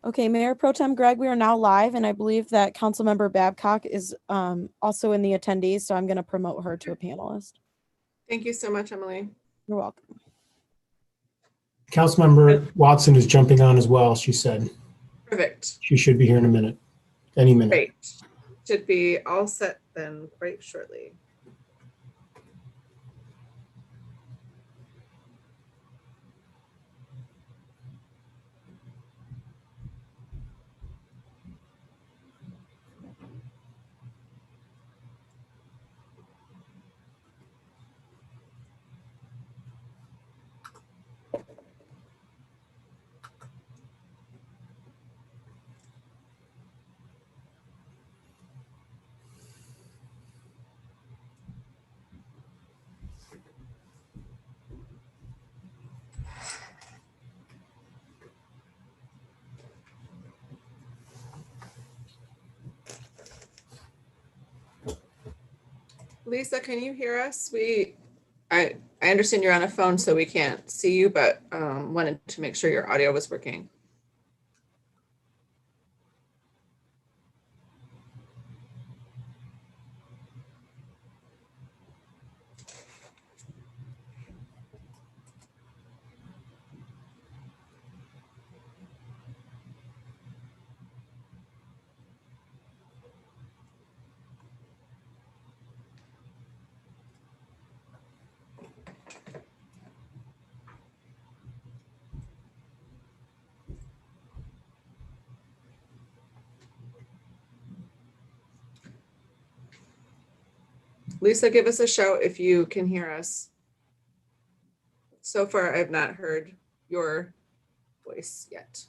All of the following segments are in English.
Okay, Mayor Pro Tem Greg, we are now live, and I believe that Councilmember Babcock is also in the attendees, so I'm going to promote her to a panelist. Thank you so much, Emily. You're welcome. Councilmember Watson is jumping on as well, she said. Perfect. She should be here in a minute, any minute. Great. Should be all set then quite shortly. Lisa, can you hear us? I understand you're on a phone, so we can't see you, but wanted to make sure your audio was working. Lisa, give us a shout if you can hear us. So far, I've not heard your voice yet.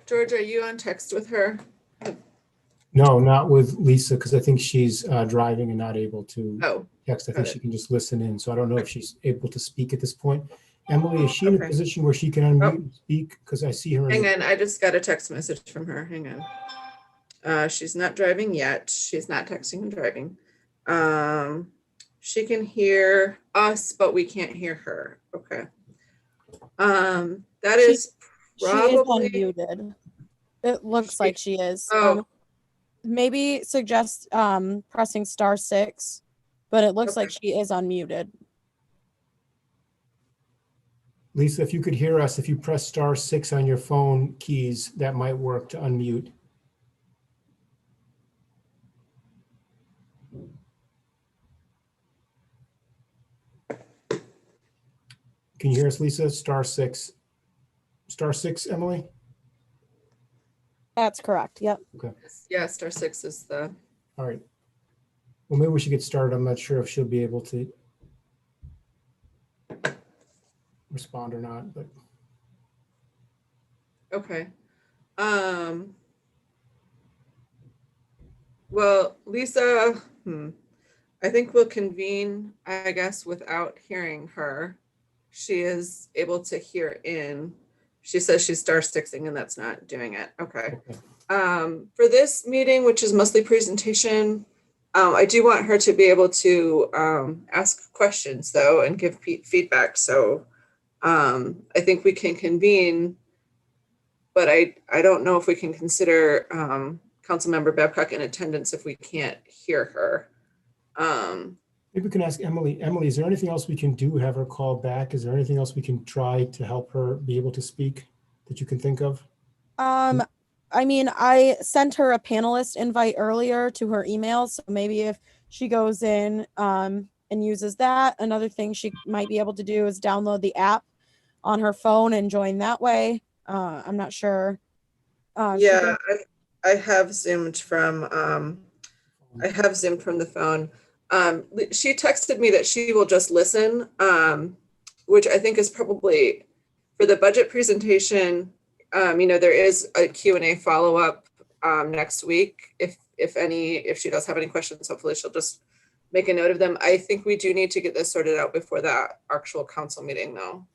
George, are you on text with her? No, not with Lisa, because I think she's driving and not able to text. I think got she it. can just listen in. So I don't know if she's able to speak at this point. Emily, is she in a Okay. position where she can unmute and speak? Because I see her. Hang on, I just got a text message from her. Hang on. She's not driving yet. She's not texting and driving. She can hear us, but we can't hear her. Okay. That is probably. She is unmuted. It looks like she is. Oh. Maybe suggest pressing *6, but it looks like she is unmuted. Lisa, if you could hear us, if you press *6 on your phone keys, that might work to unmute. Can you hear us, Lisa? *6. *6, Emily? That's correct. Yep. Okay. Yeah, *6 is the. All right. Well, maybe we should get started. I'm not sure if she'll be able to respond or not, but. Okay. Well, Lisa, I think we'll convene, I guess, without hearing her. She is able to hear in. She says she's *6ing and that's not doing it. Okay. For this meeting, which is mostly presentation, I do want her to be able to ask questions though and give feedback. So I think we can convene, but I don't know if we can consider Councilmember Babcock in attendance if we can't hear her. Maybe we can ask Emily. Emily, is there anything else we can do? Have her call back? Is there anything else we can try to help her be able to speak that you can think of? I mean, I sent her a panelist invite earlier to her email, so maybe if she goes in and uses that, another thing she might be able to do is download the app on her phone and join that way. I'm not sure. Yeah, I have Zoomed from the phone. She texted me that she will just listen, which I think is probably for the budget presentation. There is a Q&A follow-up next week. if she does have any questions, hopefully she'll just make a note of them. I think we do need to get this sorted out before that actual council meeting though.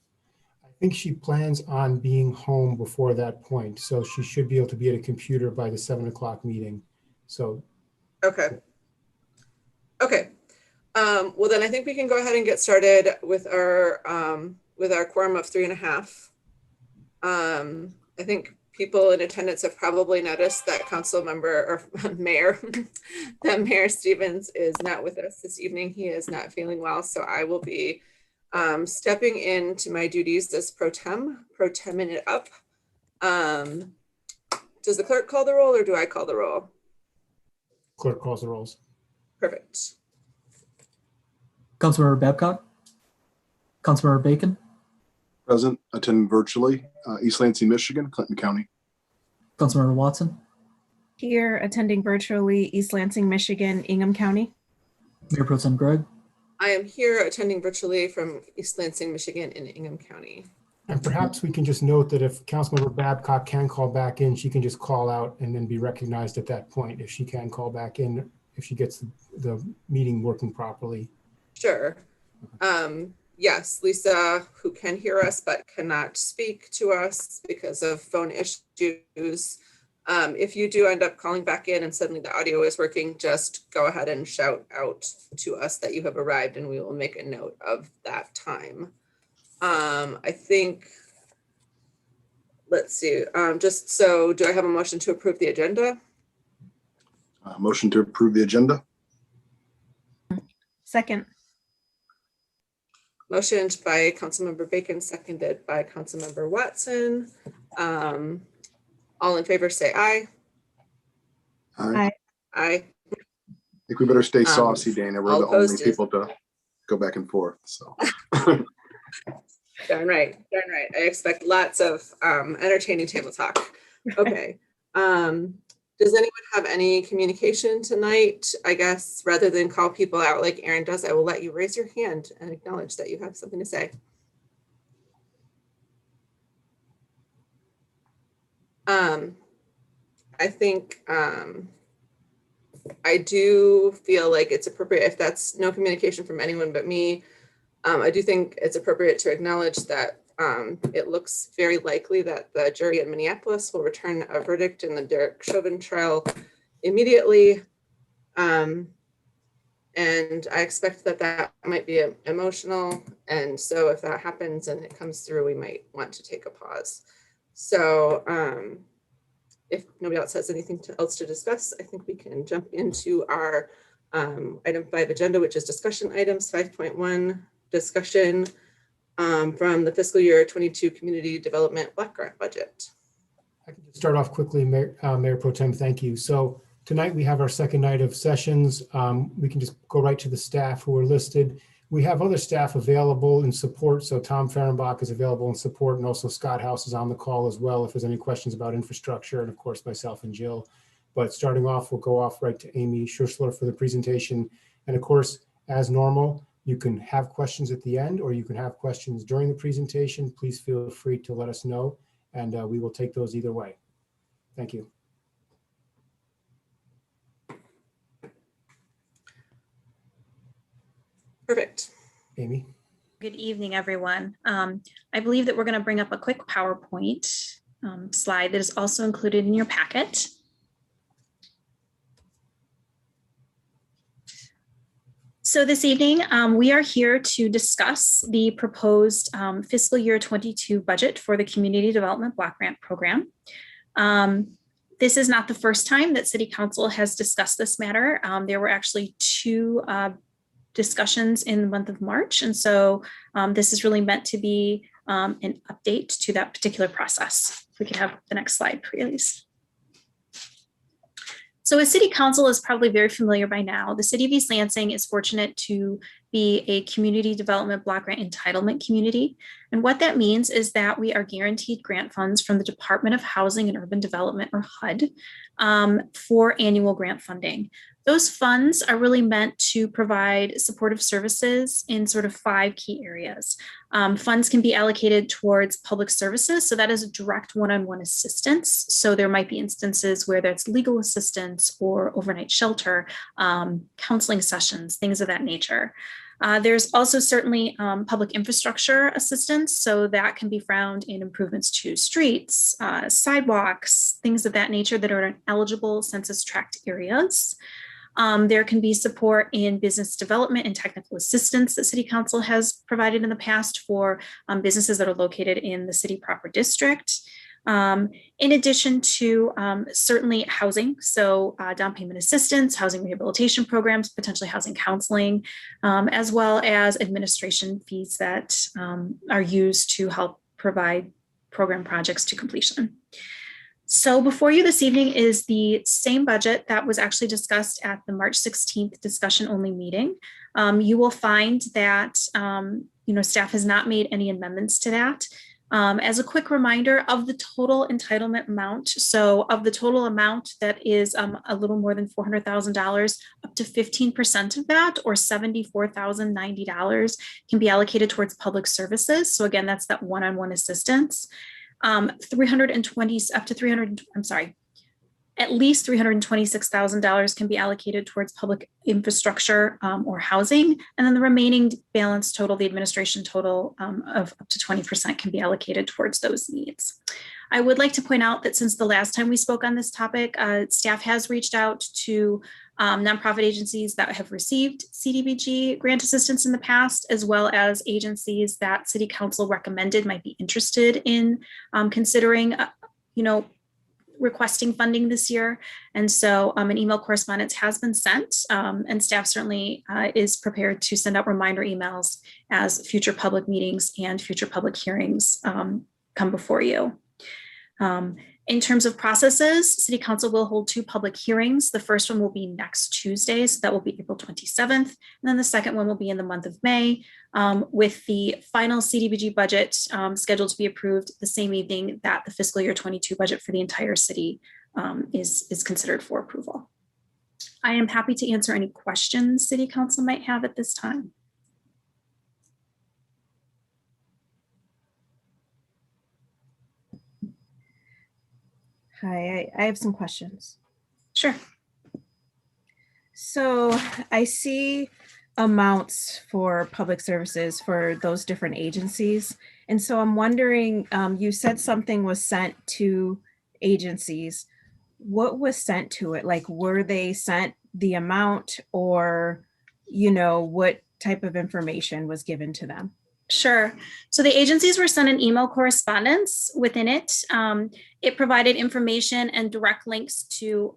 I think she plans on being home before that point, so she should be able to be at a computer by the 7 o'clock meeting. So. Okay. Okay. Well, then I think we can go ahead and get started with our quorum of 3.5. I think people in attendance have probably noticed that council member or mayor, that Mayor Stevens is not with us this evening. He is not feeling well, so I will be stepping into my duties as pro tem it up. Does the clerk call the roll or do I call the roll? Clerk calls the rolls. Perfect. Councilmember Babcock, Councilmember Bacon, Present, attending virtually, East Lansing, Michigan, Clinton County. Councilmember Watson, Here, attending virtually, East Lansing, Michigan, Ingham County. Mayor Pro Tem Greg, I am here attending virtually from East Lansing, Michigan in Ingham County. And perhaps we can just note that if Councilmember Babcock can call back in, she can just call out and then be recognized at that point. If she can call back in, if she gets the meeting working properly. Sure. Yes, Lisa, who can hear us but cannot speak to us because of phone issues. If you do end up calling back in and suddenly the audio is working, just go ahead and shout out to us that you have arrived and we will make a note of that time. I think, let's see, just so do I have a motion to approve the agenda? Motion to approve the agenda. Second. Motioned by Councilmember Bacon, seconded by Councilmember Watson. All in favor say aye. Aye. Aye. I think we better stay saucy, Dana. We're all the only opposed is- people to go back and forth, so. Darn right, darn right. I expect lots of entertaining table talk. Okay. Does anyone have any communication tonight? I guess rather than call people out like Aaron does, I will let you raise your hand and acknowledge that you have something to say. I think I do feel like it's appropriate, if that's no communication from anyone but me, I do think it's appropriate to acknowledge that it looks very likely that the jury in Minneapolis will return a verdict in the Derek Chauvin trial immediately. And I expect that that might be emotional. And so if that happens and it comes through, we might want to take a pause. So if nobody else has anything else to discuss, I think we can jump into our item 5 agenda, which is discussion items. 5.1 discussion from the fiscal year 22 community development block grant budget. I can just start off quickly, Mayor Pro Tem, thank you. So tonight we have our second night of sessions. We can just go right to the staff who are listed. We have other staff available in support. So Tom Fehrenbach is available in support, and also Scott House is on the call as well if there's any questions about infrastructure, and of course myself and Jill. But starting off, we'll go off right to Amy Schursler for the presentation. And of course, as normal, you can have questions at the end or you can have questions during the presentation. Please feel free to let us know, and we will take those either way. Thank you. Perfect. Amy. Good evening, everyone. I believe that we're going to bring up a quick PowerPoint slide that is also included in your packet. So this evening, we are here to discuss the proposed fiscal year 22 budget for the Community Development Block Grant Program. This is not the first time that City Council has discussed this matter. There were actually 2 discussions in the month of March. And so this is really meant to be an update to that particular process. If we could have the next slide, please. So as City Council is probably very familiar by now, the City of East Lansing is fortunate to be a community development block grant entitlement community. And what that means is that we are guaranteed grant funds from the Department of Housing and Urban Development, or HUD, for annual grant funding. Those funds are really meant to provide supportive services in sort of 5 key areas. Funds can be allocated towards public services. So that is a direct one-on-one assistance. So there might be instances where that's legal assistance or overnight shelter, counseling sessions, things of that nature. There's also certainly public infrastructure assistance. So that can be found in improvements to streets, sidewalks, things of that nature that are in eligible census tract areas. There can be support in business development and technical assistance that City Council has provided in the past for businesses that are located in the city proper district. In addition to certainly housing, so down payment assistance, housing rehabilitation programs, potentially housing counseling, as well as administration fees that are used to help provide program projects to completion. So before you this evening is the same budget that was actually discussed at the March 16th discussion only meeting. You will find that staff has not made any amendments to that. As a quick reminder of the total entitlement amount, so of the total amount that is a little more than $400,000, up to 15% of that, or $74,090, can be allocated towards public services. So again, that's that one-on-one assistance. At least $326,000 can be allocated towards public infrastructure or housing. And then the remaining balance total, the administration total of up to 20%, can be allocated towards those needs. I would like to point out that since the last time we spoke on this topic, staff has reached out to nonprofit agencies that have received CDBG grant assistance in the past, as well as agencies that City Council recommended might be interested in considering, requesting funding this year. And so an email correspondence has been sent, and staff certainly is prepared to send out reminder emails as future public meetings and future public hearings come before you. In terms of processes, City Council will hold 2 public hearings. The first one will be next Tuesday, so that will be April 27th. And then the second one will be in the month of May, with the final CDBG budget scheduled to be approved the same evening that the fiscal year 22 budget for the entire city is considered for approval. I am happy to answer any questions City Council might have at this time. Hi, I have some questions. Sure. So I see amounts for public services for those different agencies. And so I'm wondering, you said something was sent to agencies. What was sent to it? Like, were they sent the amount, or, what type of information was given to them? Sure. So the agencies were sent an email correspondence within it. It provided information and direct links to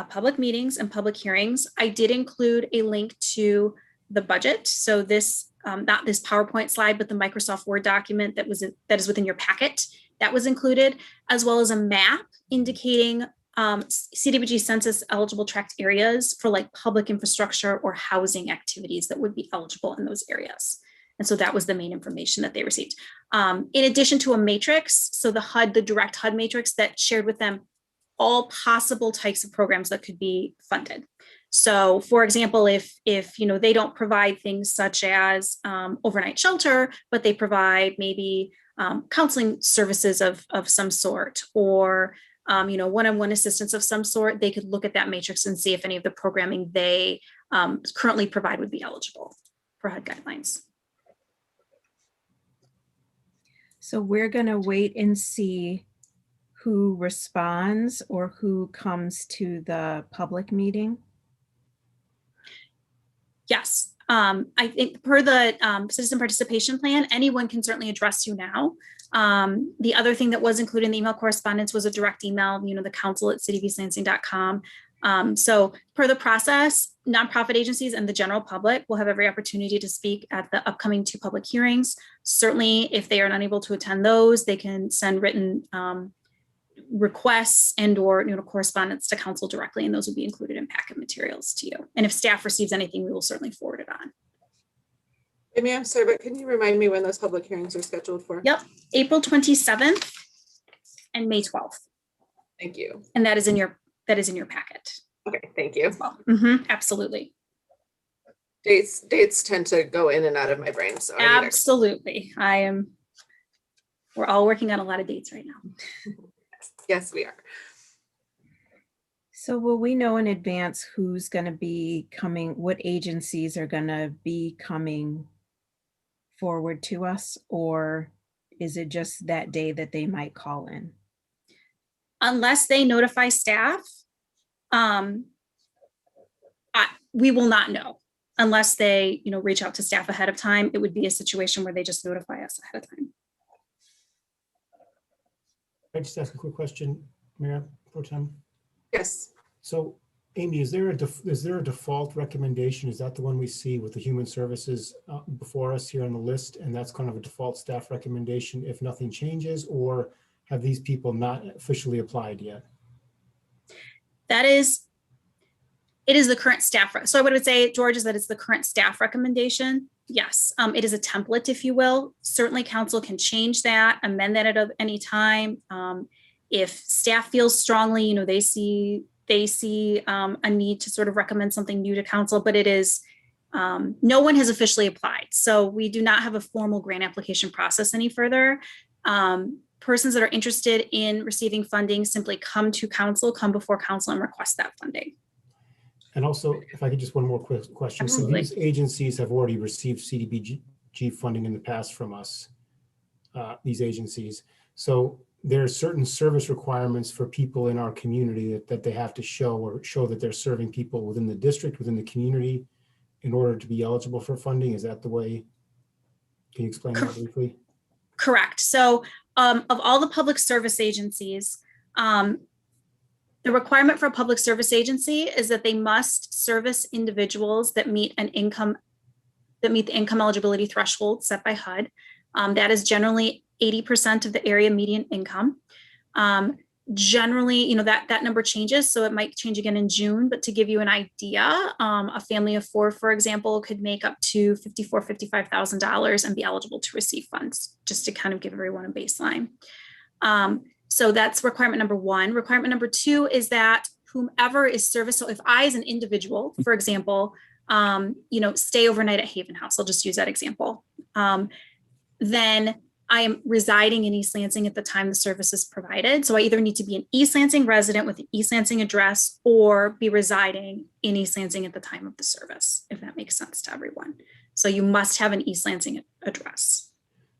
public meetings and public hearings. I did include a link to the budget. So this, not this PowerPoint slide, but the Microsoft Word document that is within your packet, that was included, as well as a map indicating CDBG census eligible tract areas for like public infrastructure or housing activities that would be eligible in those areas. And so that was the main information that they received. In addition to a matrix, so the direct HUD matrix that shared with them all possible types of programs that could be funded. So for example, if they don't provide things such as overnight shelter, but they provide maybe counseling services of some sort, or one-on-one assistance of some sort, they could look at that matrix and see if any of the programming they currently provide would be eligible for HUD guidelines. So we're going to wait and see who responds or who comes to the public meeting. Yes, I think per the citizen participation plan, anyone can certainly address you now. The other thing that was included in the email correspondence was a direct email, the council@cityofeastlansing.com. So per the process, nonprofit agencies and the general public will have every opportunity to speak at the upcoming 2 public hearings. Certainly, if they are unable to attend those, they can send written requests and or correspondence to council directly, and those will be included in packet materials to you. And if staff receives anything, we will certainly forward it on. Amy, I'm sorry, but can you remind me when those public hearings are scheduled for? Yep, April 27th and May 12th. Thank you. And that is in your packet. Okay, thank you. Absolutely. Dates tend to go in and out of my brain, so I need extra. Absolutely. We're all working on a lot of dates right now. Yes, we are. So will we know in advance who's going to be coming, what agencies are going to be coming forward to us? Or is it just that day that they might call in? Unless they notify staff, we will not know. Unless they, reach out to staff ahead of time, it would be a situation where they just notify us ahead of time. I just ask a quick question, Mayor Pro Tem? Yes. So, Amy, is there a default recommendation? Is that the one we see with the human services before us here on the list? And that's kind of a default staff recommendation if nothing changes, or have these people not officially applied yet? It is the current staff. So what I would say, George, is that it's the current staff recommendation. Yes, it is a template, if you will. Certainly council can change that, amend that at any time. If staff feels strongly, they see a need to sort of recommend something new to council, but it is, no one has officially applied. So we do not have a formal grant application process any further. Persons that are interested in receiving funding simply come before council and request that funding. And also, if I could just one more quick question. Absolutely. So these agencies have already received CDBG funding in the past from us, these agencies. So there are certain service requirements for people in our community that they have to show that they're serving people within the district, within the community, in order to be eligible for funding. Is that the way? Can you explain that briefly? Correct. So of all the public service agencies, the requirement for a public service agency is that they must service individuals that meet the income eligibility threshold set by HUD. That is generally 80% of the area median income. Generally, that number changes, so it might change again in June, but to give you an idea, a family of 4, for example, could make up to $55,000 and be eligible to receive funds, just to kind of give everyone a baseline. So that's requirement number 1. Requirement number 2 is that whomever is serviced, so if I as an individual, for example, stay overnight at Haven House, I'll just use that example, then I am residing in East Lansing at the time the service is provided. So I either need to be an East Lansing resident with an East Lansing address or be residing in East Lansing at the time of the service, if that makes sense to everyone. So you must have an East Lansing address.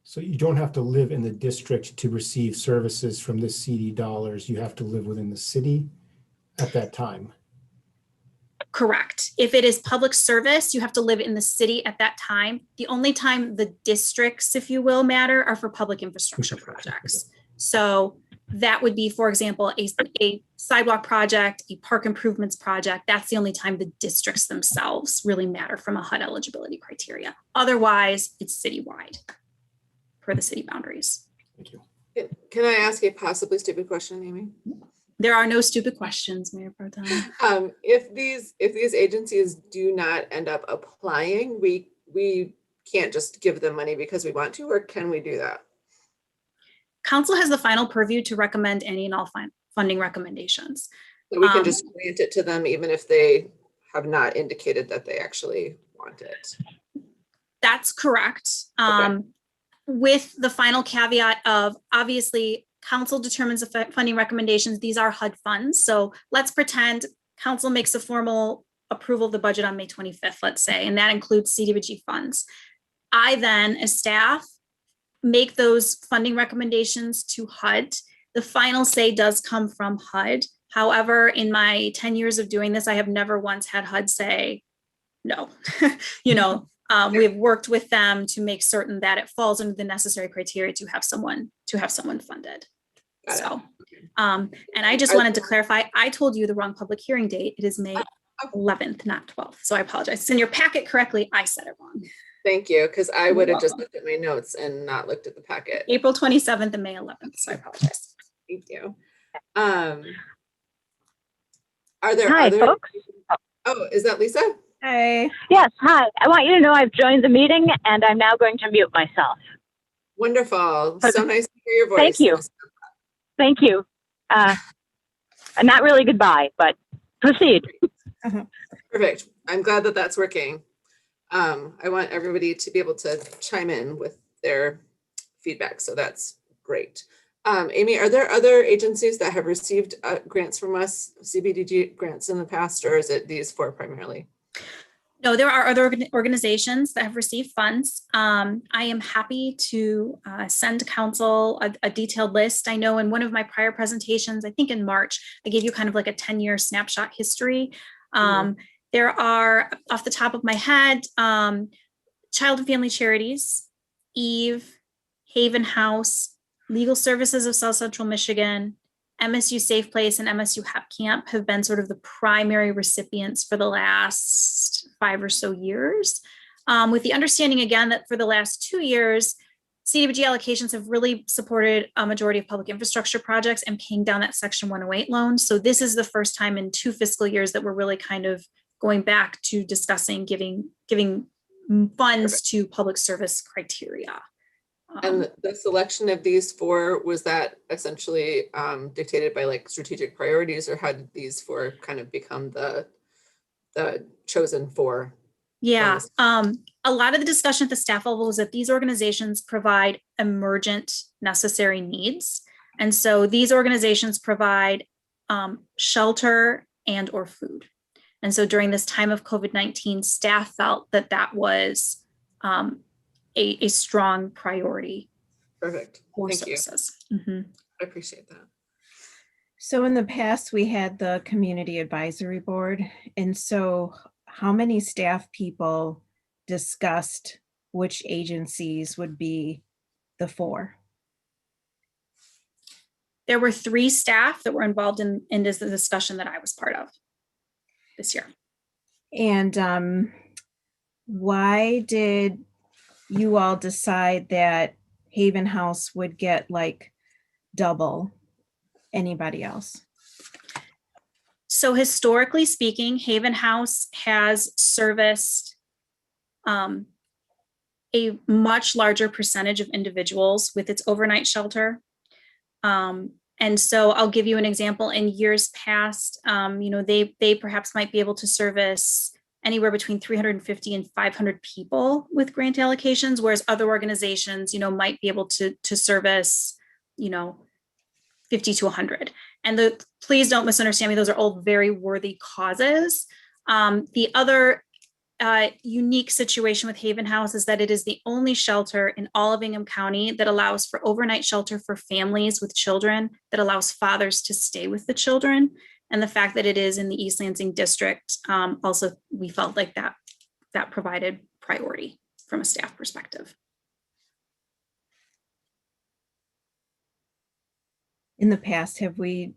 So you don't have to live in the district to receive services from this CD dollars. You have to live within the city at that time. Correct. If it is public service, you have to live in the city at that time. The only time the districts, if you will, matter are for public infrastructure projects. So that would be, for example, a sidewalk project, a park improvements project. That's the only time the districts themselves really matter from a HUD eligibility criteria. Otherwise, it's citywide per the city boundaries. Thank you. Can I ask a possibly stupid question, Amy? There are no stupid questions, Mayor Pro Tem. If these agencies do not end up applying, we can't just give them money because we want to, or can we do that? Council has the final purview to recommend any and all funding recommendations. So we can just grant it to them even if they have not indicated that they actually want it. That's correct. Okay. With the final caveat of, obviously, council determines the funding recommendations. These are HUD funds. So let's pretend council makes a formal approval of the budget on May 25th, let's say, and that includes CDBG funds. I then, as staff, make those funding recommendations to HUD. The final say does come from HUD. However, in my 10 years of doing this, I have never once had HUD say no. We have worked with them to make certain that it falls into the necessary criteria to have someone funded. So, and I just wanted to clarify, I told you the wrong public hearing date. It is May 11th, not 12th. So I apologize. It's in your packet correctly. I said it wrong. Thank you, because I would have just looked at my notes and not looked at the packet. April 27th and May 11th. So I apologize. Thank you. Are there Hi, other? folks. Oh, is that Lisa? Hi. Yes, hi. I want you to know I've joined the meeting and I'm now going to mute myself. Wonderful. For So the- nice to hear your voice. Thank you. Thank you. Not really goodbye, but proceed. Perfect. I'm glad that that's working. I want everybody to be able to chime in with their feedback, so that's great. Amy, are there other agencies that have received grants from us, CBDG grants in the past, or is it these four primarily? No, there are other organizations that have received funds. I am happy to send council a detailed list. I know in one of my prior presentations, I think in March, I gave you kind of like a 10-year snapshot history. There are, off the top of my head, Child and Family Charities, Eve, Haven House, Legal Services of South Central Michigan, MSU Safe Place, and MSU HEP Camp have been sort of the primary recipients for the last 5 or so years. With the understanding, again, that for the last 2 years, CDBG allocations have really supported a majority of public infrastructure projects and paying down that Section 108 loan. So this is the first time in 2 fiscal years that we're really kind of going back to discussing giving funds to public service criteria. And the selection of these four, was that essentially dictated by like strategic priorities, or how did these four kind of become the chosen four? Yeah, a lot of the discussion at the staff level is that these organizations provide emergent necessary needs. And so these organizations provide shelter and or food. And so during this time of COVID-19, staff felt that that was a strong priority. Perfect. For Thank services. you. I appreciate that. So in the past, we had the Community Advisory Board. And so how many staff people discussed which agencies would be the 4? There were 3 staff that were involved in this discussion that I was part of this year. And why did you all decide that Haven House would get like double anybody else? So historically speaking, Haven House has serviced a much larger percentage of individuals with its overnight shelter. And so I'll give you an example. In years past, they perhaps might be able to service anywhere between 350 and 500 people with grant allocations, whereas other organizations, might be able to service, 50 to 100. And please don't misunderstand me, those are all very worthy causes. The other unique situation with Haven House is that it is the only shelter in all of Ingham County that allows for overnight shelter for families with children, that allows fathers to stay with the children. And the fact that it is in the East Lansing district, also we felt like that provided priority from a staff perspective. In the past, have we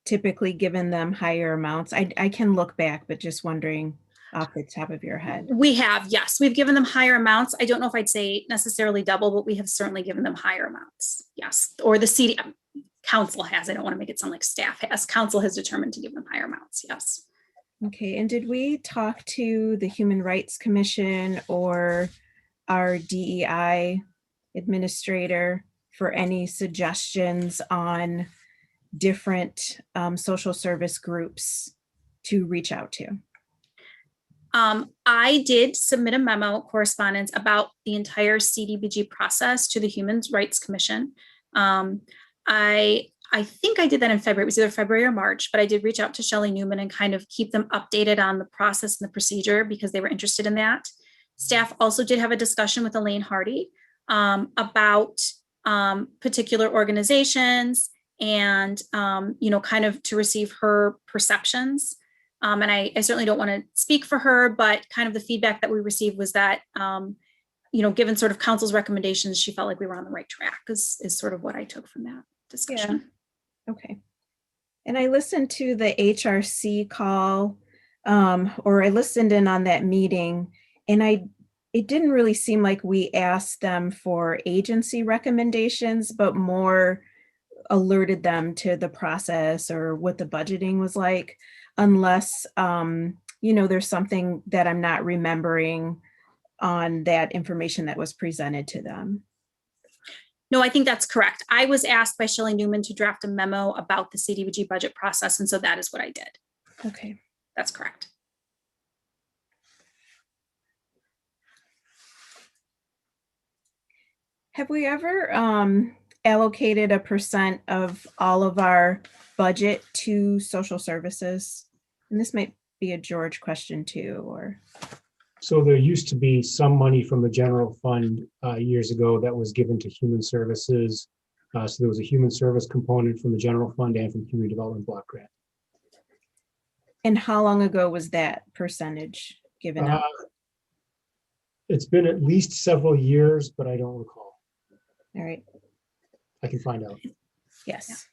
typically given them higher amounts? I can look back, but just wondering off the top of your head. We have, yes, we've given them higher amounts. I don't know if I'd say necessarily double, but we have certainly given them higher amounts. Yes, or the CD council has. I don't want to make it sound like staff has. Council has determined to give them higher amounts. Yes. Okay, and did we talk to the Human Rights Commission or our DEI administrator for any suggestions on different social service groups to reach out to? I did submit a memo correspondence about the entire CDBG process to the Human Rights Commission. I think I did that in February. It was either February or March, but I did reach out to Shelley Newman and kind of keep them updated on the process and the procedure because they were interested in that. Staff also did have a discussion with Elaine Hardy about particular organizations and, kind of to receive her perceptions. And I certainly don't want to speak for her, but kind of the feedback that we received was that, given sort of council's recommendations, she felt like we were on the right track is sort of what I took from that discussion. Yeah. Okay. And I listened to the HRC call, or I listened in on that meeting, and it didn't really seem like we asked them for agency recommendations, but more alerted them to the process or what the budgeting was like, unless there's something that I'm not remembering on that information that was presented to them. No, I think that's correct. I was asked by Shelley Newman to draft a memo about the CDBG budget process, and so that is what I did. Okay. That's correct. Have we ever allocated a % of all of our budget to social services? And this might be a George question too, or. So there used to be some money from the general fund years ago that was given to human services. So there was a human service component from the general fund and from community development block grant. And how long ago was that percentage given up? It's been at least several years, but I don't recall. All right. I can find out. Yes.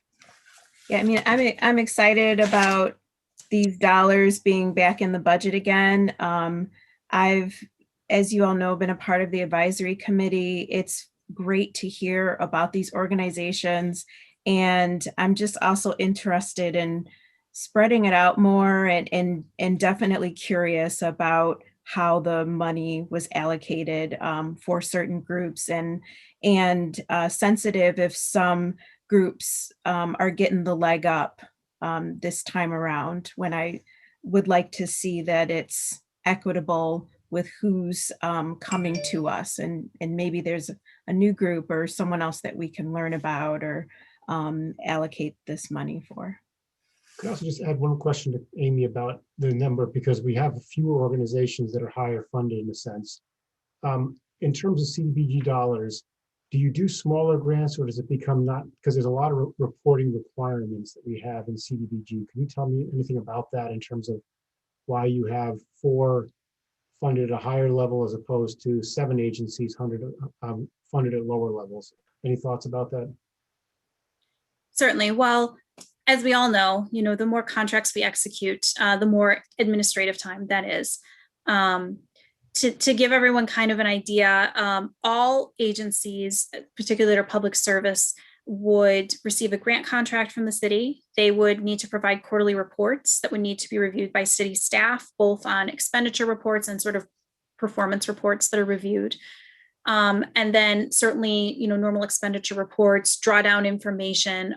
Yeah, I mean, I'm excited about these dollars being back in the budget again. I've, as you all know, been a part of the advisory committee. It's great to hear about these organizations. And I'm just also interested in spreading it out more and definitely curious about how the money was allocated for certain groups and sensitive if some groups are getting the leg up this time around, when I would like to see that it's equitable with who's coming to us, and maybe there's a new group or someone else that we can learn about or allocate this money for. Could I also just add one question to Amy about the number, because we have fewer organizations that are higher funded in a sense. In terms of CDBG dollars, do you do smaller grants, or does it become not, because there's a lot of reporting requirements that we have in CDBG. Can you tell me anything about that in terms of why you have 4 funded at a higher level as opposed to 7 agencies funded at lower levels? Any thoughts about that? Certainly. Well, as we all know, the more contracts we execute, the more administrative time that is. To give everyone kind of an idea, all agencies, particularly their public service, would receive a grant contract from the city. They would need to provide quarterly reports that would need to be reviewed by city staff, both on expenditure reports and sort of performance reports that are reviewed. And then certainly, normal expenditure reports, drawdown information,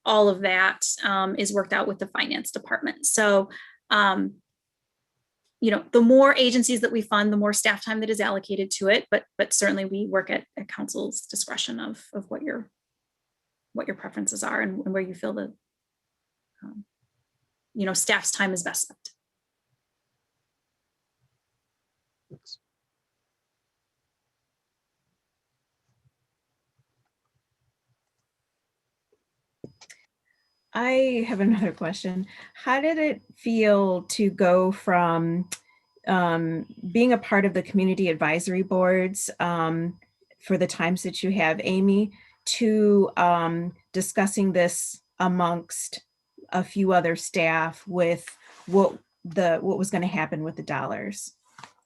all of that is worked out with the finance department. So, the more agencies that we fund, the more staff time that is allocated to it. But certainly we work at council's discretion of what your preferences are and where you feel that, staff's time is best spent. Thanks. I have another question. How did it feel to go from being a part of the community advisory boards for the times that you have, Amy, to discussing this amongst a few other staff with what was going to happen with the dollars?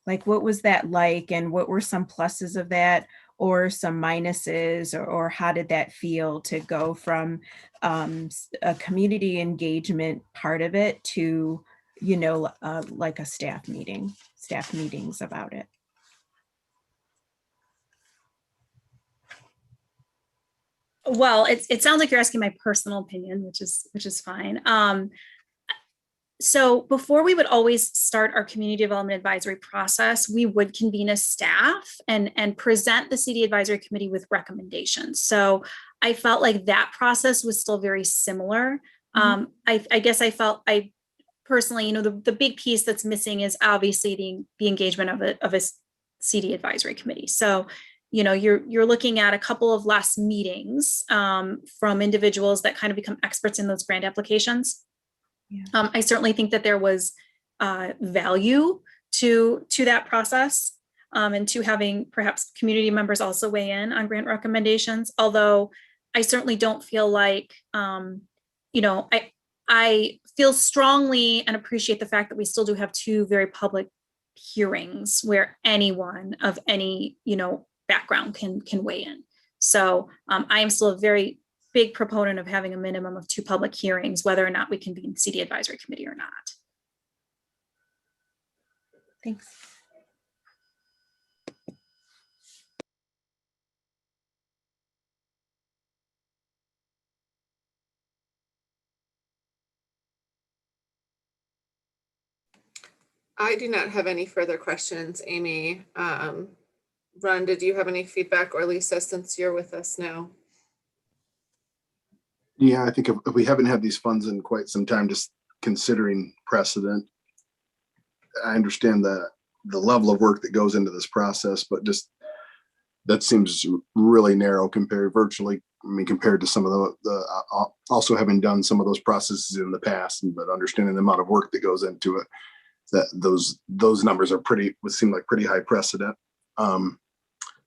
Like, what was that like, and what were some pluses of that or some minuses, or how did that feel to go from a community engagement part of it to, like a staff meetings about it? Well, it sounds like you're asking my personal opinion, which is fine. So before we would always start our community development advisory process, we would convene a staff and present the CD advisory committee with recommendations. So I felt like that process was still very similar. I guess I personally, the big piece that's missing is obviously the engagement of a CD advisory committee. So, you're looking at a couple of less meetings from individuals that kind of become experts in those grant applications. Yeah. I certainly think that there was value to that process and to having perhaps community members also weigh in on grant recommendations. Although I certainly don't feel like, I feel strongly and appreciate the fact that we still do have 2 very public hearings where anyone of any, background can weigh in. So I am still a very big proponent of having a minimum of 2 public hearings, whether or not we convene CD advisory committee or not. Thanks. I do not have any further questions, Amy. Ron, did you have any feedback, or Lisa, since you're with us now? Yeah, I think if we haven't had these funds in quite some time, just considering precedent, I understand the level of work that goes into this process, but just that seems really narrow compared to some of the also having done some of those processes in the past, but understanding the amount of work that goes into it, that those numbers are would seem like pretty high precedent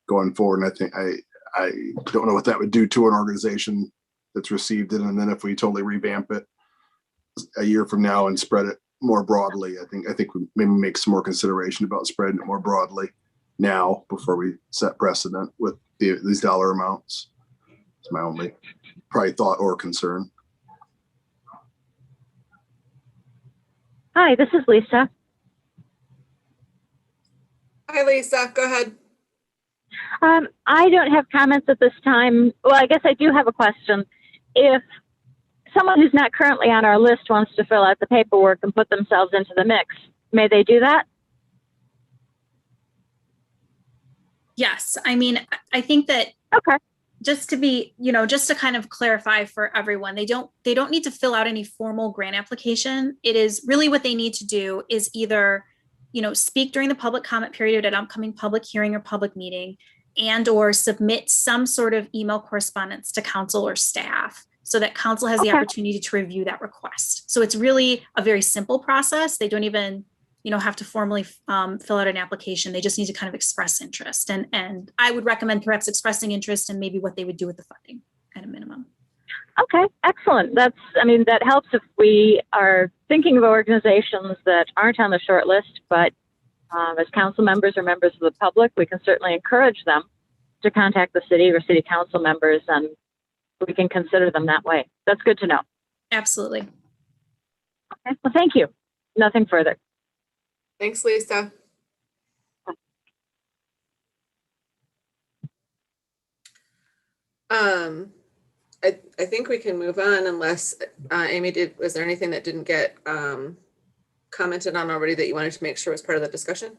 going forward. And I think I don't know what that would do to an organization that's received it. And then if we totally revamp it a year from now and spread it more broadly, I think we maybe make some more consideration about spreading it more broadly now before we set precedent with these dollar amounts. It's my only probably thought or concern. Hi, this is Lisa. Hi, Lisa, go ahead. I don't have comments at this time. Well, I guess I do have a question. If someone who's not currently on our list wants to fill out the paperwork and put themselves into the mix, may they do that? Yes, I mean, I think that Okay. just to be, just to kind of clarify for everyone, they don't need to fill out any formal grant application. It is really what they need to do is either, speak during the public comment period at an upcoming public hearing or public meeting, and or submit some sort of email correspondence to council or staff so that council has the opportunity to review that request. So it's really a very simple process. They don't even, have to formally fill out an application. They just need to kind of express interest. And I would recommend perhaps expressing interest and maybe what they would do with the funding at a minimum. Okay, excellent. That helps if we are thinking of organizations that aren't on the short list, but as council members or members of the public, we can certainly encourage them to contact the city or city council members, and we can consider them that way. That's good to know. Absolutely. Okay, well, thank you. Nothing further. Thanks, Lisa. I think we can move on unless Amy was there anything that didn't get commented on already that you wanted to make sure was part of the discussion?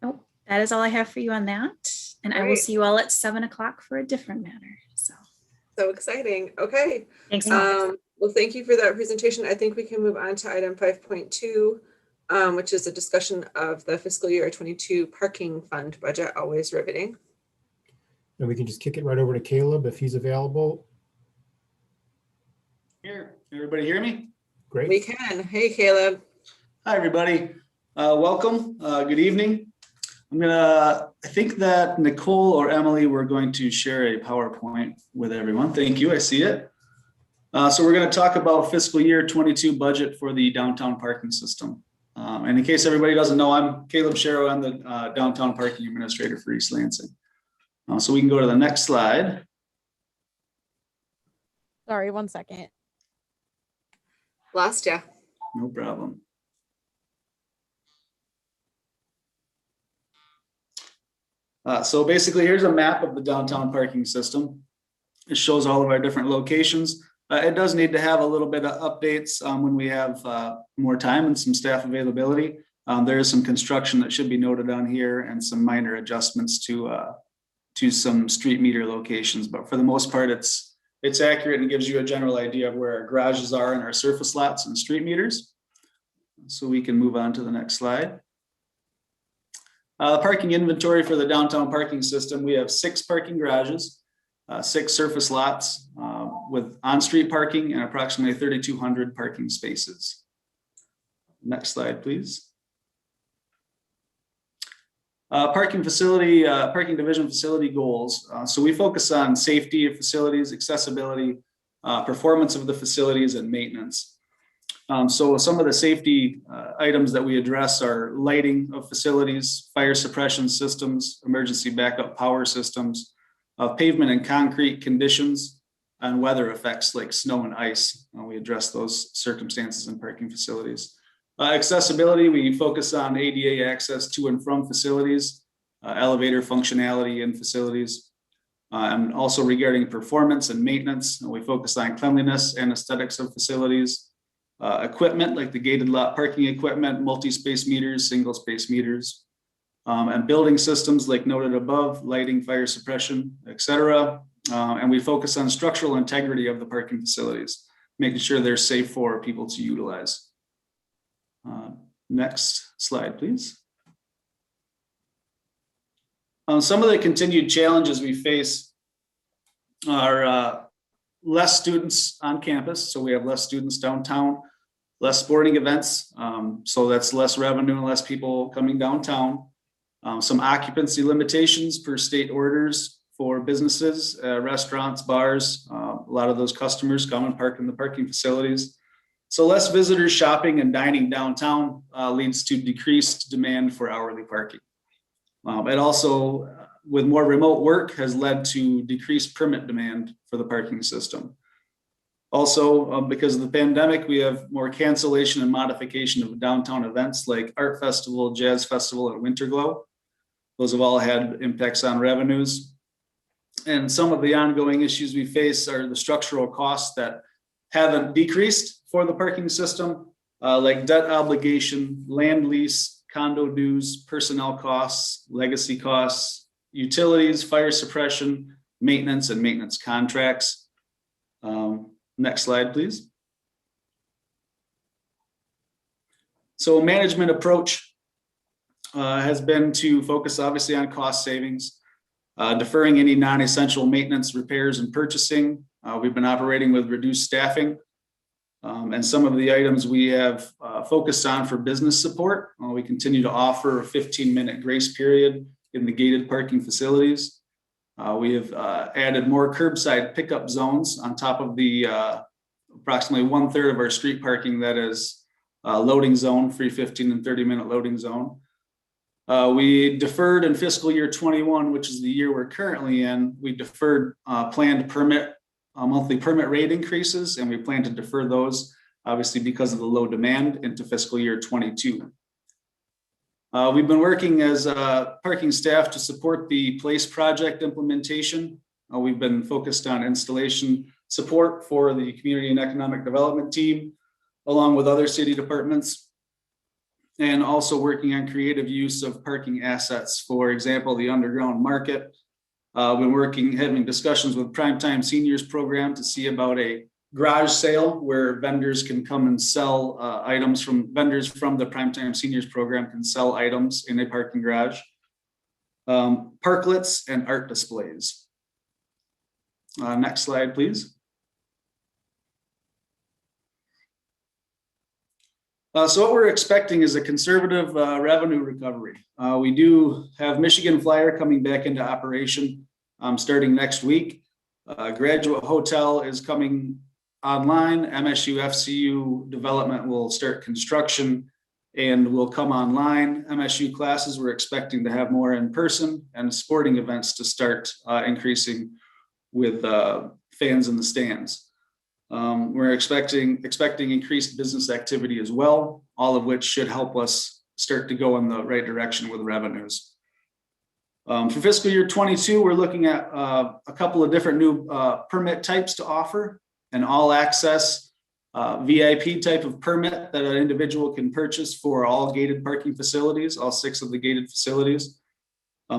Nope, that is all I have for you on that. And I will see you all at 7 o'clock for a different matter. So exciting. Okay. Thanks. Well, thank you for that presentation. I think we can move on to item 5.2, which is a discussion of the fiscal year 22 parking fund budget, always riveting. And we can just kick it right over to Caleb if he's available. Here, everybody hear me? Great. We can. Hey, Caleb. Hi, everybody. Welcome. Good evening. I think that Nicole or Emily were going to share a PowerPoint with everyone. Thank you. I see it. So we're going to talk about fiscal year 22 budget for the downtown parking system. And in case everybody doesn't know, I'm Caleb Sharrow. I'm the downtown parking administrator for East Lansing. So we can go to the next slide. Sorry, 1 second. Lost ya. No problem. So basically, here's a map of the downtown parking system. It shows all of our different locations. It does need to have a little bit of updates when we have more time and some staff availability. There is some construction that should be noted on here and some minor adjustments to some street meter locations. But for the most part, it's accurate and gives you a general idea of where our garages are and our surface lots and street meters. So we can move on to the next slide. Parking inventory for the downtown parking system. We have 6 parking garages, 6 surface lots with on-street parking and approximately 3,200 parking spaces. Next slide, please. Parking division facility goals. So we focus on safety of facilities, accessibility, performance of the facilities, and maintenance. So some of the safety items that we address are lighting of facilities, fire suppression systems, emergency backup power systems, pavement and concrete conditions, and weather effects like snow and ice. We address those circumstances in parking facilities. Accessibility, we focus on ADA access to and from facilities, elevator functionality in facilities. And also regarding performance and maintenance, we focus on cleanliness and aesthetics of facilities. Equipment like the gated lot parking equipment, multi-space meters, single space meters, and building systems like noted above, lighting, fire suppression, etc. And we focus on structural integrity of the parking facilities, making sure they're safe for people to utilize. Next slide, please. Some of the continued challenges we face are less students on campus. So we have less students downtown, less sporting events. So that's less revenue and less people coming downtown. Some occupancy limitations per state orders for businesses, restaurants, bars. A lot of those customers come and park in the parking facilities. So less visitors shopping and dining downtown leads to decreased demand for hourly parking. It also, with more remote work, has led to decreased permit demand for the parking system. Also, because of the pandemic, we have more cancellation and modification of downtown events like Art Festival, Jazz Festival, and Winter Glow. Those have all had impacts on revenues. And some of the ongoing issues we face are the structural costs that haven't decreased for the parking system, like debt obligation, land lease, condo dues, personnel costs, legacy costs, utilities, fire suppression, maintenance, and maintenance contracts. Next slide, please. So management approach has been to focus obviously on cost savings, deferring any non-essential maintenance, repairs, and purchasing. We've been operating with reduced staffing. And some of the items we have focused on for business support, we continue to offer a 15-minute grace period in the gated parking facilities. We have added more curbside pickup zones on top of the approximately 1/3 of our street parking that is loading zone, free 15 and 30-minute loading zone. We deferred in fiscal year 21, which is the year we're currently in, we deferred planned monthly permit rate increases, and we plan to defer those, obviously because of the low demand, into fiscal year 22. We've been working as parking staff to support the PLACE project implementation. We've been focused on installation support for the Community and Economic Development team, along with other city departments, and also working on creative use of parking assets, for example, the underground market. Been having discussions with Primetime Seniors program to see about a garage sale where vendors can come and sell items from vendors from the Primetime Seniors program can sell items in a parking garage. Parklets and art displays. Next slide, please. So what we're expecting is a conservative revenue recovery. We do have Michigan Flyer coming back into operation starting next week. Graduate Hotel is coming online. MSU FCU development will start construction and will come online. MSU classes we're expecting to have more in person, and sporting events to start increasing with fans in the stands. We're expecting increased business activity as well, all of which should help us start to go in the right direction with revenues. For fiscal year 22, we're looking at a couple of different new permit types to offer: an all access VIP type of permit that an individual can purchase for all gated parking facilities, all 6 of the gated facilities.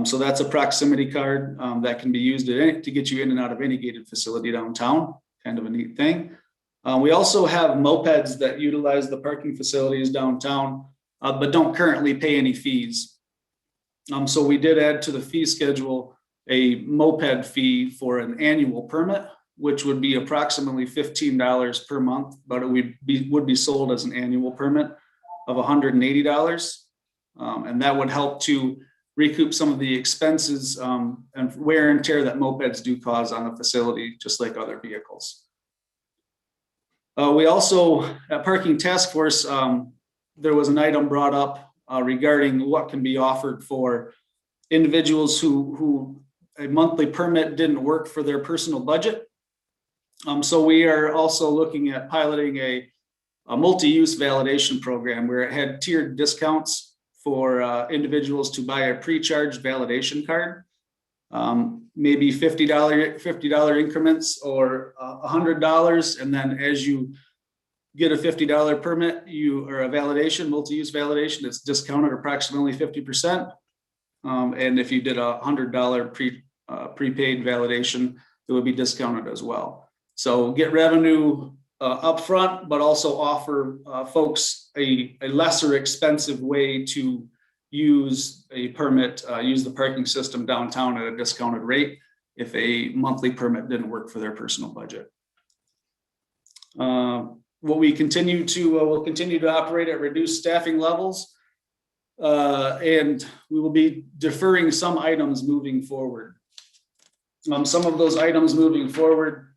So that's a proximity card that can be used to get you in and out of any gated facility downtown. Kind of a neat thing. We also have mopeds that utilize the parking facilities downtown, but don't currently pay any fees. So we did add to the fee schedule a moped fee for an annual permit, which would be approximately $15 per month, but it would be sold as an annual permit of $180. And that would help to recoup some of the expenses and wear and tear that mopeds do cause on the facility, just like other vehicles. We also, at Parking Task Force, there was an item brought up regarding what can be offered for individuals who a monthly permit didn't work for their personal budget. So we are also looking at piloting a a multi-use validation program where it had tiered discounts for individuals to buy a pre-charged validation card. Maybe $50 increments or $100. And then as you get a $50 permit, or a validation, multi-use validation, it's discounted approximately 50%. And if you did a $100 prepaid validation, it would be discounted as well. So get revenue upfront, but also offer folks a lesser expensive way to use a permit, use the parking system downtown at a discounted rate if a monthly permit didn't work for their personal budget. What we continue to, we'll continue to operate at reduced staffing levels, and we will be deferring some items moving forward. Some of those items moving forward,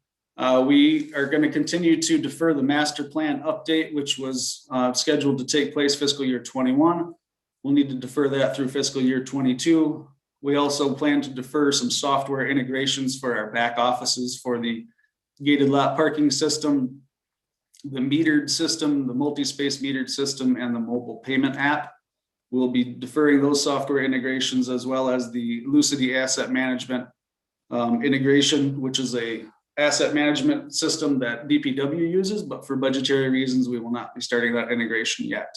we are going to continue to defer the master plan update, which was scheduled to take place fiscal year 21. We'll need to defer that through fiscal year 22. We also plan to defer some software integrations for our back offices for the gated lot parking system, the metered system, the multi-space metered system, and the mobile payment app. We'll be deferring those software integrations as well as the Lucidity asset management integration, which is a asset management system that DPW uses, but for budgetary reasons, we will not be starting that integration yet.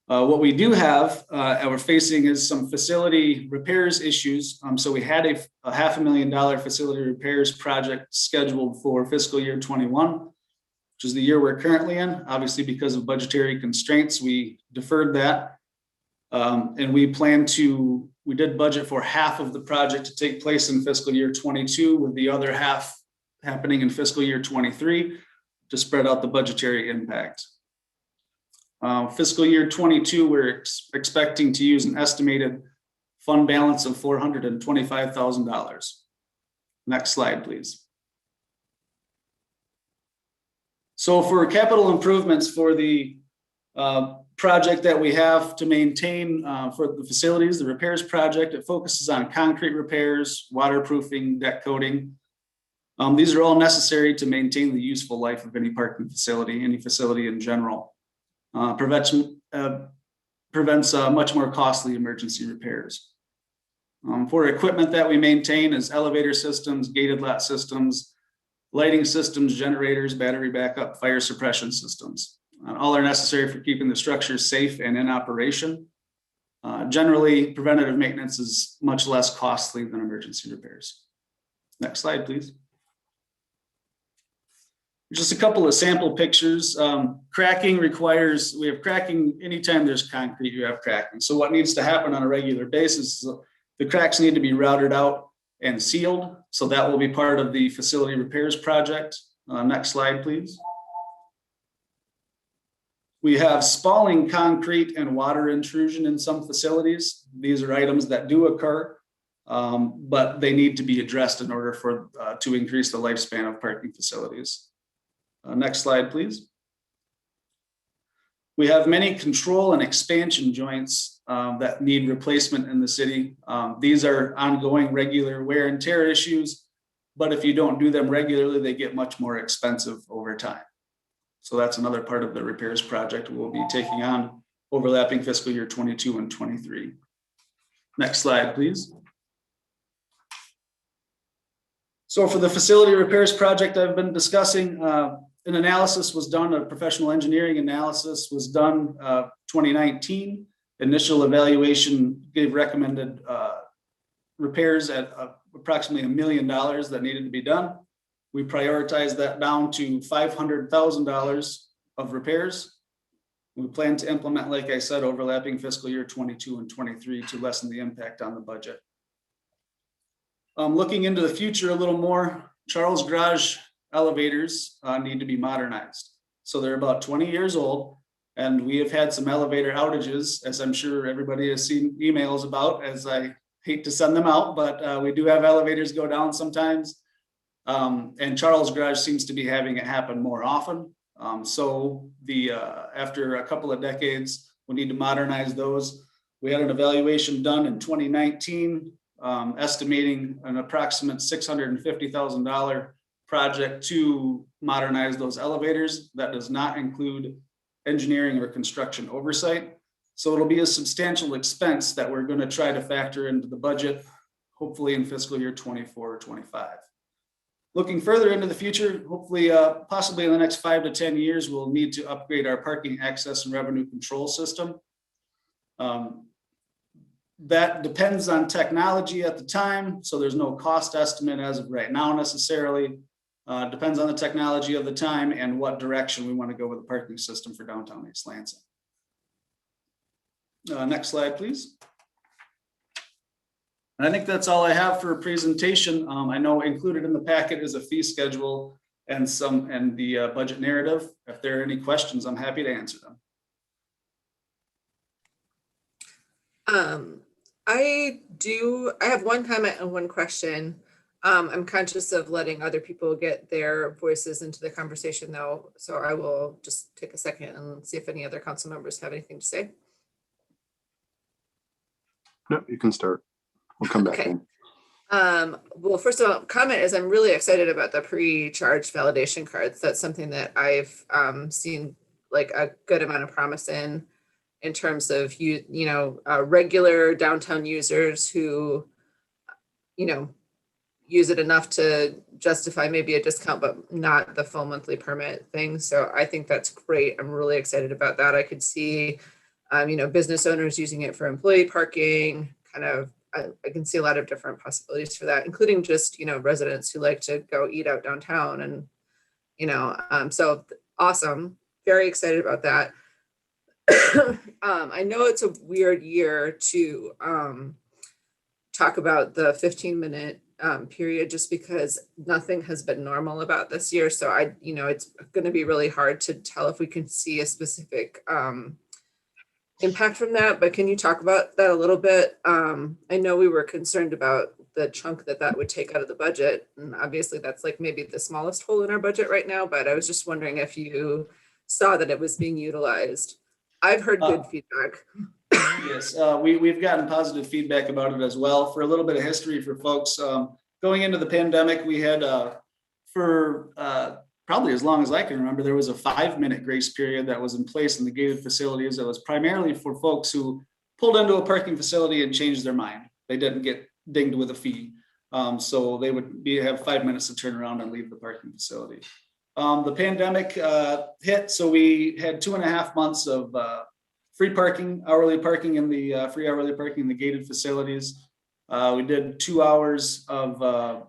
What we do have, we're facing is some facility repairs issues. So we had a $500,000 facility repairs project scheduled for fiscal year 21, which is the year we're currently in. Obviously, because of budgetary constraints, we deferred that. And we did budget for half of the project to take place in fiscal year 22, with the other half happening in fiscal year 23 to spread out the budgetary impact. Fiscal year 22, we're expecting to use an estimated fund balance of $425,000. Next slide, please. So for capital improvements for the project that we have to maintain for the facilities, the repairs project, it focuses on concrete repairs, waterproofing, deck coating. These are all necessary to maintain the useful life of any parking facility, any facility in general. Prevents much more costly emergency repairs. For equipment that we maintain is elevator systems, gated lot systems, lighting systems, generators, battery backup, fire suppression systems. All are necessary for keeping the structures safe and in operation. Generally, preventative maintenance is much less costly than emergency repairs. Next slide, please. Just a couple of sample pictures. Cracking requires, we have cracking anytime there's concrete, you have cracking. So what needs to happen on a regular basis is the cracks need to be routed out and sealed. So that will be part of the facility repairs project. Next slide, please. We have spalling concrete and water intrusion in some facilities. These are items that do occur, but they need to be addressed in order for to increase the lifespan of parking facilities. Next slide, please. We have many control and expansion joints that need replacement in the city. These are ongoing regular wear and tear issues, but if you don't do them regularly, they get much more expensive over time. So that's another part of the repairs project we'll be taking on, overlapping fiscal year 22 and 23. Next slide, please. So for the facility repairs project I've been discussing, an analysis was done, a professional engineering analysis was done 2019. Initial evaluation gave recommended repairs at approximately $1 million that needed to be done. We prioritized that down to $500,000 of repairs. We plan to implement, like I said, overlapping fiscal year 22 and 23 to lessen the impact on the budget. Looking into the future a little more, Charles Garage elevators need to be modernized. So they're about 20 years old, and we have had some elevator outages, as I'm sure everybody has seen emails about, as I hate to send them out, but we do have elevators go down sometimes. And Charles Garage seems to be having it happen more often. So after a couple of decades, we need to modernize those. We had an evaluation done in 2019, estimating an approximate $650,000 project to modernize those elevators. That does not include engineering or construction oversight. So it'll be a substantial expense that we're going to try to factor into the budget, hopefully in fiscal year 24 or 25. Looking further into the future, hopefully, possibly in the next 5 to 10 years, we'll need to upgrade our parking access and revenue control system. That depends on technology at the time, so there's no cost estimate as of right now necessarily. Depends on the technology of the time and what direction we want to go with the parking system for downtown East Lansing. Next slide, please. And I think that's all I have for a presentation. I know included in the packet is a fee schedule and the budget narrative. If there are any questions, I'm happy to answer them. I have one comment and one question. I'm conscious of letting other people get their voices into the conversation though. So I will just take a second and see if any other council members have anything to say. No, you can start. We'll come back Okay. in. Well, first of all, comment is I'm really excited about the pre-charge validation cards. That's something that I've seen like a good amount of promise in terms of regular downtown users who, use it enough to justify maybe a discount, but not the full monthly permit thing. So I think that's great. I'm really excited about that. I could see, business owners using it for employee parking, I can see a lot of different possibilities for that, including just, residents who like to go eat out downtown and, so awesome. Very excited about that. I know it's a weird year to talk about the 15-minute period just because nothing has been normal about this year. So it's going to be really hard to tell if we can see a specific impact from that, but can you talk about that a little bit? I know we were concerned about the chunk that would take out of the budget, and obviously that's like maybe the smallest hole in our budget right now, but I was just wondering if you saw that it was being utilized. I've heard good feedback. Yes, we've gotten positive feedback about it as well. For a little bit of history for folks, going into the pandemic, we had probably as long as I can remember, there was a 5-minute grace period that was in place in the gated facilities that was primarily for folks who pulled into a parking facility and changed their mind. They didn't get dinged with a fee. So they would have 5 minutes to turn around and leave the parking facility. The pandemic hit, so we had 2.5 months of free parking, hourly parking in the free hourly parking in the gated facilities. We did 2 hours of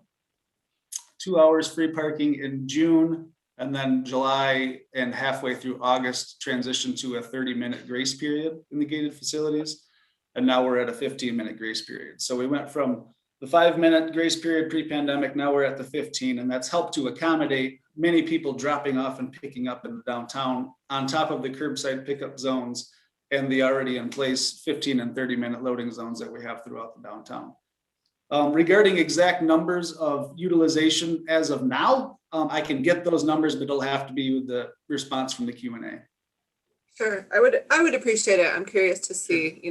2 hours free parking in June, and then July and halfway through August transitioned to a 30-minute grace period in the gated facilities. And now we're at a 15-minute grace period. So we went from the 5-minute grace period pre-pandemic, now we're at the 15, and that's helped to accommodate many people dropping off and picking up in the downtown on top of the curbside pickup zones and the already in place 15 and 30-minute loading zones that we have throughout the downtown. Regarding exact numbers of utilization as of now, I can get those numbers, but it'll have to be with the response from the Q&A. Sure, I would appreciate it. I'm curious to see,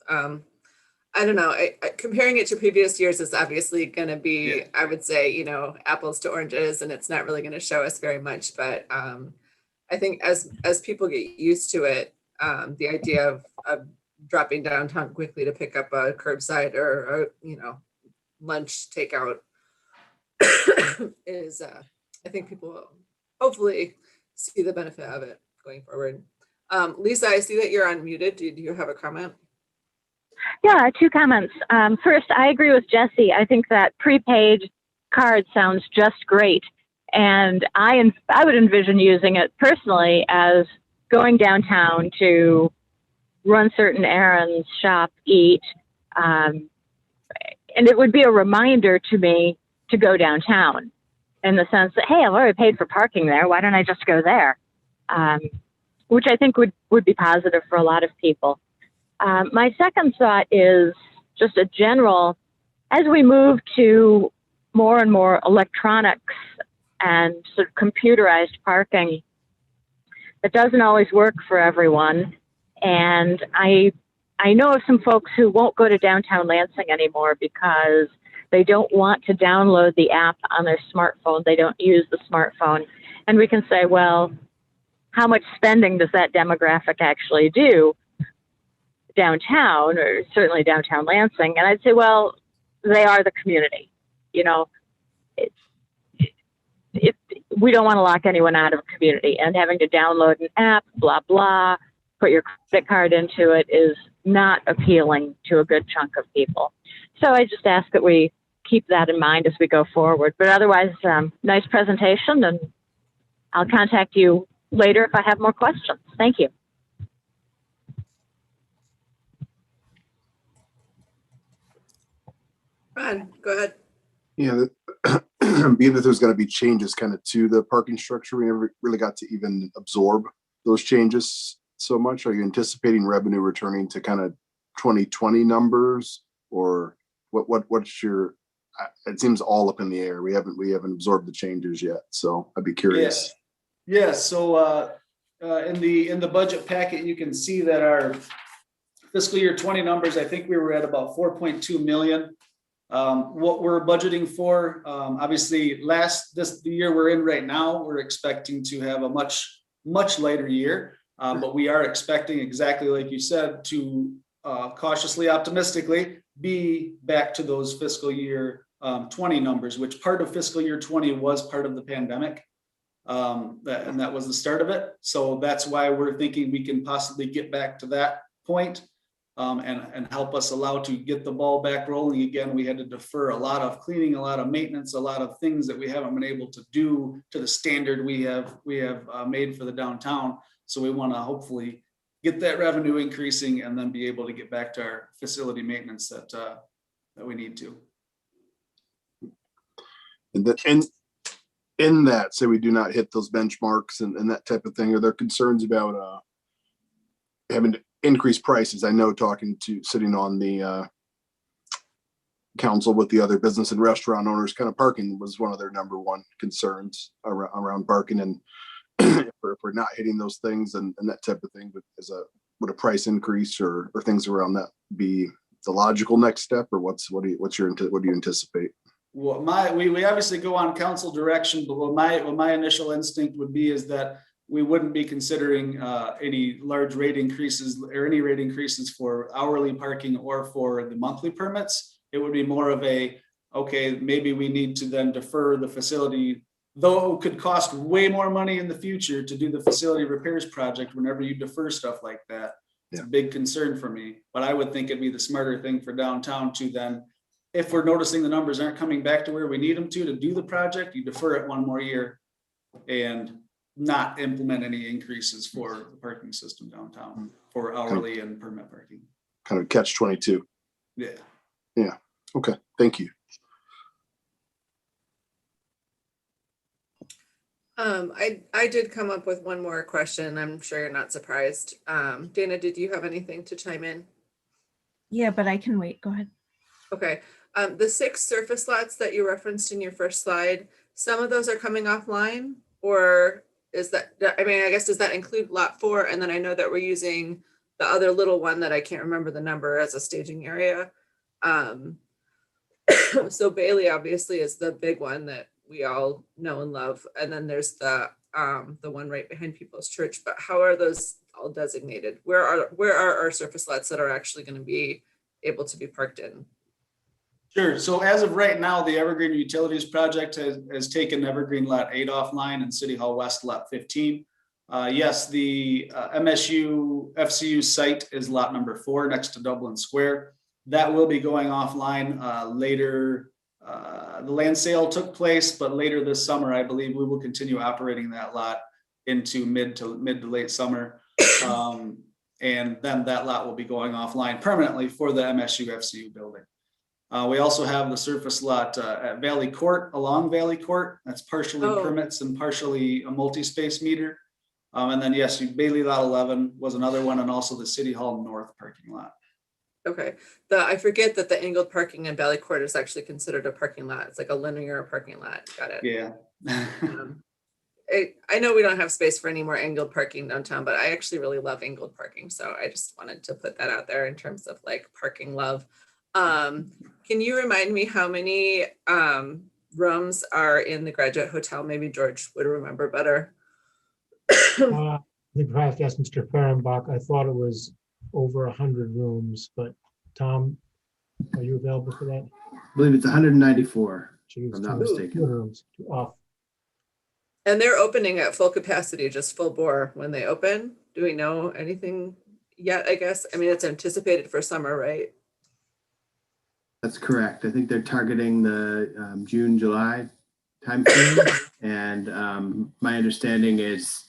I don't know, comparing it to previous years is obviously going to be, I would say, apples to oranges, and it's not really going to show us very much. But I think as people get used to it, the idea of dropping downtown quickly to pick up a curbside or lunch takeout is, I think people will hopefully see the benefit of it going forward. Lisa, I see that you're unmuted. Do you have a comment? Yeah, 2 comments. First, I agree with Jesse. I think that prepaid card sounds just great. And I would envision using it personally as going downtown to run certain errands, shop, eat. And it would be a reminder to me to go downtown in the sense that, hey, I've already paid for parking there. Why don't I just go there? Which I think would be positive for a lot of people. My second thought is just a general, as we move to more and more electronics and sort of computerized parking, it doesn't always work for everyone. And I know of some folks who won't go to downtown Lansing anymore because They don't want to download the app on their smartphone. They don't use the smartphone. And we can say, well, how much spending does that demographic actually do downtown, or certainly downtown Lansing? And I'd say, well, they are the community. You know, we don't want to lock anyone out of a community, and having to download an app, blah, blah, put your credit card into it is not appealing to a good chunk of people. So I just ask that we keep that in mind as we go forward. But otherwise, nice presentation, and I'll contact you later if I have more questions. Thank you. Ron, go ahead. Yeah, being that there's going to be changes kind of to the parking structure, we never really got to even absorb those changes so much. Are you anticipating revenue returning to kind of 2020 numbers, or what's your? It seems all up in the air. We haven't absorbed the changes yet, so I'd be curious. Yeah. So in the budget packet, you can see that our fiscal year 20 numbers, I think we were at about 4.2 million. What we're budgeting for, obviously the year we're in right now, we're expecting to have a much lighter year, but we are expecting, exactly like you said, to cautiously optimistically be back to those fiscal year 20 numbers, which part of fiscal year 20 was part of the pandemic. And that was the start of it. So that's why we're thinking we can possibly get back to that point. And help us allow to get the ball back rolling again. We had to defer a lot of cleaning, a lot of maintenance, a lot of things that we haven't been able to do to the standard we have made for the downtown. So we want to hopefully get that revenue increasing and then be able to get back to our facility maintenance that we need to. And in that, say we do not hit those benchmarks and that type of thing, are there concerns about having to increase prices? I know sitting on the council with the other business and restaurant owners, kind of parking was one of their number one concerns around parking. And if we're not hitting those things and that type of thing, would a price increase or things around that be the logical next step, or what do you anticipate? Well, we obviously go on council direction, but what my initial instinct would be is that we wouldn't be considering any large rate increases or any rate increases for hourly parking or for the monthly permits. It would be more of okay, maybe we need to then defer the facility, though it could cost way more money in the future to do the facility repairs project. Whenever you defer stuff like that, it's a big concern for me. But I would think it'd be the smarter thing for downtown to then, if we're noticing the numbers aren't coming back to where we need them to do the project, you defer it one more year and not implement any increases for the parking system downtown for hourly and permit parking. Kind of catch-22. Yeah. Okay. Thank you. I did come up with one more question. I'm sure you're not surprised. Dana, did you have anything to chime in? Yeah, but I can wait. Go ahead. Okay. The 6 surface lots that you referenced in your first slide, some of those are coming offline, or is that, I mean, I guess, does that include lot 4? And then I know that we're using the other little one that I can't remember the number as a staging area. So Bailey obviously is the big one that we all know and love. And then there's the one right behind People's Church. But how are those all designated? Where are our surface lots that are actually going to be able to be parked in? Sure. So as of right now, the Evergreen Utilities Project has taken Evergreen Lot 8 offline and City Hall West Lot 15. Yes, the MSU FCU site is lot number 4 next to Dublin Square. That will be going offline later. The land sale took place, but later this summer, I believe we will continue operating that lot into mid to late summer. And then that lot will be going offline permanently for the MSU FCU building. We also have the surface lot at Valley Court, along Valley Court. That's partially permits and partially a multi-space meter. And then yes, Bailey Lot 11 was another one, and also the City Hall North parking lot. Okay. I forget that the angled parking in Valley Court is actually considered a parking lot. It's like a linear parking lot. Got it. Yeah. I know we don't have space for any more angled parking downtown, but I actually really love angled parking. So I just wanted to put that out there in terms of like parking love. Can you remind me how many rooms are in the Graduate Hotel? Maybe George would remember better. I think I have to ask Mr. Fehrenbach. I thought it was over 100 rooms, but Tom, are you available for that? I believe it's 194, Jeez, if I'm not 200 mistaken. rooms off. And they're opening at full capacity, just full bore when they open. Do we know anything yet, I guess? I mean, it's anticipated for summer, right? That's correct. I think they're targeting the June, July timeframe. And my understanding is,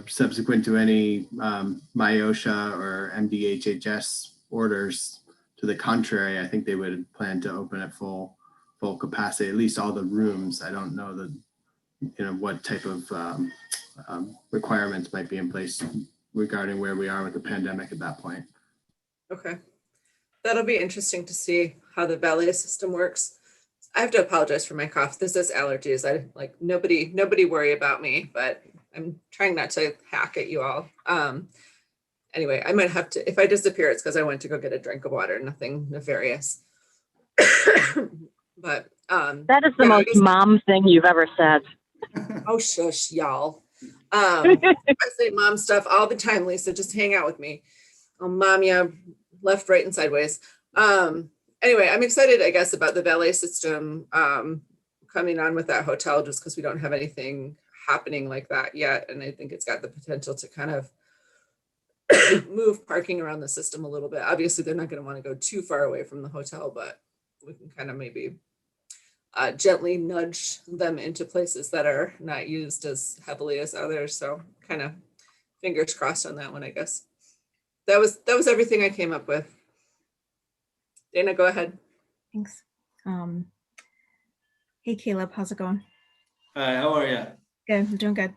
subsequent to any MIOSHA or MDHHS orders to the contrary, I think they would plan to open at full capacity, at least all the rooms. I don't know what type of requirements might be in place regarding where we are with the pandemic at that point. Okay. That'll be interesting to see how the valet system works. I have to apologize for my cough. This is allergies. Nobody worry about me, but I'm trying not to hack at you all. Anyway, I might have to, if I disappear, it's because I went to go get a drink of water, nothing nefarious. But that is the most mom thing you've ever said. Oh, shush, y'all. I say mom stuff all the time, Lisa. Just hang out with me. I'll mom you left, right, and sideways. Anyway, I'm excited, I guess, about the valet system coming on with that hotel, just because we don't have anything happening like that yet. And I think it's got the potential to kind of move parking around the system a little bit. Obviously, they're not going to want to go too far away from the hotel, but we can kind of maybe gently nudge them into places that are not used as heavily as others. So kind of fingers crossed on that one, I guess. That was everything I came up with. Dana, go ahead. Thanks. Hey, Caleb, how's it going? Hi, how are you? Good, I'm doing good.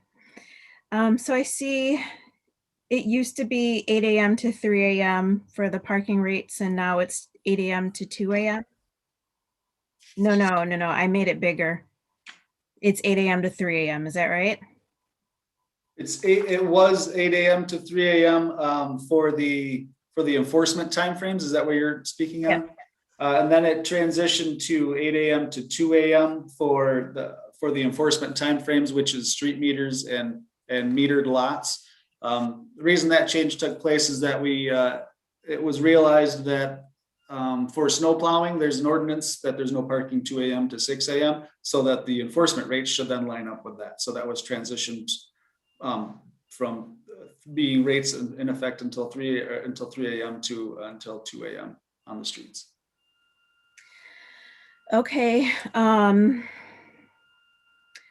So I see it used to be 8 a.m. to 3 a.m. for the parking rates, and now it's 8 a.m. to 2 a.m. No, I made it bigger. It's 8 a.m. to 3 a.m. Is that right? It was 8 a.m. to 3 a.m. For the enforcement timeframes. Is that what you're speaking of? Yeah. And then it transitioned to 8 a.m. to 2 a.m. for the enforcement timeframes, which is street meters and metered lots. The reason that change took place is that it was realized that for snow plowing, there's an ordinance that there's no parking 2 a.m. to 6 a.m. so that the enforcement rates should then line up with that. So that was transitioned from being rates in effect until 3 a.m. to until 2 a.m. on the streets. Okay.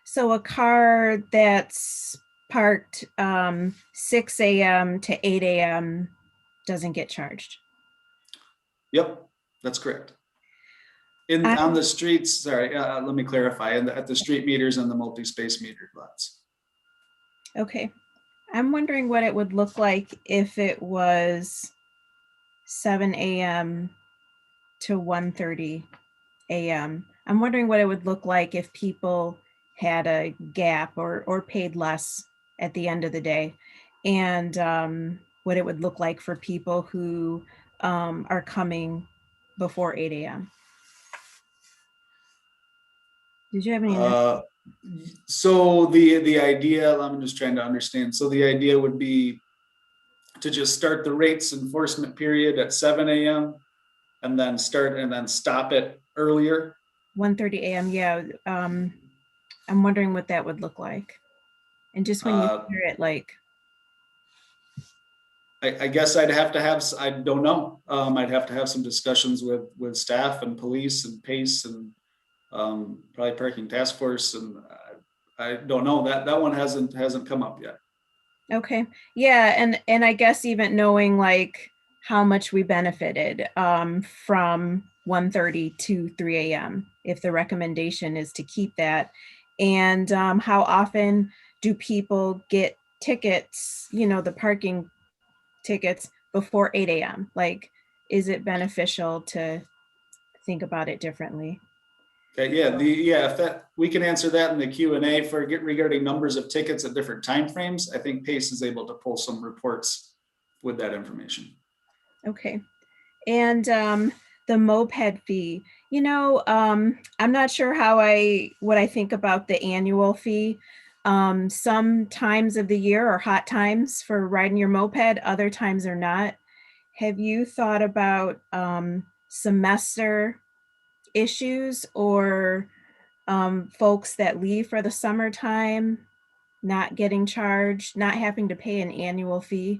So a car that's parked 6 a.m. to 8 a.m. doesn't get charged. Yep, that's correct. On the streets, sorry, let me clarify, at the street meters and the multi-space metered lots. Okay. I'm wondering what it would look like if it was 7 a.m. to 1:30 a.m. I'm wondering what it would look like if people had a gap or paid less at the end of the day, and what it would look like for people who are coming before 8 a.m. Did you have any? So the idea, I'm just trying to understand. So the idea would be to just start the rates enforcement period at 7 a.m. and then stop it earlier. 1:30 a.m. Yeah. I'm wondering what that would look like. And just when you hear it, like, I guess I'd have to have, I don't know. I'd have to have some discussions with staff and police and PACE and probably parking task force. And I don't know, that one hasn't come up yet. Okay. Yeah. And I guess even knowing like how much we benefited from 1:30 to 3 a.m. if the recommendation is to keep that, and how often do people get tickets, the parking tickets before 8 a.m. Like, is it beneficial to think about it differently? Okay, if we can answer that in the Q&A regarding numbers of tickets at different timeframes. I think PACE is able to pull some reports with that information. Okay. And the the moped fee, I'm not sure what I think about the annual fee. Some times of the year are hot times for riding your moped, other times are not. Have you thought about semester issues or folks that leave for the summertime not getting charged, not having to pay an annual fee?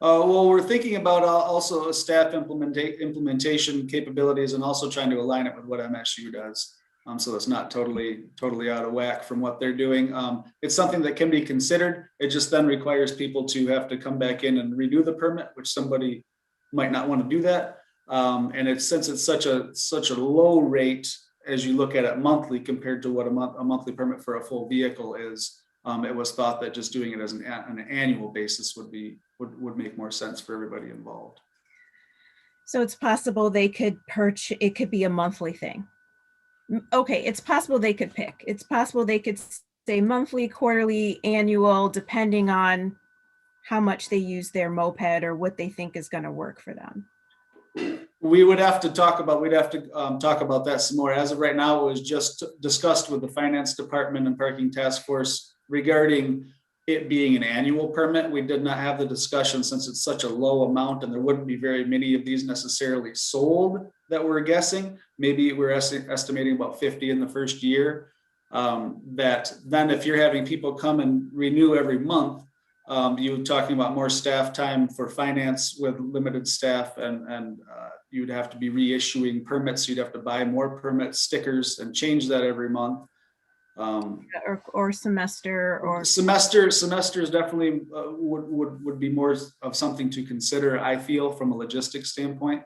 Well, we're thinking about also staff implementation capabilities and also trying to align it with what MSU does. So it's not totally out of whack from what they're doing. It's something that can be considered. It just then requires people to have to come back in and renew the permit, which somebody might not want to do that. And since it's such a low rate as you look at it monthly compared to what a monthly permit for a full vehicle is, it was thought that just doing it as an annual basis would make more sense for everybody involved. So it's possible they could it could be a monthly thing. Okay, it's possible they could pick. It's possible they could say monthly, quarterly, annual, depending on how much they use their moped or what they think is going to work for them. We'd have to talk about that some more. As of right now, it was just discussed with the finance department and parking task force regarding it being an annual permit. We did not have the discussion since it's such a low amount and there wouldn't be very many of these necessarily sold that we're guessing. Maybe we're estimating about 50 in the first year. That then if you're having people come and renew every month, you're talking about more staff time for finance with limited staff and you'd have to be reissuing permits. You'd have to buy more permit stickers and change that every month. Or semester or semester is definitely would be more of something to consider, I feel, from a logistics standpoint.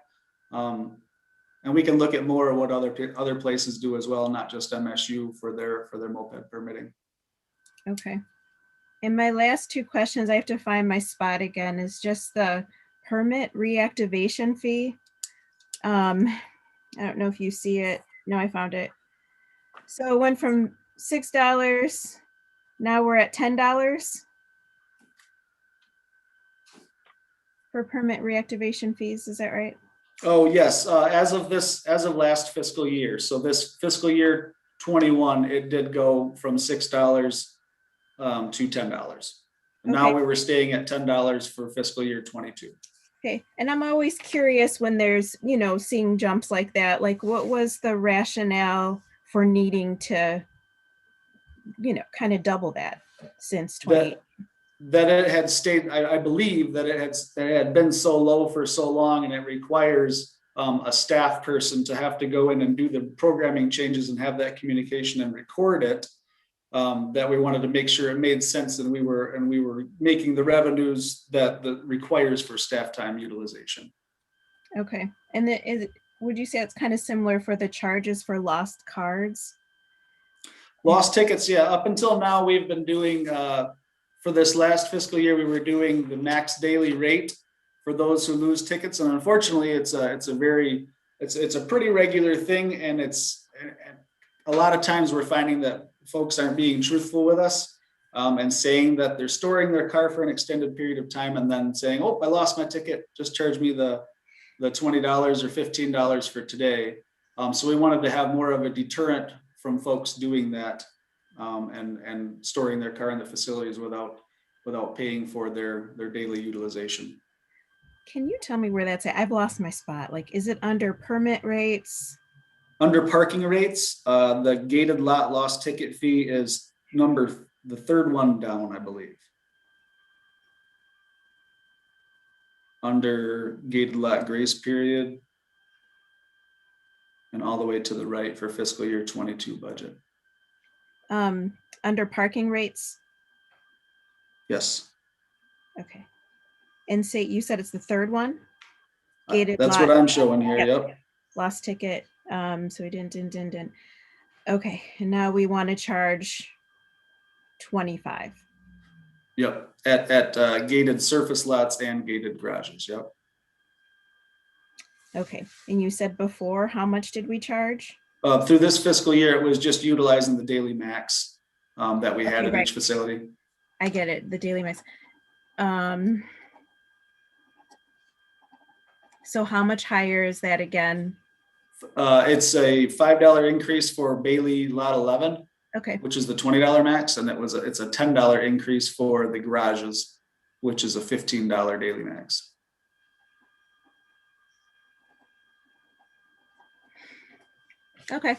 And we can look at more of what other places do as well, not just MSU for their moped permitting. Okay. And my last two questions, I have to find my spot again, is just the permit reactivation fee. I don't know if you see it. No, I found it. So it went from $6. Now we're at $10 for permit reactivation fees. Is that right? Oh, yes. As of last fiscal year. So this fiscal year 21, it did go from $6 to $10. Now we were staying at $10 for fiscal year 22. Okay. And I'm always curious when there's, seeing jumps like that, like what was the rationale for needing to, kind of double that since 20? That it had stayed, I believe that it had been so low for so long, and it requires a staff person to have to go in and do the programming changes and have that communication and record it. That we wanted to make sure it made sense, and we were making the revenues that requires for staff time utilization. Okay, and would you say it's kind of similar for the charges for lost cards? Lost tickets, yeah. Up until now, we've been doing. For this last fiscal year, we were doing the max daily rate for those who lose tickets, and unfortunately, it's a pretty regular thing, and a lot of times we're finding that folks aren't being truthful with us and saying that they're storing their car for an extended period of time, and then saying, "Oh, I lost my ticket. Just charge me the $20 or $15 for today." So we wanted to have more of a deterrent from folks doing that. And storing their car in the facilities without paying for their daily utilization. Can you tell me where that's at? I've lost my spot. Like, is it under permit rates? Under parking rates, the gated lot lost ticket fee is the third one down, I believe. Under gated lot grace period, and all the way to the right for fiscal year 22 budget. Under parking rates? Yes. Okay. And you said it's the third one? Gated That's lot. What I'm showing here, yep. Lost ticket, so we didn't. Okay, and now we want to charge 25. Yep, at gated surface lots and gated garages, yep. Okay, and you said before, how much did we charge? Through this fiscal year, it was just utilizing the daily max that we had at each facility. I get it, the daily max. So how much higher is that again? It's a $5 increase for Bailey Lot 11, Okay, which is the $20 max, and it's a $10 increase for the garages, which is a $15 daily max. okay.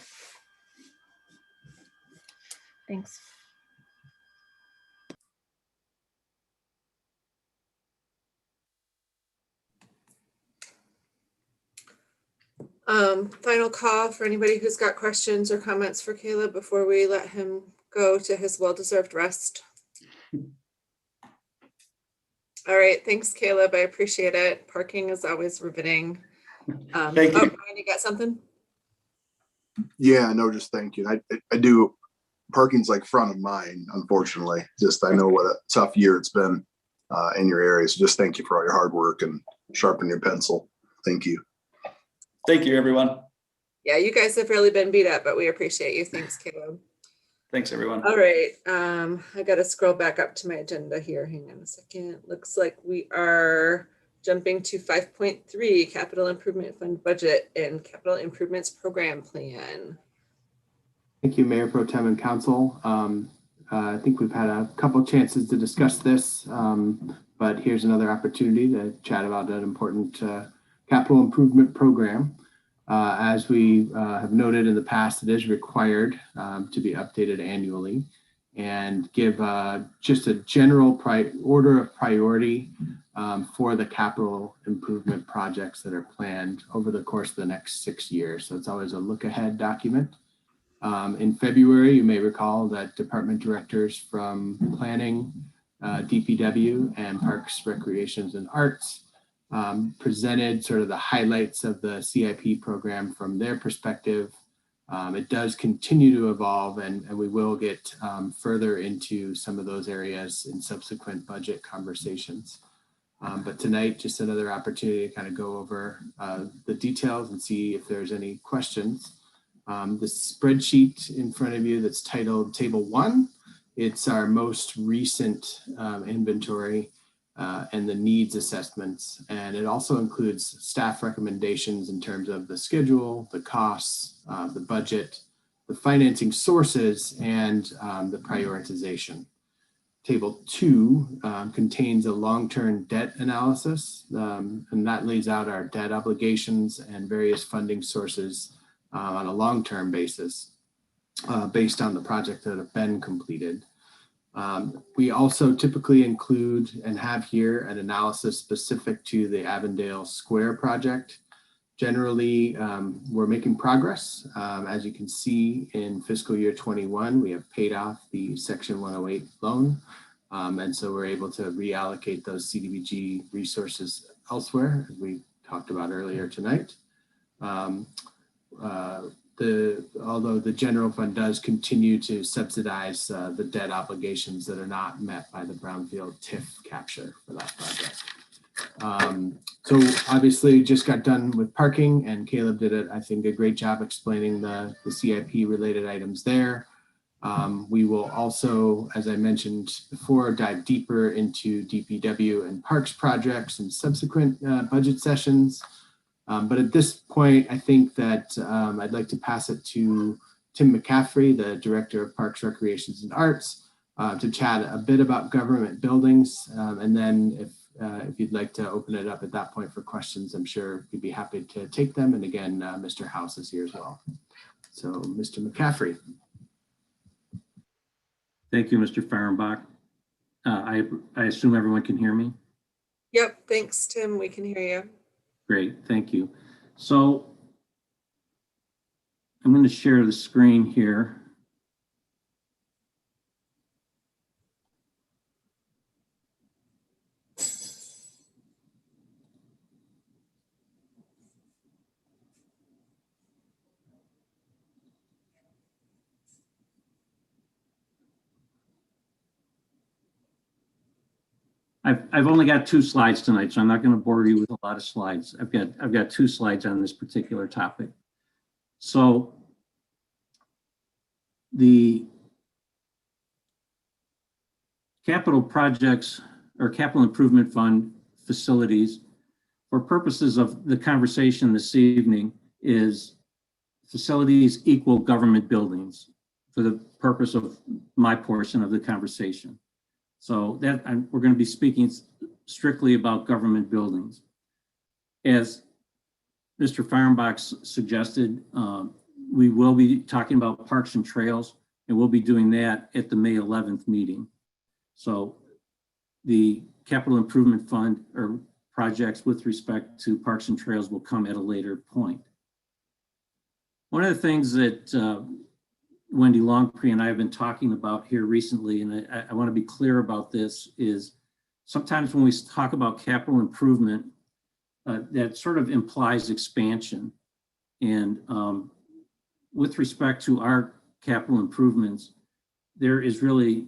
Thanks. Final call for anybody who's got questions or comments for Caleb before we let him go to his well-deserved rest. All right, thanks, Caleb. I appreciate it. Parking is always riveting. Thank you. Oh, Brian, you got something? Yeah, no, just thank you. I do, parking's like front of mind, unfortunately. Just, I know what a tough year it's been in your area. So just thank you for all your hard work and sharpening your pencil. Thank you. Thank you, everyone. Yeah, you guys have really been beat up, but we appreciate you. Thanks, Caleb. Thanks, everyone. All right, I gotta scroll back up to my agenda here. Hang on a second. Looks like we are jumping to 5.3, Capital Improvement Fund Budget and Capital Improvements Program Plan. Thank you, Mayor Pro Tem and Council. I think we've had a couple chances to discuss this, but here's another opportunity to chat about an important capital improvement program. As we have noted in the past, it is required to be updated annually and give just a general order of priority for the capital improvement projects that are planned over the course of the next 6 years. So it's always a look ahead document. In February, you may recall that department directors from Planning, DPW, and Parks, Recreations, and Arts presented sort of the highlights of the CIP program from their perspective. It does continue to evolve, and we will get further into some of those areas in subsequent budget conversations. But tonight, just another opportunity to kind of go over the details and see if there's any questions. The spreadsheet in front of you that's titled Table 1, it's our most recent inventory and the needs assessments. And it also includes staff recommendations in terms of the schedule, the costs, the budget, the financing sources, and the prioritization. Table 2 contains a long-term debt analysis, and that lays out our debt obligations and various funding sources on a long-term basis based on the projects that have been completed. We also typically include and have here an analysis specific to the Avondale Square project. Generally, we're making progress. As you can see in fiscal year 21, we have paid off the Section 108 loan. And so we're able to reallocate those CDBG resources elsewhere, as we talked about earlier tonight. Although the general fund does continue to subsidize the debt obligations that are not met by the brownfield TIF capture for that project. So obviously just got done with parking, and Caleb did I think a great job explaining the CIP related items there. We will also, as I mentioned before, dive deeper into DPW and parks projects in subsequent budget sessions. But at this point, I think that I'd like to pass it to Tim McCaffrey, the Director of Parks, Recreations, and Arts, to chat a bit about government buildings. And then if you'd like to open it up at that point for questions, I'm sure you'd be happy to take them. And again, Mr. House is here as well. So Mr. McCaffrey. Thank you, Mr. Fahrenbach. I assume everyone can hear me? Yep, thanks, Tim. We can hear you. Great, thank you. So I'm going to share the screen here. I've only got 2 slides tonight, so I'm not going to bore you with a lot of slides. I've got 2 slides on this particular topic. So the capital projects or capital improvement fund facilities for purposes of the conversation this evening, is facilities equal government buildings for the purpose of my portion of the conversation. So that we're going to be speaking strictly about government buildings. As Mr. Fehrenbach suggested, we will be talking about parks and trails, and we'll be doing that at the May 11th meeting. So the capital improvement fund or projects with respect to parks and trails will come at a later point. One of the things that Wendy Longpree and I have been talking about here recently, and I want to be clear about this, is sometimes when we talk about capital improvement, that sort of implies expansion. And with respect to our capital improvements, there is really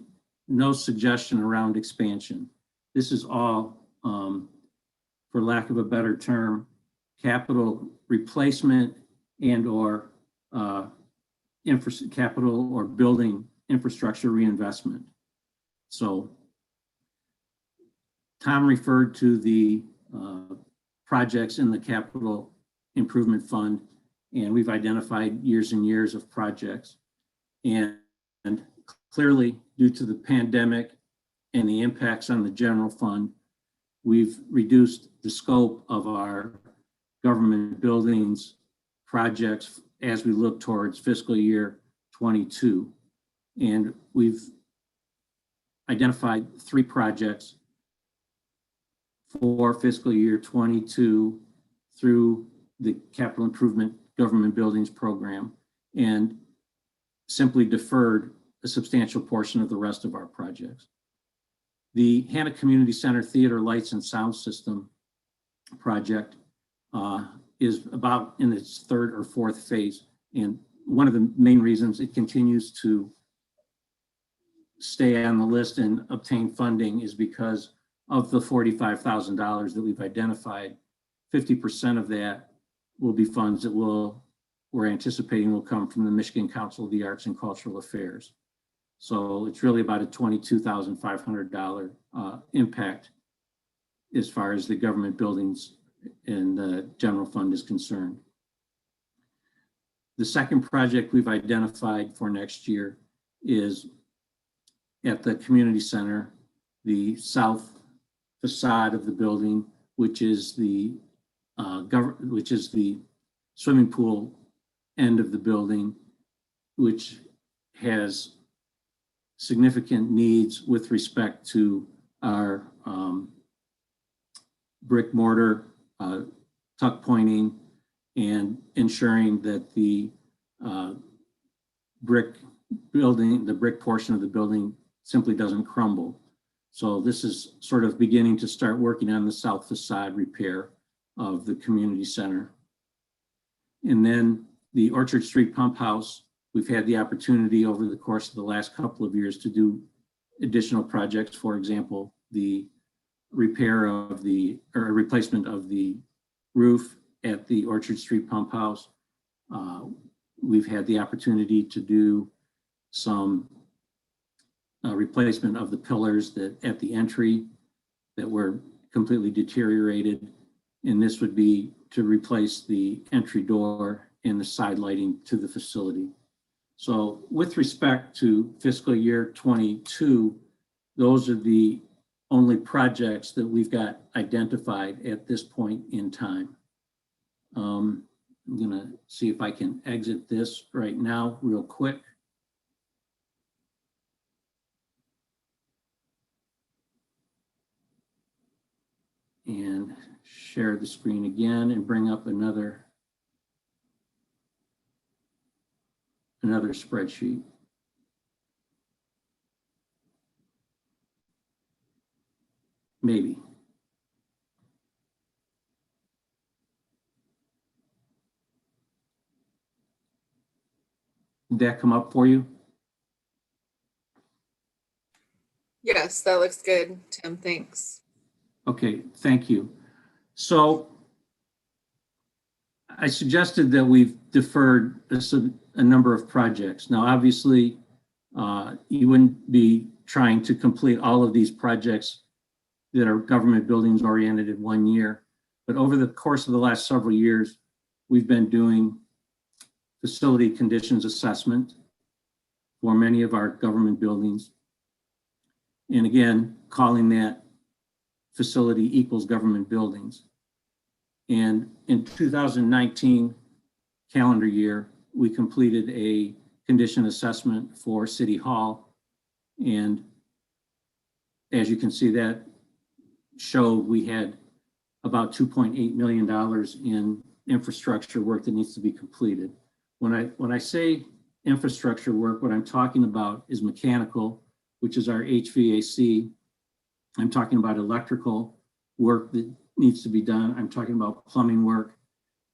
no suggestion around expansion. This is all, for lack of a better term, capital replacement and or capital or building infrastructure reinvestment. So Tom referred to the projects in the capital improvement fund, and we've identified years and years of projects. And clearly, due to the pandemic and the impacts on the general fund, we've reduced the scope of our government buildings projects as we look towards fiscal year 22. And we've identified 3 projects for fiscal year 22 through the capital improvement government buildings program, and simply deferred a substantial portion of the rest of our projects. The Hannah Community Center Theater Lights and Sound System project is about in its 3rd or 4th phase. And one of the main reasons it continues to stay on the list and obtain funding is because of the $45,000 that we've identified. 50% of that will be funds that we're anticipating will come from the Michigan Council of the Arts and Cultural Affairs. So it's really about a $22,500 impact as far as the government buildings and the general fund is concerned. The second project we've identified for next year is at the community center, the south facade of the building, which is the swimming pool end of the building, which has significant needs with respect to our brick mortar tuck pointing and ensuring that the brick portion of the building simply doesn't crumble. So this is sort of beginning to start working on the south facade repair of the community center. And then the Orchard Street Pump House, we've had the opportunity over the course of the last couple of years to do additional projects. For example, the repair of or replacement of the roof at the Orchard Street Pump House. We've had the opportunity to do some replacement of the pillars that at the entry that were completely deteriorated. And this would be to replace the entry door and the side lighting to the facility. So with respect to fiscal year 22, those are the only projects that we've got identified at this point in time. I'm gonna see if I can exit this right now real quick. And share the screen again and bring up another spreadsheet. Maybe. Did that come up for you? Yes, that looks good, Tim. Thanks. Okay, thank you. So I suggested that we've deferred a number of projects. Now, obviously, you wouldn't be trying to complete all of these projects that are government buildings oriented in 1 year, But over the course of the last several years, we've been doing facility conditions assessment for many of our government buildings. And again, calling that facility equals government buildings. And in 2019 calendar year, we completed a condition assessment for City Hall. And as you can see, that showed we had about $2.8 million in infrastructure work that needs to be completed. When I say infrastructure work, what I'm talking about is mechanical, which is our HVAC. I'm talking about electrical work that needs to be done. I'm talking about plumbing work.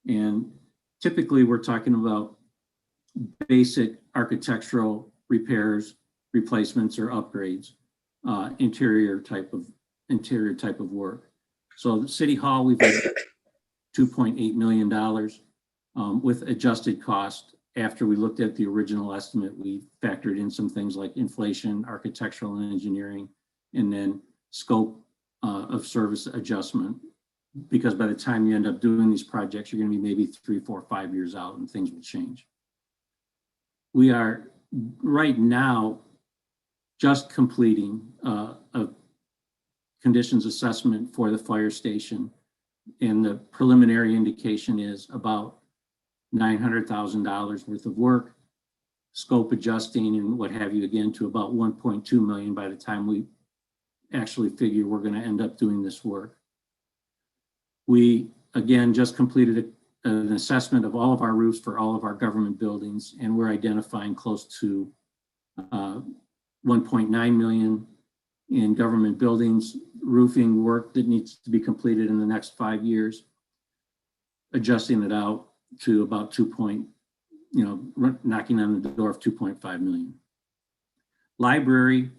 And typically we're talking about basic architectural repairs, replacements, or upgrades, interior type of work. So the City Hall, we've had $2.8 million with adjusted cost. After we looked at the original estimate, we factored in some things like inflation, architectural and engineering, and then scope of service adjustment. Because by the time you end up doing these projects, you're going to be maybe 3, 4, 5 years out and things will change. We are right now just completing a conditions assessment for the fire station. And the preliminary indication is about $900,000 worth of work, scope adjusting and what have you, again, to about 1.2 million by the time we actually figure we're going to end up doing this work. We, again, just completed an assessment of all of our roofs for all of our government buildings, and we're identifying close to 1.9 million in government buildings roofing work that needs to be completed in the next 5 years, adjusting it out to about knocking on the door of 2.5 million. Library,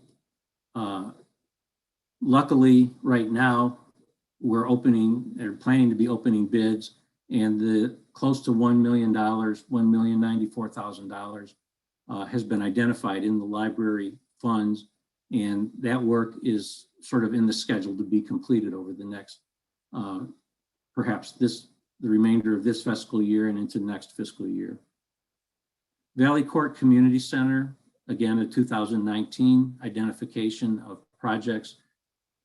luckily right now we're planning to be opening bids, and the close to $1 million, $1,094,000 has been identified in the library funds, and that work is sort of in the schedule to be completed over the next, perhaps the remainder of this fiscal year and into next fiscal year. Valley Court Community Center, again, a 2019 identification of projects,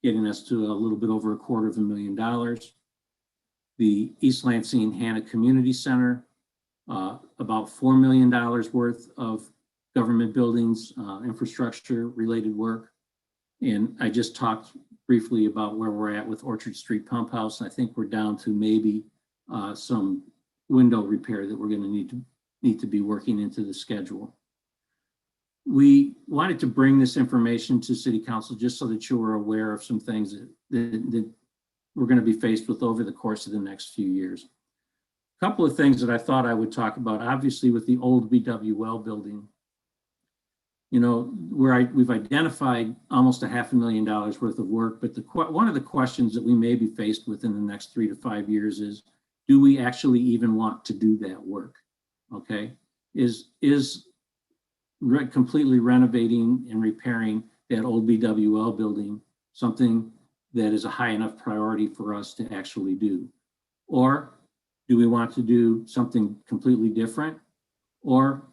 getting us to a little bit over $250,000. The East Lansing Hannah Community Center, about $4 million worth of government buildings, infrastructure related work. And I just talked briefly about where we're at with Orchard Street Pump House. I think we're down to maybe some window repair that we're going to need to be working into the schedule. We wanted to bring this information to City Council just so that you were aware of some things that we're going to be faced with over the course of the next few years. A couple of things that I thought I would talk about, obviously with the old BWL building, we've identified almost $500,000 worth of work, but one of the questions that we may be faced with in the next 3 to 5 years is, do we actually even want to do that work? Okay, is completely renovating and repairing that old BWL building something that is a high enough priority for us to actually do? Or do we want to do something completely different? Or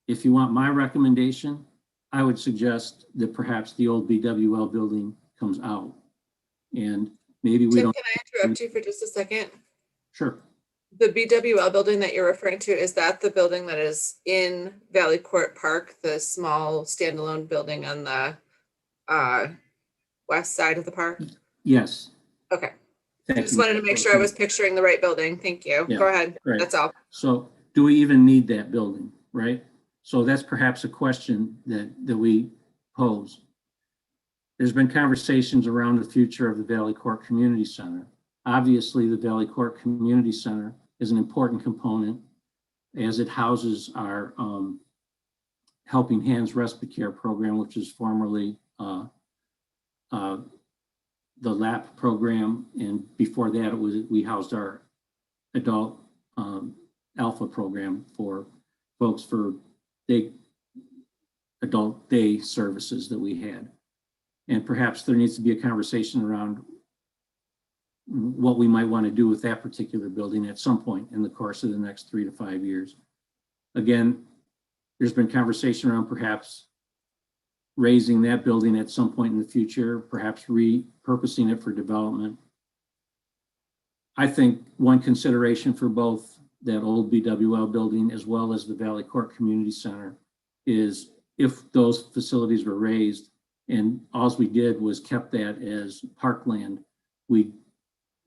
if you want my recommendation, I would suggest that perhaps the old BWL building comes out, and maybe we Tim, don't. can I interrupt you for just a second? Sure. The BWL building that you're referring to, is that the building that is in Valley Court Park, the small standalone building on the west side of the park? Yes. Okay. Thank I just you. wanted to make sure I was picturing the right building. Thank you. Yeah, Go ahead. great. That's all. So do we even need that building, right? So that's perhaps a question that we pose. There's been conversations around the future of the Valley Court Community Center. Obviously, the Valley Court Community Center is an important component as it houses our Helping Hands Respite Care program, which is formerly the LAP program. And before that, we housed our adult alpha program for folks for adult day services that we had. And perhaps there needs to be a conversation around what we might want to do with that particular building at some point in the course of the next 3 to 5 years. Again, there's been conversation around perhaps raising that building at some point in the future, perhaps repurposing it for development. I think one consideration for both that old BWL building as well as the Valley Court Community Center is if those facilities were raised and all we did was kept that as parkland, we'd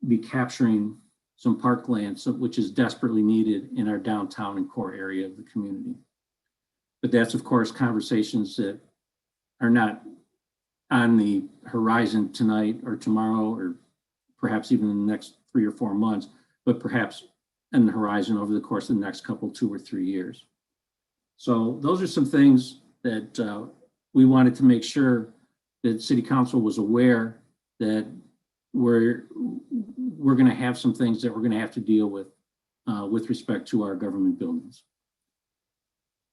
be capturing some parkland, which is desperately needed in our downtown and core area of the community. But that's, of course, conversations that are not on the horizon tonight or tomorrow, or perhaps even in the next 3 or 4 months, but perhaps on the horizon over the course of the next couple, 2 or 3 years. So those are some things that we wanted to make sure that City Council was aware that we're going to have some things that we're going to have to deal with respect to our government buildings.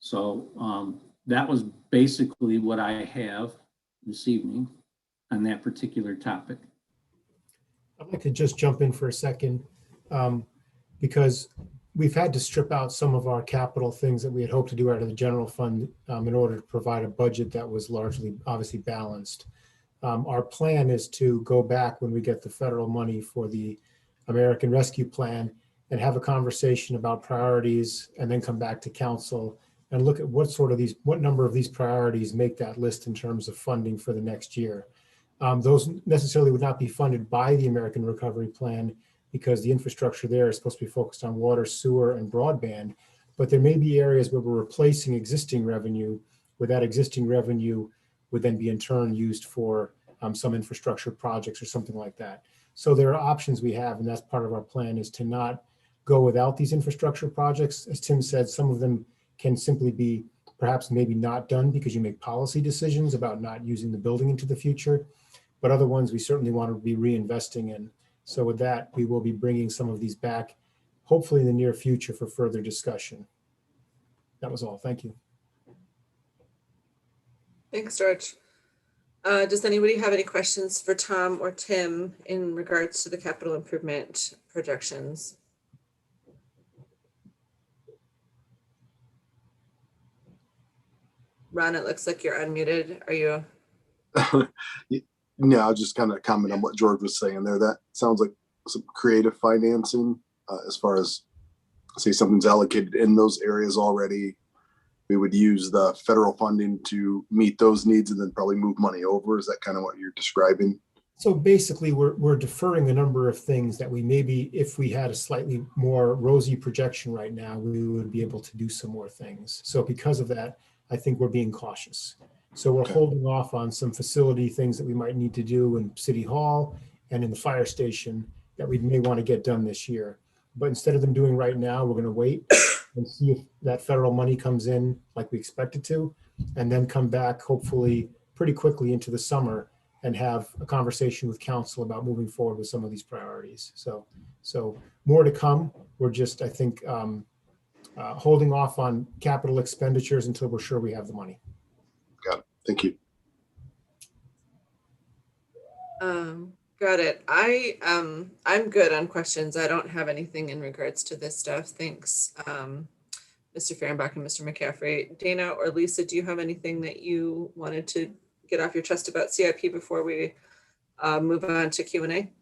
So that was basically what I have this evening on that particular topic. I'd like to just jump in for a second because we've had to strip out some of our capital things that we had hoped to do out of the general fund in order to provide a budget that was largely obviously balanced. Our plan is to go back when we get the federal money for the American Rescue Plan and have a conversation about priorities, and then come back to council and look at what number of these priorities make that list in terms of funding for the next year. Those necessarily would not be funded by the American Recovery Plan because the infrastructure there is supposed to be focused on water, sewer, and broadband. But there may be areas where we're replacing existing revenue, where that existing revenue would then be in turn used for some infrastructure projects or something like that. So there are options we have, and that's part of our plan, is to not go without these infrastructure projects. As Tim said, some of them can simply be perhaps maybe not done because you make policy decisions about not using the building into the future, but other ones we certainly want to be reinvesting in. So with that, we will be bringing some of these back, hopefully in the near future, for further discussion. That was all. Thank you. Thanks, George. Does anybody have any questions for Tom or Tim in regards to the capital improvement projections? Ron, it looks like you're unmuted. Are you? No, I'll just kind of comment on what George was saying there. That sounds like some creative financing as far as, say, something's allocated in those areas already. We would use the federal funding to meet those needs and then probably move money over. Is that kind of what you're describing? So basically, we're deferring a number of things that we maybe, if we had a slightly more rosy projection right now, we would be able to do some more things. So because of that, I think we're being cautious. So we're holding off on some facility things that we might need to do in City Hall and in the fire station that we may want to get done this year. But instead of them doing right now, we're going to wait and see if that federal money comes in like we expect it to, and then come back hopefully pretty quickly into the summer and have a conversation with council about moving forward with some of these priorities. So more to come. We're just, I think, holding off on capital expenditures until we're sure we have the money. Got it. Thank you. Got it. I'm good on questions. I don't have anything in regards to this stuff. Thanks, Mr. Fehrenbach and Mr. McCaffrey. Dana or Lisa, do you have anything that you wanted to get off your chest about CIP before we move on to Q&A?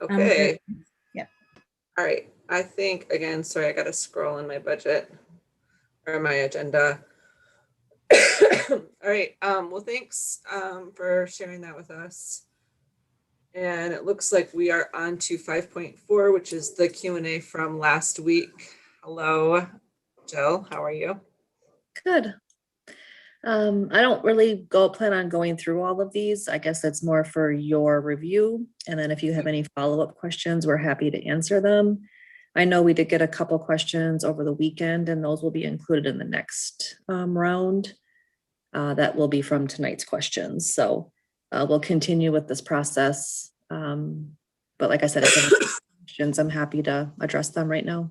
Okay. Yeah. All right. I think, again, sorry, I got to scroll in my budget or my agenda. All right. Well, thanks for sharing that with us. And it looks like we are on to 5.4, which is the Q&A from last week. Hello, Jill. How are you? Good. I don't really plan on going through all of these. I guess that's more for your review. And then if you have any follow-up questions, we're happy to answer them. I know we did get a couple questions over the weekend, and those will be included in the next round. That will be from tonight's questions. So we'll continue with this process. But like I said, if you have questions, I'm happy to address them right now.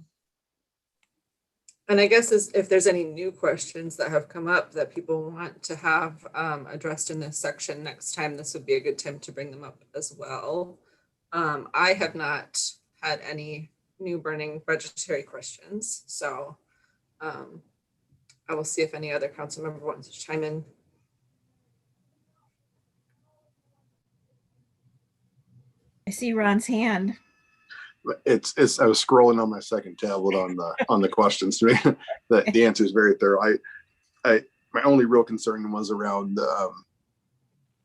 And I guess if there's any new questions that have come up that people want to have addressed in this section next time, this would be a good time to bring them up as well. I have not had any new burning budgetary questions, so I will see if any other council member wants to chime in. I see Ron's hand. It's I was scrolling on my second tablet on the questions. The answer is very thorough. My only real concern was around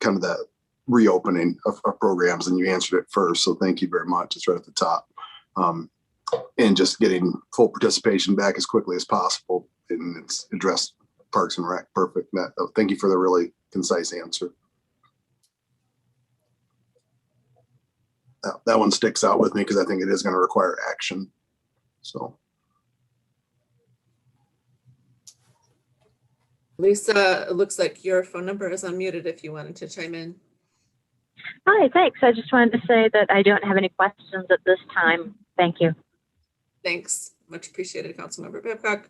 kind of that reopening of programs, and you answered it first, so thank you very much. It's right at the top. And just getting full participation back as quickly as possible, and it's addressed Parks and Rec. Perfect. Thank you for the really concise answer. That one sticks out with me because I think it is going to require action. So, Lisa, it looks like your phone number is unmuted if you wanted to chime in. Hi, thanks. I just wanted to say that I don't have any questions at this time. Thank you. Thanks. Much appreciated, Councilmember Babcock.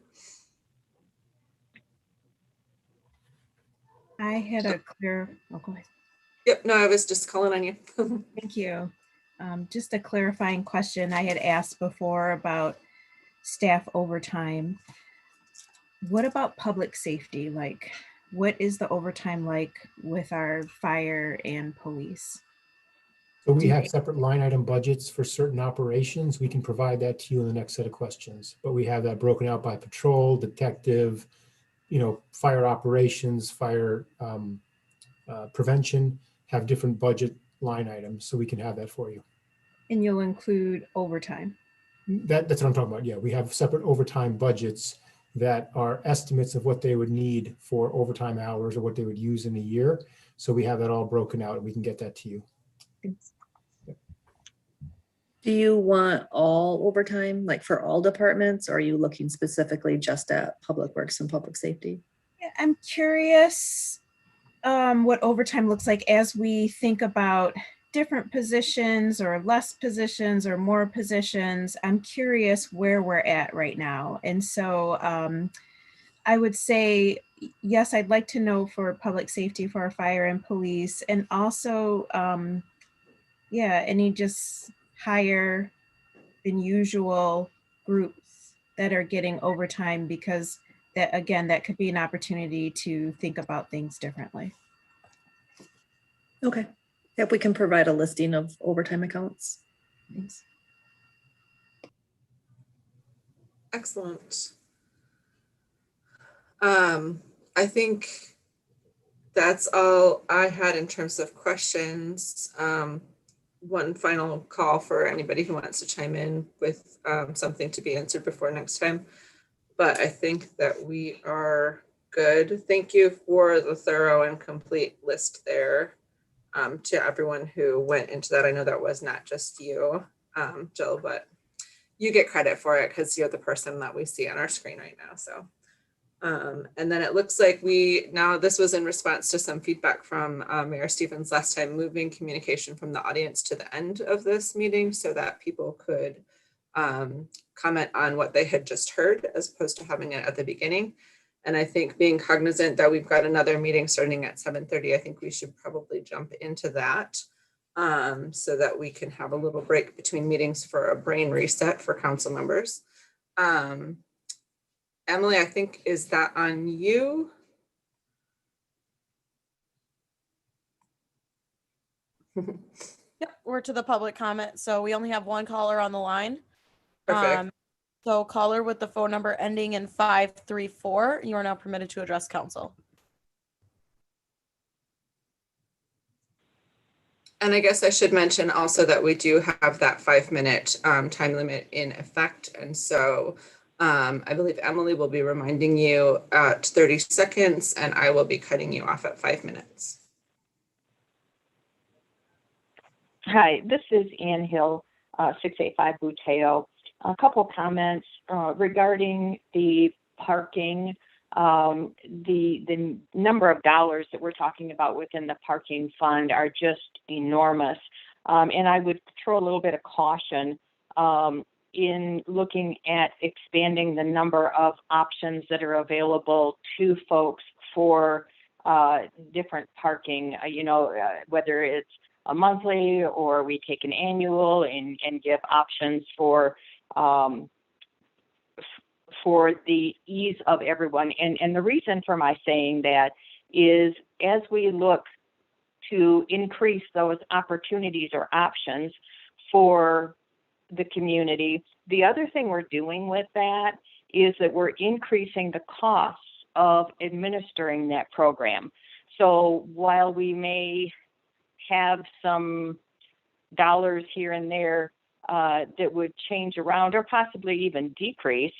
I had a clear, oh, go ahead. Yep, no, I was just calling on you. Thank you. Just a clarifying question I had asked before about staff overtime. What about public safety? Like, what is the overtime like with our fire and police? So we have separate line item budgets for certain operations. We can provide that to you in the next set of questions, but we have that broken out by patrol, detective, fire operations, fire prevention, have different budget line items. So we can have that for you. And you'll include overtime. That's what I'm talking about. Yeah, we have separate overtime budgets that are estimates of what they would need for overtime hours or what they would use in a year. So we have that all broken out and we can get that to you. Thanks. Do you want all overtime, like for all departments, or are you looking specifically just at Public Works and Public Safety? Yeah, I'm curious what overtime looks like as we think about different positions or less positions or more positions. I'm curious where we're at right now. And so I would say, yes, I'd like to know for public safety, for our fire and police, and also, any just higher than usual groups that are getting overtime, because that, again, that could be an opportunity to think about things differently. Okay. If we can provide a listing of overtime accounts. Thanks. Excellent. I think that's all I had in terms of questions. One final call for anybody who wants to chime in with something to be answered before next time. But I think that we are good. Thank you for the thorough and complete list there. To everyone who went into that. I know that was not just you, Jill, but you get credit for it because you're the person that we see on our screen right now. So, and then it looks like this was in response to some feedback from Mayor Stevens last time, moving communication from the audience to the end of this meeting so that people could comment on what they had just heard as opposed to having it at the beginning. And I think being cognizant that we've got another meeting starting at 7:30, I think we should probably jump into that so that we can have a little break between meetings for a brain reset for council members. Emily, I think, is that on you? Yep, we're to the public comment. So we only have one caller on the line. Perfect. So caller with the phone number ending in 534, you are now permitted to address council. And I guess I should mention also that we do have that 5-minute time limit in effect. And so I believe Emily will be reminding you at 30 seconds and I will be cutting you off at 5 minutes. Hi, this is Ann Hill, 685 Buteo. A couple of comments regarding the parking. The number of dollars that we're talking about within the parking fund are just enormous. And I would throw a little bit of caution. in looking at expanding the number of options that are available to folks for different parking, whether it's a monthly or we take an annual and give options for the ease of everyone. And the reason for my saying that is as we look to increase those opportunities or options for the community, the other thing we're doing with that is that we're increasing the costs of administering that program. So while we may have some dollars here and there that would change around or possibly even decrease,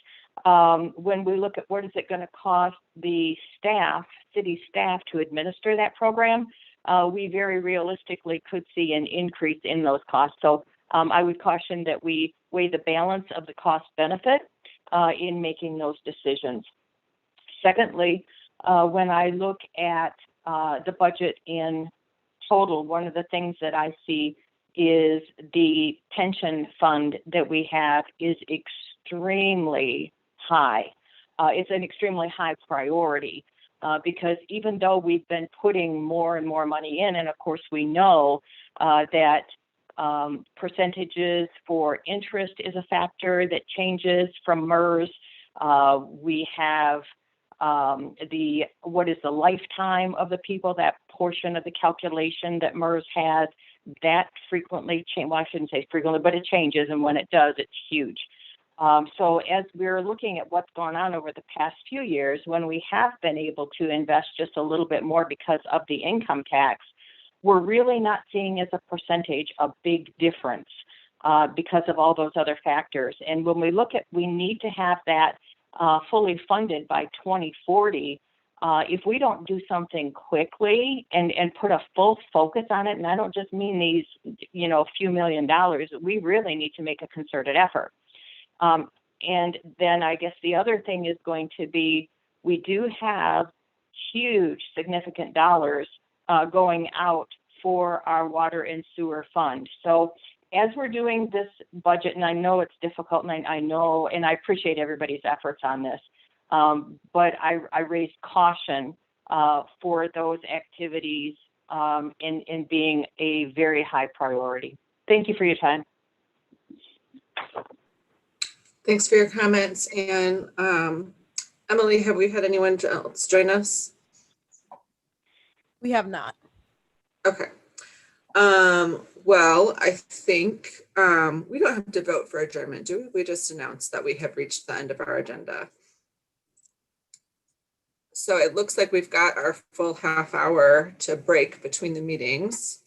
when we look at what is it going to cost the staff, city staff, to administer that program, we very realistically could see an increase in those costs. So I would caution that we weigh the balance of the cost benefit in making those decisions. Secondly, when I look at the budget in total, one of the things that I see is the pension fund that we have is extremely high. It's an extremely high priority because even though we've been putting more and more money in, and of course we know that percentages for interest is a factor that changes from MERS. We have what is the lifetime of the people, that portion of the calculation that MERS has, that frequently change. Well, I shouldn't say frequently, but it changes, and when it does, it's huge. So as we're looking at what's gone on over the past few years, when we have been able to invest just a little bit more because of the income tax, we're really not seeing as a percentage a big difference because of all those other factors. And when we look at, we need to have that fully funded by 2040. If we don't do something quickly and put a full focus on it, and I don't just mean these, few $1 million, we really need to make a concerted effort. And then I guess the other thing is going to be, we do have huge, significant dollars going out for our water and sewer fund. So as we're doing this budget, and I know it's difficult, and I know, and I appreciate everybody's efforts on this, but I raise caution for those activities in being a very high priority. Thank you for your time. Thanks for your comments. And Emily, have we had anyone else join us? We have not. Okay. Well, I think we don't have to vote for adjournment, do we? We just announced that we have reached the end of our agenda. So it looks like we've got our full half hour to break between the meetings.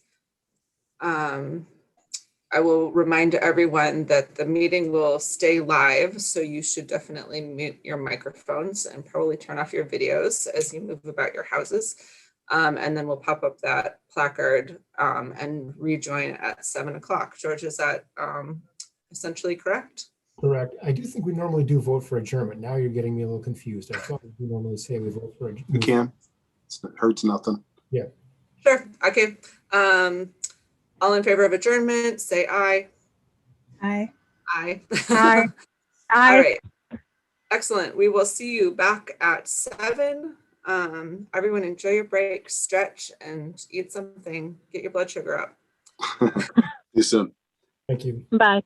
I will remind everyone that the meeting will stay live, so you should definitely mute your microphones and probably turn off your videos as you move about your houses. And then we'll pop up that placard and rejoin at 7 o'clock. George, is that essentially correct? Correct. I do think we normally do vote for adjournment. Now you're getting me a little confused. I thought we normally say we vote for adjournment. You can. It hurts nothing. Yeah. Sure. Okay. All in favor of adjournment, say aye. Aye. Aye. Aye. All right. Excellent. We will see you back at 7. Everyone enjoy your break, stretch, and eat something. Get your blood sugar up. See you soon. Thank you. Bye.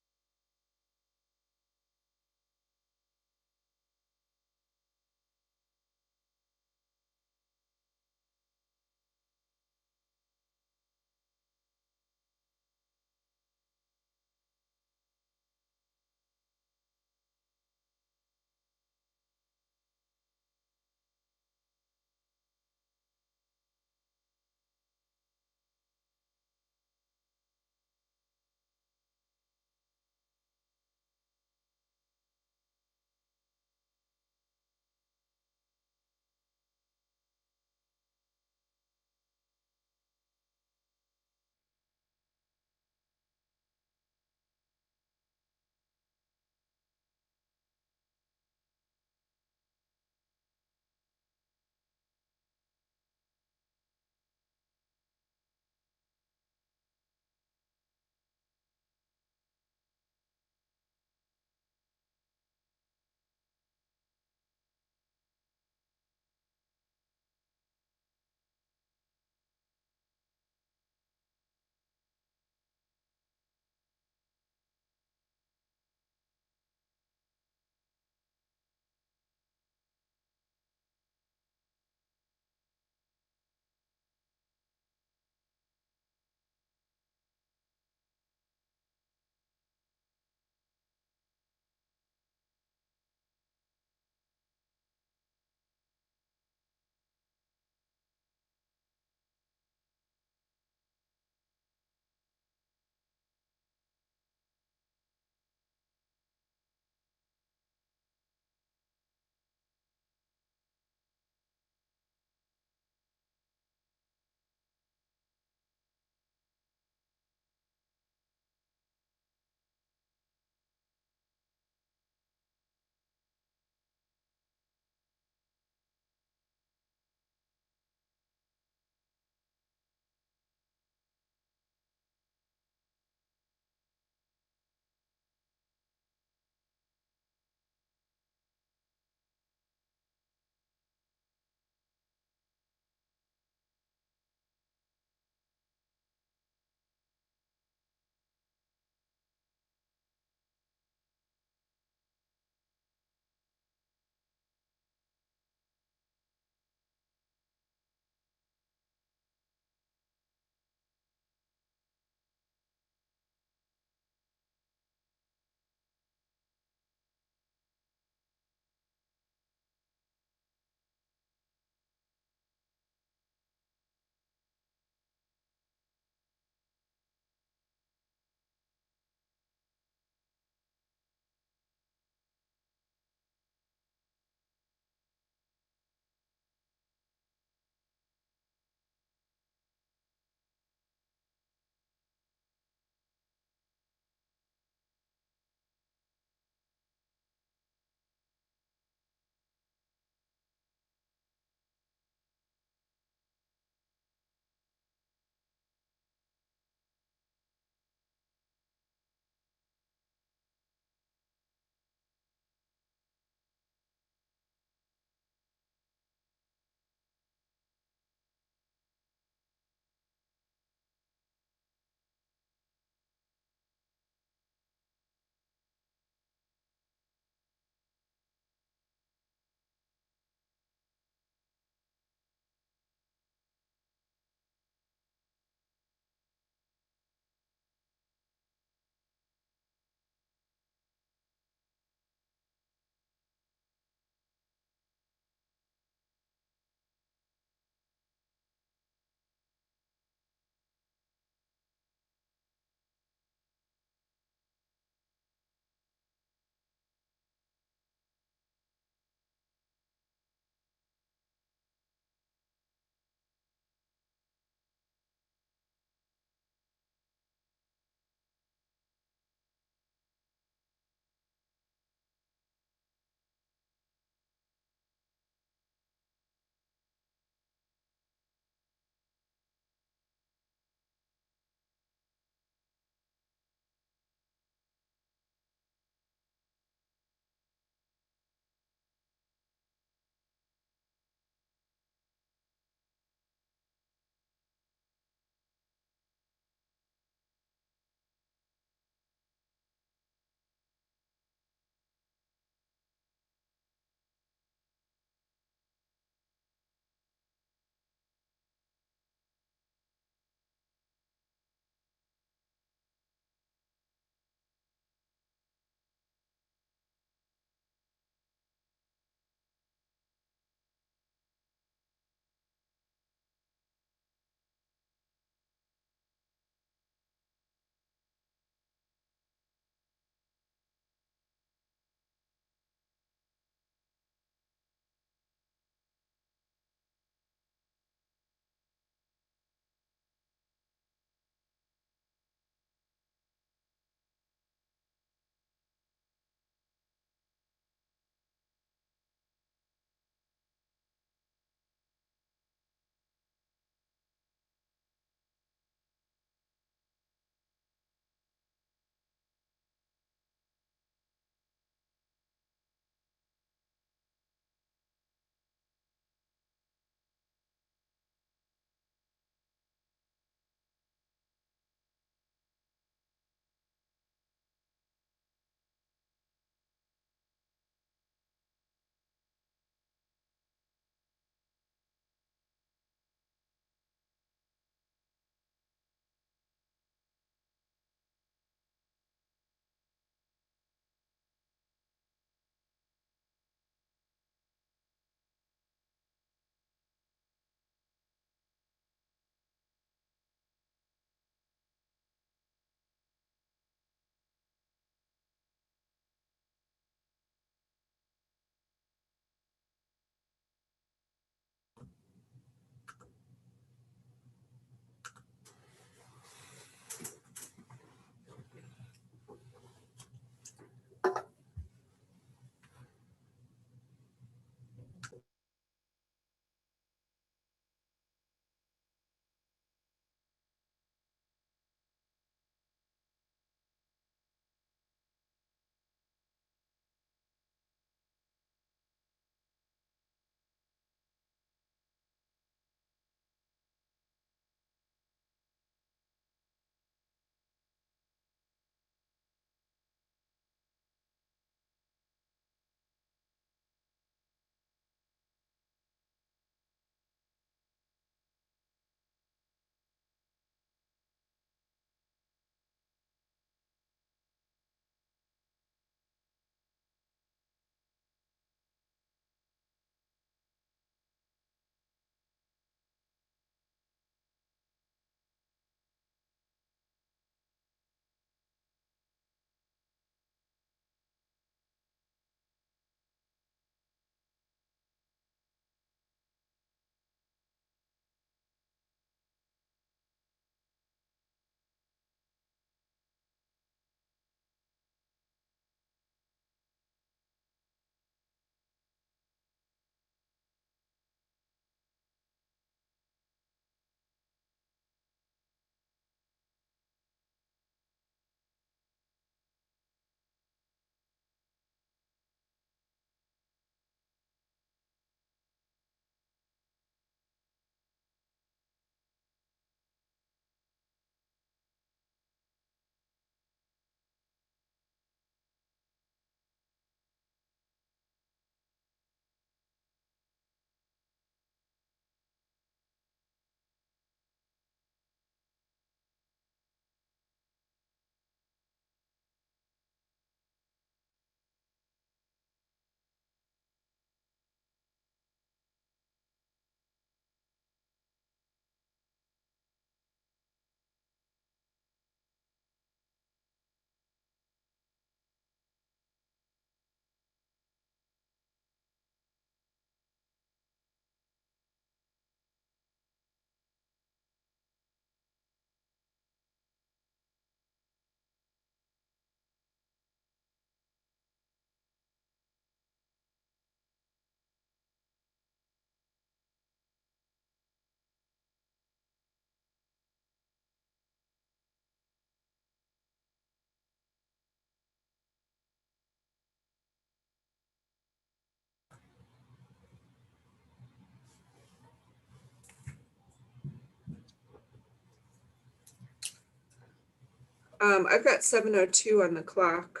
I've got 7:02 on the clock.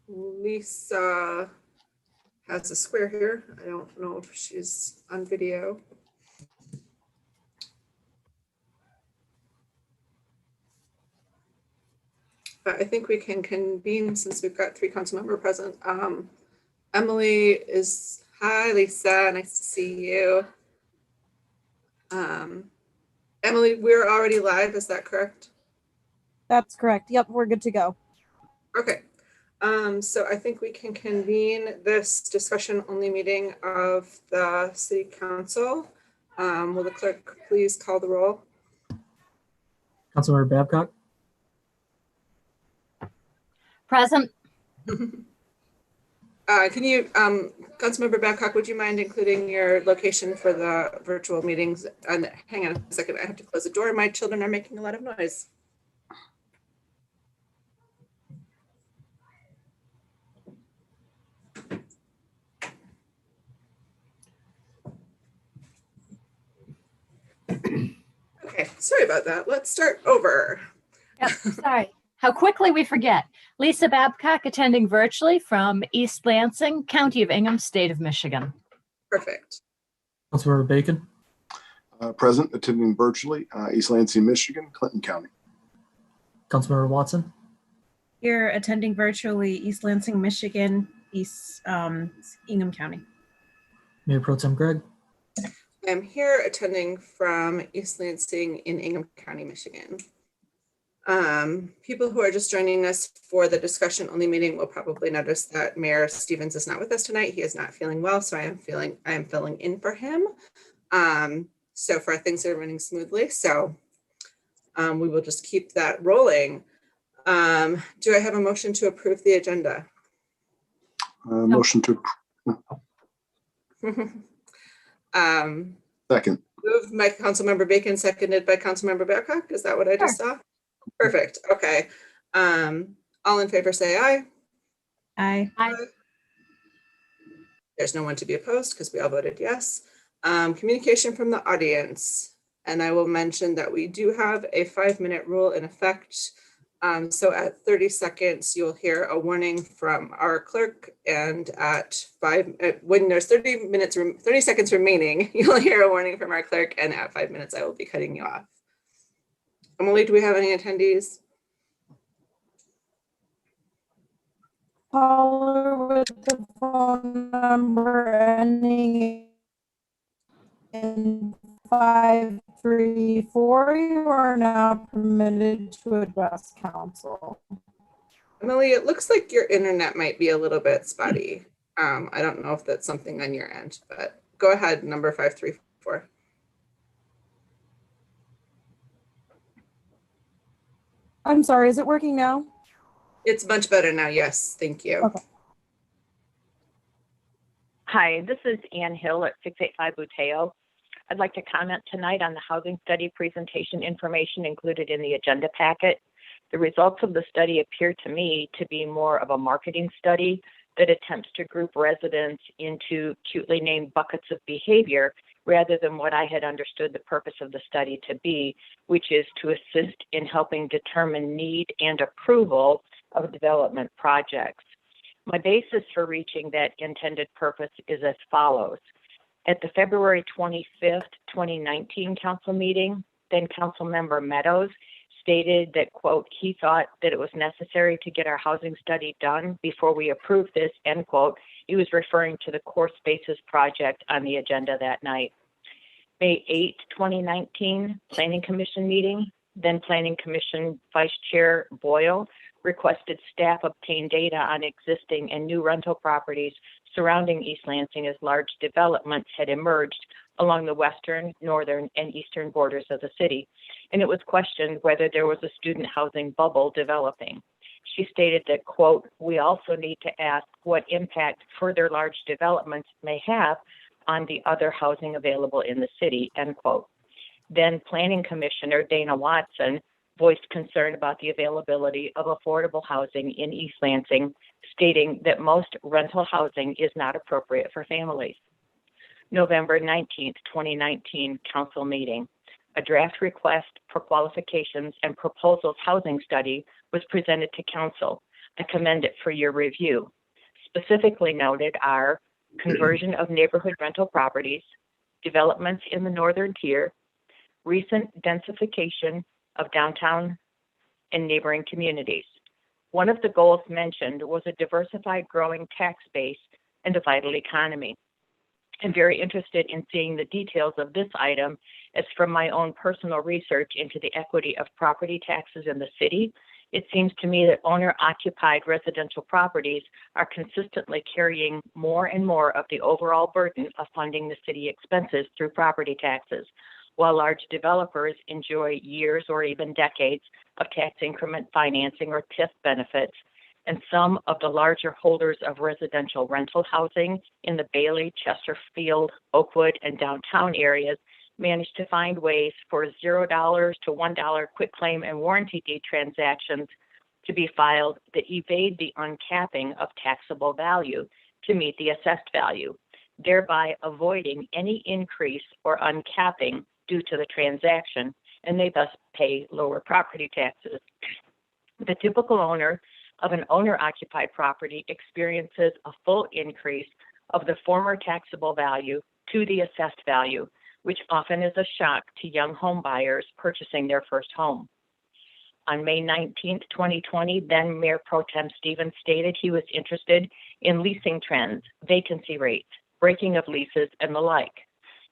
Lisa has a square here. I don't know if she's on video. But I think we can convene since we've got 3 council members present. Emily is, hi Lisa, nice to see you. Emily, we're already live, is that correct? That's correct. Yep, we're good to go. Okay. So I think we can convene this discussion only meeting of the city council. Will the clerk please call the roll? Councilmember Babcock, Present. Can you, Councilmember Babcock, would you mind including your location for the virtual meetings? And hang on a second, I have to close the door. My children are making a lot of noise. Okay, sorry about that. Let's start over. Yep, sorry. How quickly we forget. Lisa Babcock attending virtually from East Lansing, County of Ingham, State of Michigan. Perfect. Councilmember Bacon, Present, attending virtually, East Lansing, Michigan, Clinton County. Councilmember Watson, Here attending virtually East Lansing, Michigan, East Ingham County. Mayor Pro Tem Greg, I'm here attending from East Lansing in Ingham County, Michigan. People who are just joining us for the discussion only meeting will probably notice that Mayor Stevens is not with us tonight. He is not feeling well, so I am filling in for him. So far things are running smoothly, so we will just keep that rolling. Do I have a motion to approve the agenda? Motion to second. Moved by Councilmember Bacon, seconded by Councilmember Babcock. Is that what I just saw? Perfect. Okay. All in favor say aye. Aye. Aye. There's no one to be opposed because we all voted yes. Communication from the audience. And I will mention that we do have a 5-minute rule in effect. So at 30 seconds, you'll hear a warning from our clerk, and when there's 30 seconds remaining, you'll hear a warning from our clerk, and at 5 minutes, I will be cutting you off. Emily, do we have any attendees? Caller with the phone number ending in 534, you are now permitted to address council. Emily, it looks like your internet might be a little bit spotty. I don't know if that's something on your end, but go ahead, number 534. I'm sorry, is it working now? It's much better now. Yes, thank you. Okay. Hi, this is Ann Hill at 685 Buteo. I'd like to comment tonight on the housing study presentation information included in the agenda packet. The results of the study appear to me to be more of a marketing study that attempts to group residents into cutely named buckets of behavior rather than what I had understood the purpose of the study to be, which is to assist in helping determine need and approval of development projects. My basis for reaching that intended purpose is as follows. At the February 25th, 2019 council meeting, then Council Member Meadows stated that, quote, he thought that it was necessary to get our housing study done before we approved this, end quote. He was referring to the core spaces project on the agenda that night. May 8th, 2019, Planning Commission meeting, then Planning Commission Vice Chair Boyle requested staff obtain data on existing and new rental properties surrounding East Lansing as large developments had emerged along the western, northern, and eastern borders of the city. And it was questioned whether there was a student housing bubble developing. She stated that, quote, we also need to ask what impact further large developments may have on the other housing available in the city, end quote. Then Planning Commissioner Dana Watson voiced concern about the availability of affordable housing in East Lansing, stating that most rental housing is not appropriate for families. November 19th, 2019 council meeting. a draft request for qualifications and proposals housing study was presented to council. I commend it for your review. Specifically noted are conversion of neighborhood rental properties, developments in the northern tier, recent densification of downtown and neighboring communities. One of the goals mentioned was a diversified growing tax base and a vital economy. I'm very interested in seeing the details of this item, as from my own personal research into the equity of property taxes in the city, it seems to me that owner-occupied residential properties are consistently carrying more and more of the overall burden of funding the city expenses through property taxes, while large developers enjoy years or even decades of tax increment financing or TIF benefits, and some of the larger holders of residential rental housing in the Bailey, Chesterfield, Oakwood, and downtown areas manage to find ways for $0 to $1 quitclaim and warranty deed transactions to be filed that evade the uncapping of taxable value to meet the assessed value, thereby avoiding any increase or uncapping due to the transaction, and they thus pay lower property taxes. The typical owner of an owner-occupied property experiences a full increase of the former taxable value to the assessed value, which often is a shock to young home buyers purchasing their first home. On May 19th, 2020, then Mayor Pro Tem Stevens stated he was interested in leasing trends, vacancy rates, breaking of leases, and the like.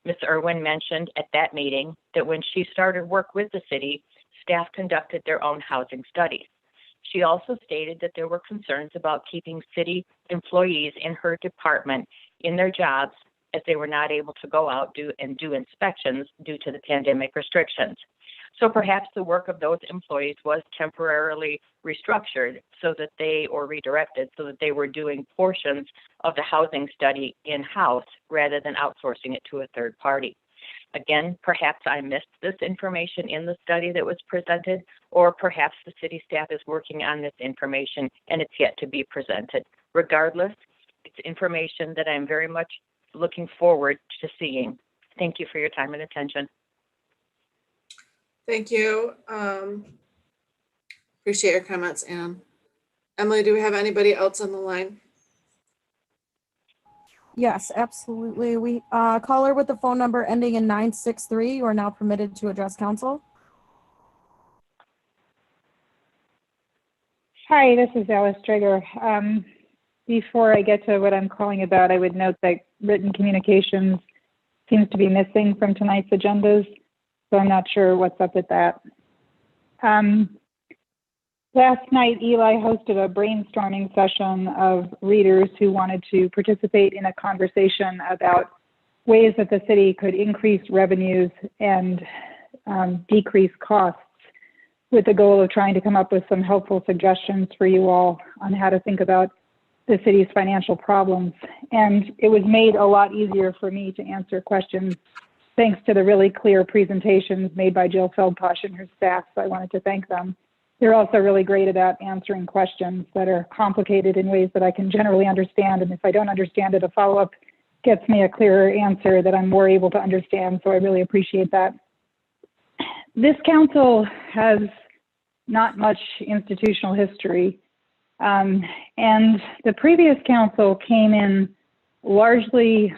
Ms. Irwin mentioned at that meeting that when she started work with the city, staff conducted their own housing studies. She also stated that there were concerns about keeping city employees in her department in their jobs as they were not able to go out and do inspections due to the pandemic restrictions. So perhaps the work of those employees was temporarily restructured so that or redirected so that they were doing portions of the housing study in-house rather than outsourcing it to a third party. Again, perhaps I missed this information in the study that was presented, or perhaps the city staff is working on this information and it's yet to be presented. Regardless, it's information that I'm very much looking forward to seeing. Thank you for your time and attention. Thank you. Appreciate your comments, Anne. Emily, do we have anybody else on the line? Yes, absolutely. We caller with the phone number ending in 963. You are now permitted to address council. Hi, this is Alice Traeger. Before I get to what I'm calling about, I would note that written communications seems to be missing from tonight's agendas, so I'm not sure what's up with that. Last night, Eli hosted a brainstorming session of readers who wanted to participate in a conversation about ways that the city could increase revenues and decrease costs, with the goal of trying to come up with some helpful suggestions for you all on how to think about the city's financial problems. And it was made a lot easier for me to answer questions thanks to the really clear presentations made by Jill Feldposh and her staff, so I wanted to thank them. They're also really great about answering questions that are complicated in ways that I can generally understand, and if I don't understand it, a follow-up gets me a clearer answer that I'm more able to understand, so I really appreciate that. This council has not much institutional history, and the previous council came in largely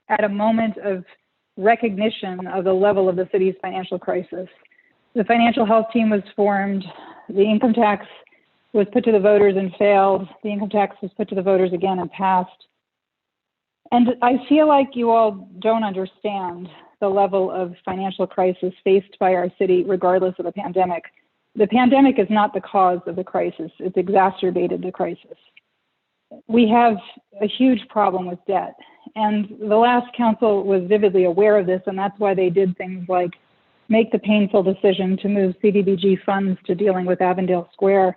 at a moment of recognition of the level of the city's financial crisis. The financial health team was formed, the income tax was put to the voters and failed, the income tax was put to the voters again and passed. And I feel like you all don't understand the level of financial crisis faced by our city regardless of the pandemic. The pandemic is not the cause of the crisis, it's exacerbated the crisis. We have a huge problem with debt, and the last council was vividly aware of this, and that's why they did things like make the painful decision to move CDBG funds to dealing with Avondale Square.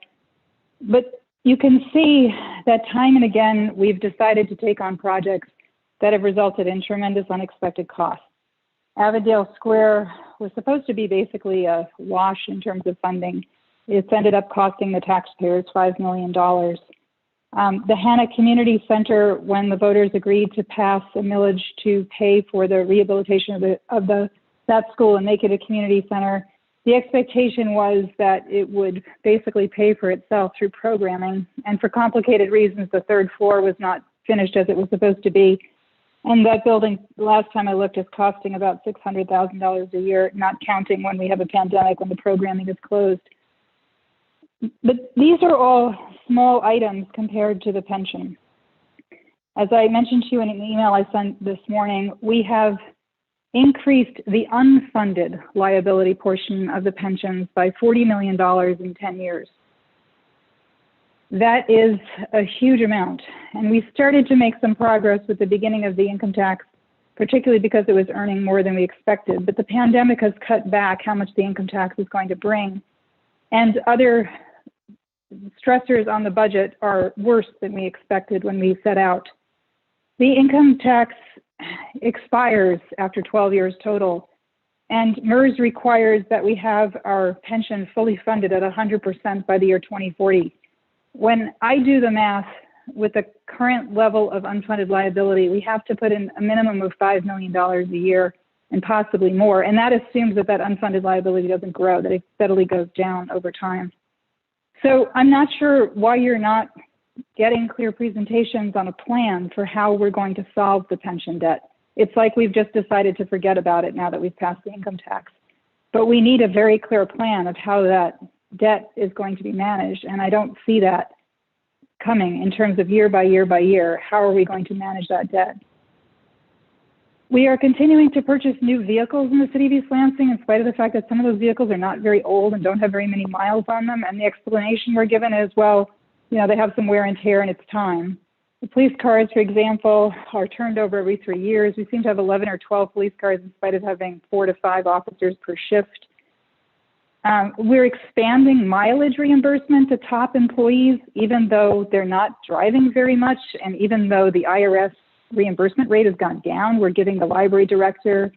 But you can see that time and again, we've decided to take on projects that have resulted in tremendous unexpected costs. Avondale Square was supposed to be basically a wash in terms of funding. It's ended up costing the taxpayers $5 million. The Hannah Community Center, when the voters agreed to pass a millage to pay for the rehabilitation of the that school and make it a community center. The expectation was that it would basically pay for itself through programming. And for complicated reasons, the third floor was not finished as it was supposed to be. And that building, last time I looked, is costing about $600,000 a year, not counting when we have a pandemic, when the programming is closed. But these are all small items compared to the pension. As I mentioned to you in an email I sent this morning, we have increased the unfunded liability portion of the pensions by $40 million in 10 years. That is a huge amount. And we started to make some progress with the beginning of the income tax, particularly because it was earning more than we expected. But the pandemic has cut back how much the income tax is going to bring. And other stressors on the budget are worse than we expected when we set out. The income tax expires after 12 years total, and MERS requires that we have our pension fully funded at 100% by the year 2040. When I do the math with the current level of unfunded liability, we have to put in a minimum of $5 million a year and possibly more, and that assumes that that unfunded liability doesn't grow, that it steadily goes down over time. So I'm not sure why you're not getting clear presentations on a plan for how we're going to solve the pension debt. It's like we've just decided to forget about it now that we've passed the income tax. But we need a very clear plan of how that debt is going to be managed, and I don't see that coming in terms of year by year by year. How are we going to manage that debt? We are continuing to purchase new vehicles in the city of East Lansing, in spite of the fact that some of those vehicles are not very old and don't have very many miles on them. And the explanation we're given is, well, you know, they have some wear and tear and it's time. The police cars, for example, are turned over every 3 years. We seem to have 11 or 12 police cars in spite of having 4 to 5 officers per shift. We're expanding mileage reimbursement to top employees, even though they're not driving very much. And even though the IRS reimbursement rate has gone down, we're giving the library director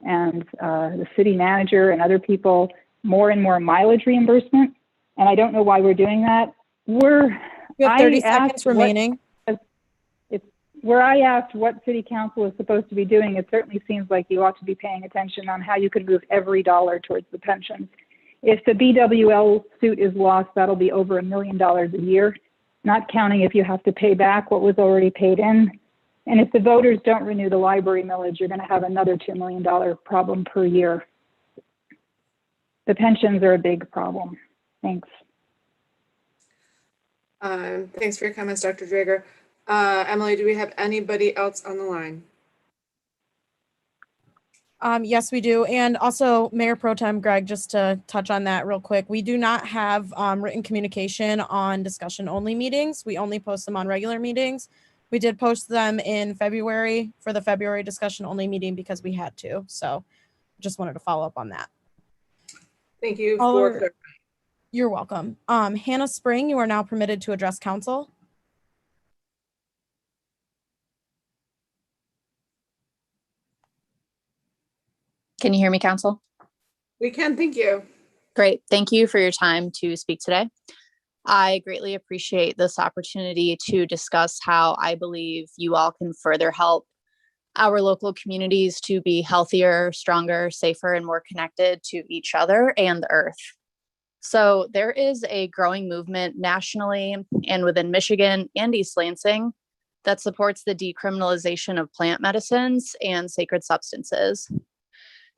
and the city manager and other people more and more mileage reimbursement. And I don't know why we're doing that. We have 30 seconds remaining. Where I asked what city council is supposed to be doing, it certainly seems like you ought to be paying attention on how you can move every dollar towards the pensions. If the BWL suit is lost, that'll be over $1 million a year, not counting if you have to pay back what was already paid in. And if the voters don't renew the library millage, you're going to have another $2 million problem per year. The pensions are a big problem. Thanks. Thanks for your comments, Dr. Drager. Emily, do we have anybody else on the line? Yes, we do. And also Mayor Pro Tem Greg, just to touch on that real quick, we do not have written communication on discussion only meetings. We only post them on regular meetings. We did post them in February for the February discussion only meeting because we had to. So just wanted to follow up on that. Thank you for clarifying. You're welcome. Hannah Spring, you are now permitted to address council. Can you hear me, council? We can, thank you. Great, thank you for your time to speak today. I greatly appreciate this opportunity to discuss how I believe you all can further help our local communities to be healthier, stronger, safer, and more connected to each other and the earth. So there is a growing movement nationally and within Michigan and East Lansing that supports the decriminalization of plant medicines and sacred substances.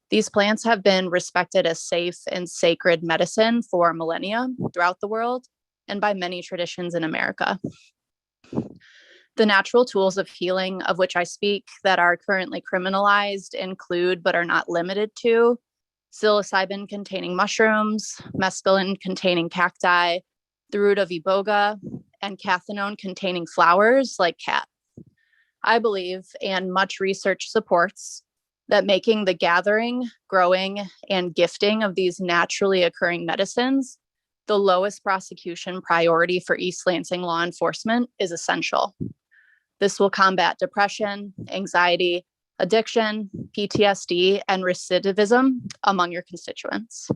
These plants have been respected as safe and sacred medicine for millennia throughout the world and by many traditions in America. The natural tools of healing of which I speak that are currently criminalized include, but are not limited to, psilocybin containing mushrooms, mescaline containing cacti, the root of iboga, and cathinone containing flowers like cat. I believe, and much research supports, that making the gathering, growing, and gifting of these naturally occurring medicines the lowest prosecution priority for East Lansing law enforcement is essential. This will combat depression, anxiety, addiction, PTSD, and recidivism among your constituents.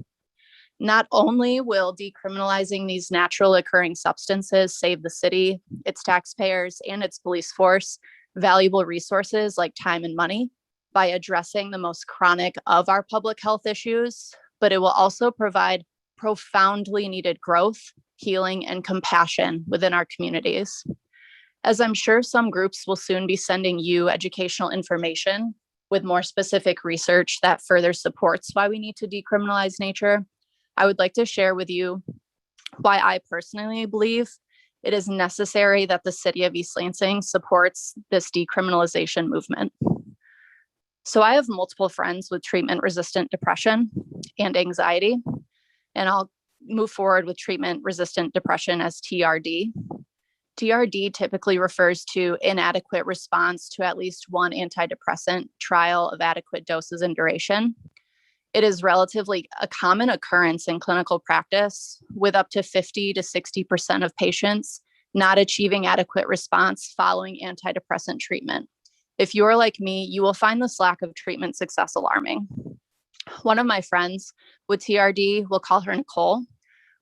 Not only will decriminalizing these natural occurring substances save the city, its taxpayers, and its police force valuable resources like time and money, by addressing the most chronic of our public health issues, but it will also provide profoundly needed growth, healing, and compassion within our communities. As I'm sure some groups will soon be sending you educational information with more specific research that further supports why we need to decriminalize nature, I would like to share with you why I personally believe it is necessary that the city of East Lansing supports this decriminalization movement. So I have multiple friends with treatment-resistant depression and anxiety, and I'll move forward with treatment-resistant depression as TRD. TRD typically refers to inadequate response to at least one antidepressant trial of adequate doses and duration. It is relatively a common occurrence in clinical practice, with up to 50 to 60% of patients not achieving adequate response following antidepressant treatment. If you're like me, you will find this lack of treatment success alarming. One of my friends with TRD, we'll call her Nicole,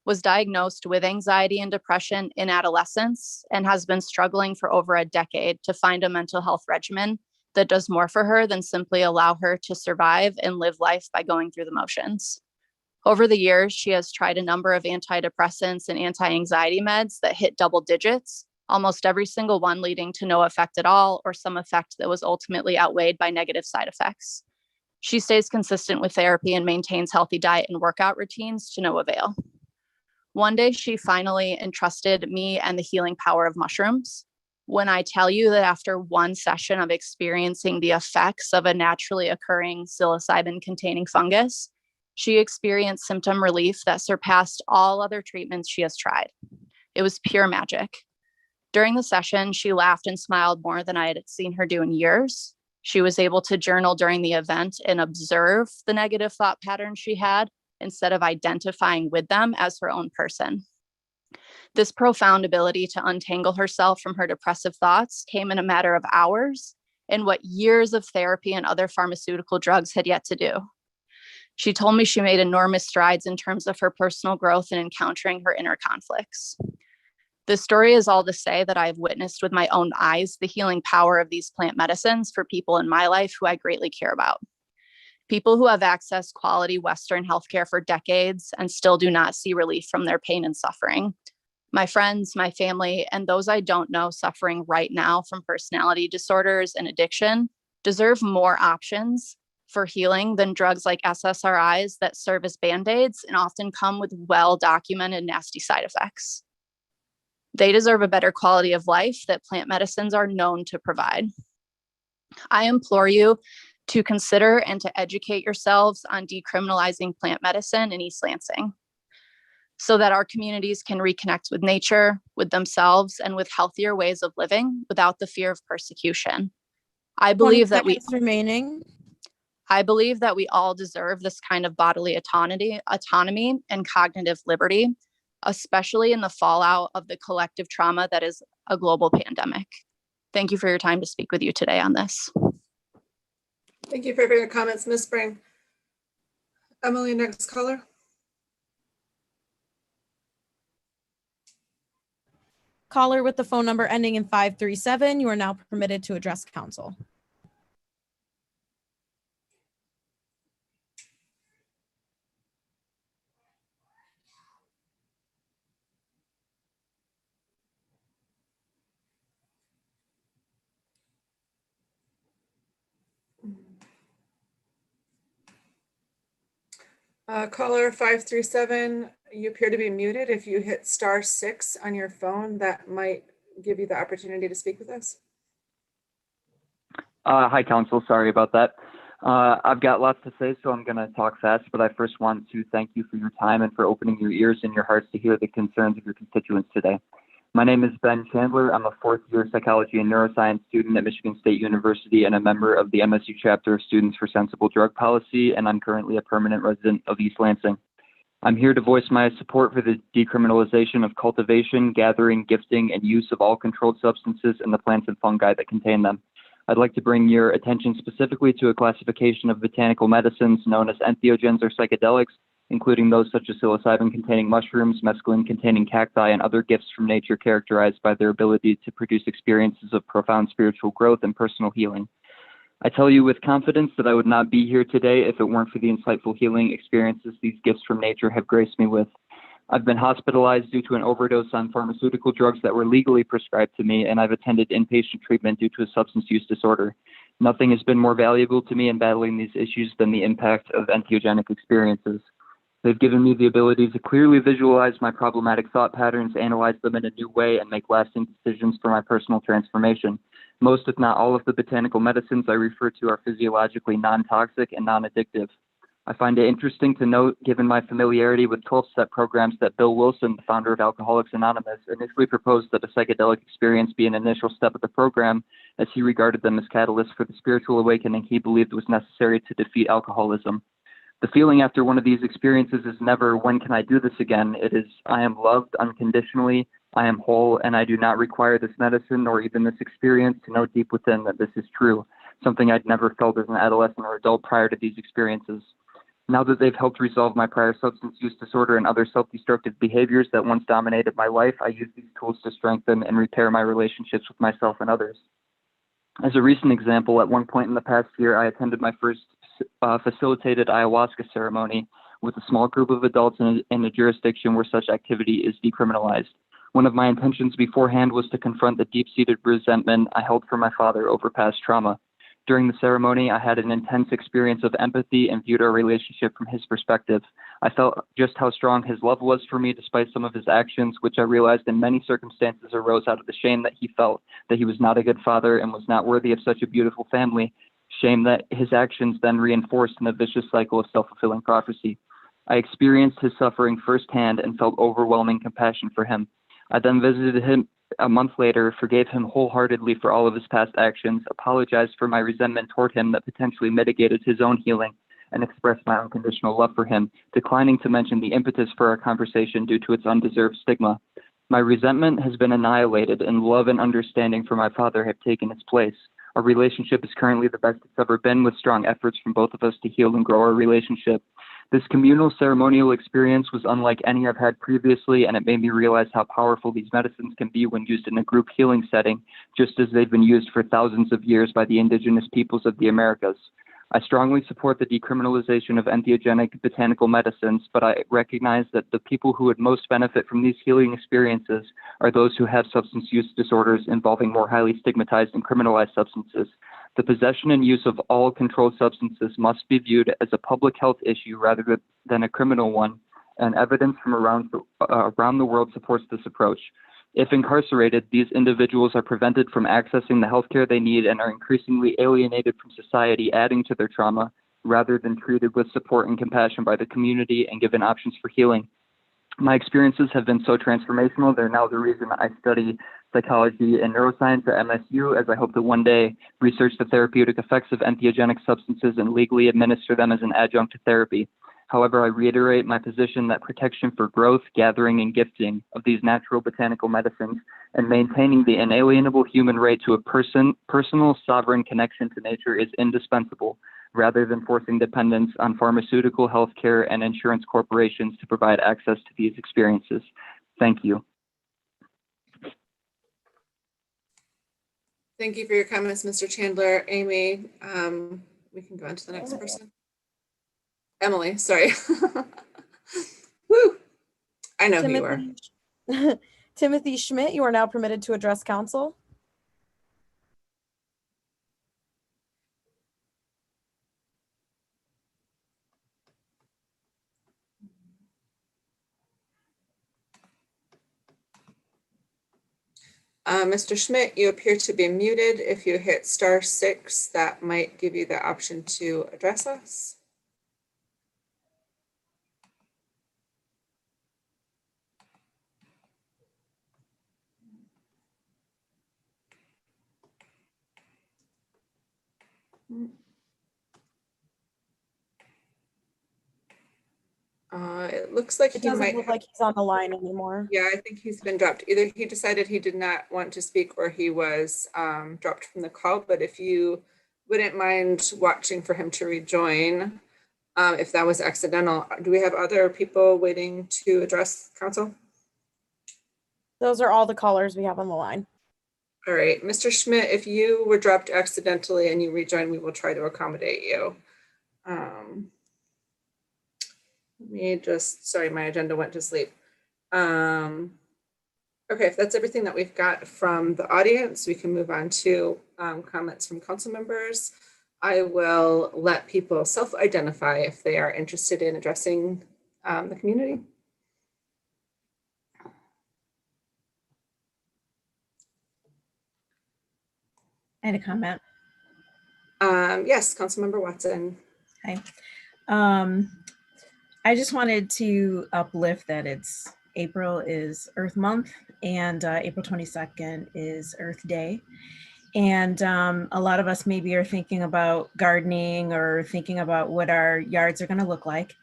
was diagnosed with anxiety and depression in adolescence and has been struggling for over a decade to find a mental health regimen that does more for her than simply allow her to survive and live life by going through the motions. Over the years, she has tried a number of antidepressants and anti-anxiety meds that hit double digits, almost every single one leading to no effect at all, or some effect that was ultimately outweighed by negative side effects. She stays consistent with therapy and maintains healthy diet and workout routines to no avail. One day, she finally entrusted me and the healing power of mushrooms. When I tell you that after one session of experiencing the effects of a naturally occurring psilocybin-containing fungus, she experienced symptom relief that surpassed all other treatments she has tried. It was pure magic. During the session, she laughed and smiled more than I had seen her do in years. She was able to journal during the event and observe the negative thought patterns she had instead of identifying with them as her own person. This profound ability to untangle herself from her depressive thoughts came in a matter of hours in what years of therapy and other pharmaceutical drugs had yet to do. She told me she made enormous strides in terms of her personal growth and encountering her inner conflicts. This story is all to say that I've witnessed with my own eyes the healing power of these plant medicines for people in my life who I greatly care about. People who have accessed quality Western healthcare for decades and still do not see relief from their pain and suffering. My friends, my family, and those I don't know suffering right now from personality disorders and addiction deserve more options for healing than drugs like SSRIs that serve as Band-Aids and often come with well-documented nasty side effects. They deserve a better quality of life that plant medicines are known to provide. I implore you to consider and to educate yourselves on decriminalizing plant medicine in East Lansing, so that our communities can reconnect with nature, with themselves, and with healthier ways of living without the fear of persecution. I believe that we all deserve this kind of bodily autonomy and cognitive liberty, especially in the fallout of the collective trauma that is a global pandemic. Thank you for your time to speak with you today on this. Thank you for your comments, Ms. Spring. Emily, next caller. Caller with the phone number ending in 537, you are now permitted to address council. Caller 537, you appear to be muted. If you hit *6 on your phone, that might give you the opportunity to speak with us. Hi, Council. Sorry about that. I've got lots to say, so I'm going to talk fast, but I first want to thank you for your time and for opening your ears and your hearts to hear the concerns of your constituents today. My name is Ben Chandler. I'm a fourth-year psychology and neuroscience student at Michigan State University and a member of the MSU chapter of Students for Sensible Drug Policy, and I'm currently a permanent resident of East Lansing. I'm here to voice my support for the decriminalization of cultivation, gathering, gifting, and use of all controlled substances and the plants and fungi that contain them. I'd like to bring your attention specifically to a classification of botanical medicines known as entheogens or psychedelics, including those such as psilocybin-containing mushrooms, mescaline-containing cacti, and other gifts from nature characterized by their ability to produce experiences of profound spiritual growth and personal healing. I tell you with confidence that I would not be here today if it weren't for the insightful healing experiences these gifts from nature have graced me with. I've been hospitalized due to an overdose on pharmaceutical drugs that were legally prescribed to me, and I've attended inpatient treatment due to a substance use disorder. Nothing has been more valuable to me in battling these issues than the impact of entheogenic experiences. They've given me the ability to clearly visualize my problematic thought patterns, analyze them in a new way, and make lasting decisions for my personal transformation. Most, if not all, of the botanical medicines I refer to are physiologically non-toxic and non-addictive. I find it interesting to note, given my familiarity with 12-step programs, that Bill Wilson, the founder of Alcoholics Anonymous, initially proposed that a psychedelic experience be an initial step of the program, as he regarded them as catalysts for the spiritual awakening he believed was necessary to defeat alcoholism. The feeling after one of these experiences is never, when can I do this again? It is, I am loved unconditionally, I am whole, and I do not require this medicine or even this experience to know deep within that this is true, something I'd never felt as an adolescent or adult prior to these experiences. Now that they've helped resolve my prior substance use disorder and other self-destructive behaviors that once dominated my life, I use these tools to strengthen and repair my relationships with myself and others. As a recent example, at one point in the past year, I attended my first facilitated ayahuasca ceremony with a small group of adults in a jurisdiction where such activity is decriminalized. One of my intentions beforehand was to confront the deep-seated resentment I held for my father over past trauma. During the ceremony, I had an intense experience of empathy and viewed our relationship from his perspective. I felt just how strong his love was for me despite some of his actions, which I realized in many circumstances arose out of the shame that he felt that he was not a good father and was not worthy of such a beautiful family, shame that his actions then reinforced in a vicious cycle of self-fulfilling prophecy. I experienced his suffering firsthand and felt overwhelming compassion for him. I then visited him a month later, forgave him wholeheartedly for all of his past actions, apologized for my resentment toward him that potentially mitigated his own healing, and expressed my unconditional love for him, declining to mention the impetus for our conversation due to its undeserved stigma. My resentment has been annihilated, and love and understanding for my father have taken its place. Our relationship is currently the best it's ever been, with strong efforts from both of us to heal and grow our relationship. This communal ceremonial experience was unlike any I've had previously, and it made me realize how powerful these medicines can be when used in a group healing setting, just as they've been used for thousands of years by the indigenous peoples of the Americas. I strongly support the decriminalization of entheogenic botanical medicines, but I recognize that the people who would most benefit from these healing experiences are those who have substance use disorders involving more highly stigmatized and criminalized substances. The possession and use of all controlled substances must be viewed as a public health issue rather than a criminal one, and evidence from around the world supports this approach. If incarcerated, these individuals are prevented from accessing the healthcare they need and are increasingly alienated from society, adding to their trauma, rather than treated with support and compassion by the community and given options for healing. My experiences have been so transformational. They're now the reason I study psychology and neuroscience at MSU, as I hope to one day research the therapeutic effects of entheogenic substances and legally administer them as an adjunct to therapy. However, I reiterate my position that protection for growth, gathering, and gifting of these natural botanical medicines and maintaining the inalienable human right to a personal sovereign connection to nature is indispensable, rather than forcing dependence on pharmaceutical, healthcare, and insurance corporations to provide access to these experiences. Thank you. Thank you for your comments, Mr. Chandler. Amy, we can go on to the next person. Emily, sorry. Woo! I know who you are. Timothy Schmidt, you are now permitted to address council. Mr. Schmidt, you appear to be muted. If you hit *6, that might give you the option to address us. It looks like It he doesn't might look like he's on the line anymore. Yeah, I think he's been dropped. Either he decided he did not want to speak or he was dropped from the call. But if you wouldn't mind watching for him to rejoin, if that was accidental. Do we have other people waiting to address council? Those are all the callers we have on the line. All right, Mr. Schmidt, if you were dropped accidentally and you rejoin, we will try to accommodate you. Let me just, sorry, my agenda went to sleep. Okay, if that's everything that we've got from the audience, we can move on to comments from council members. I will let people self-identify if they are interested in addressing the community. I had a comment. Yes, Councilmember Watson. Hi. I just wanted to uplift that April is Earth Month, and April 22nd is Earth Day. And a lot of us maybe are thinking about gardening or thinking about what our yards are going to look like.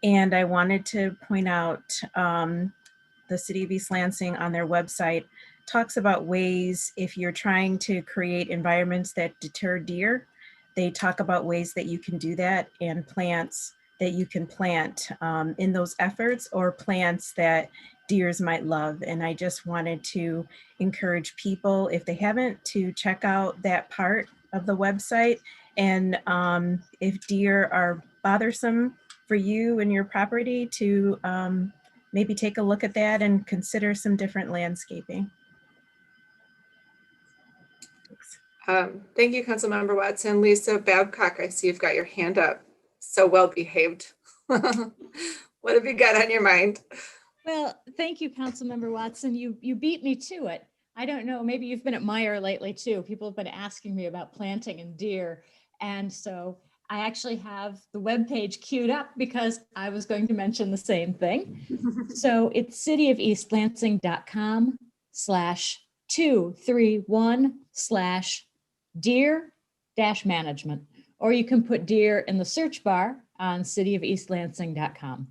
And I wanted to point out the City of East Lansing on their website talks about ways, if you're trying to create environments that deter deer, they talk about ways that you can do that, and plants that you can plant in those efforts, or plants that deers might love. And I just wanted to encourage people, if they haven't, to check out that part of the website. And if deer are bothersome for you and your property, to maybe take a look at that and consider some different landscaping. Thank you, Councilmember Watson. Lisa Babcock, I see you've got your hand up. So well behaved. What have you got on your mind? Well, thank you, Councilmember Watson. You beat me to it. I don't know, maybe you've been at Meyer lately too. People have been asking me about planting and deer. And so I actually have the webpage queued up because I was going to mention the same thing. So it's cityofeastlansing.com/231/deer-management, or you can put deer in the search bar on cityofeastlansing.com.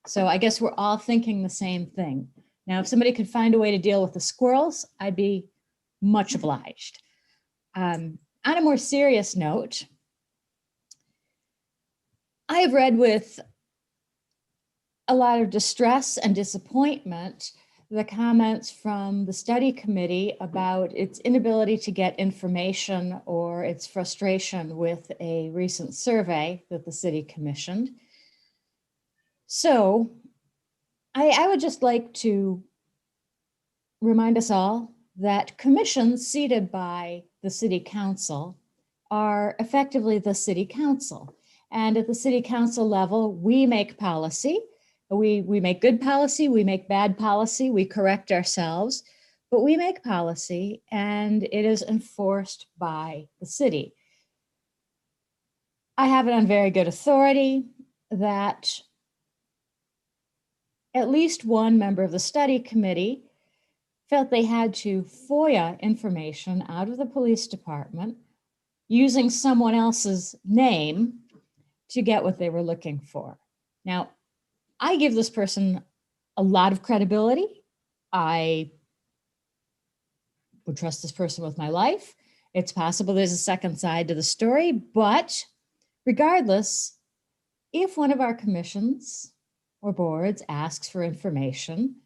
So I guess we're all thinking the same thing. Now, if somebody could find a way to deal with the squirrels, I'd be much obliged. On a more serious note, I have read with a lot of distress and disappointment the comments from the study committee about its inability to get information, or its frustration with a recent survey that the city commissioned. So I would just like to remind us all that commissions seated by the city council are effectively the city council. And at the city council level, we make policy. We make good policy, we make bad policy, we correct ourselves, but we make policy and it is enforced by the city. I have it on very good authority that at least one member of the study committee felt they had to FOIA information out of the police department using someone else's name to get what they were looking for. Now, I give this person a lot of credibility. I would trust this person with my life. It's possible there's a second side to the story, but regardless, if one of our commissions or boards asks for information,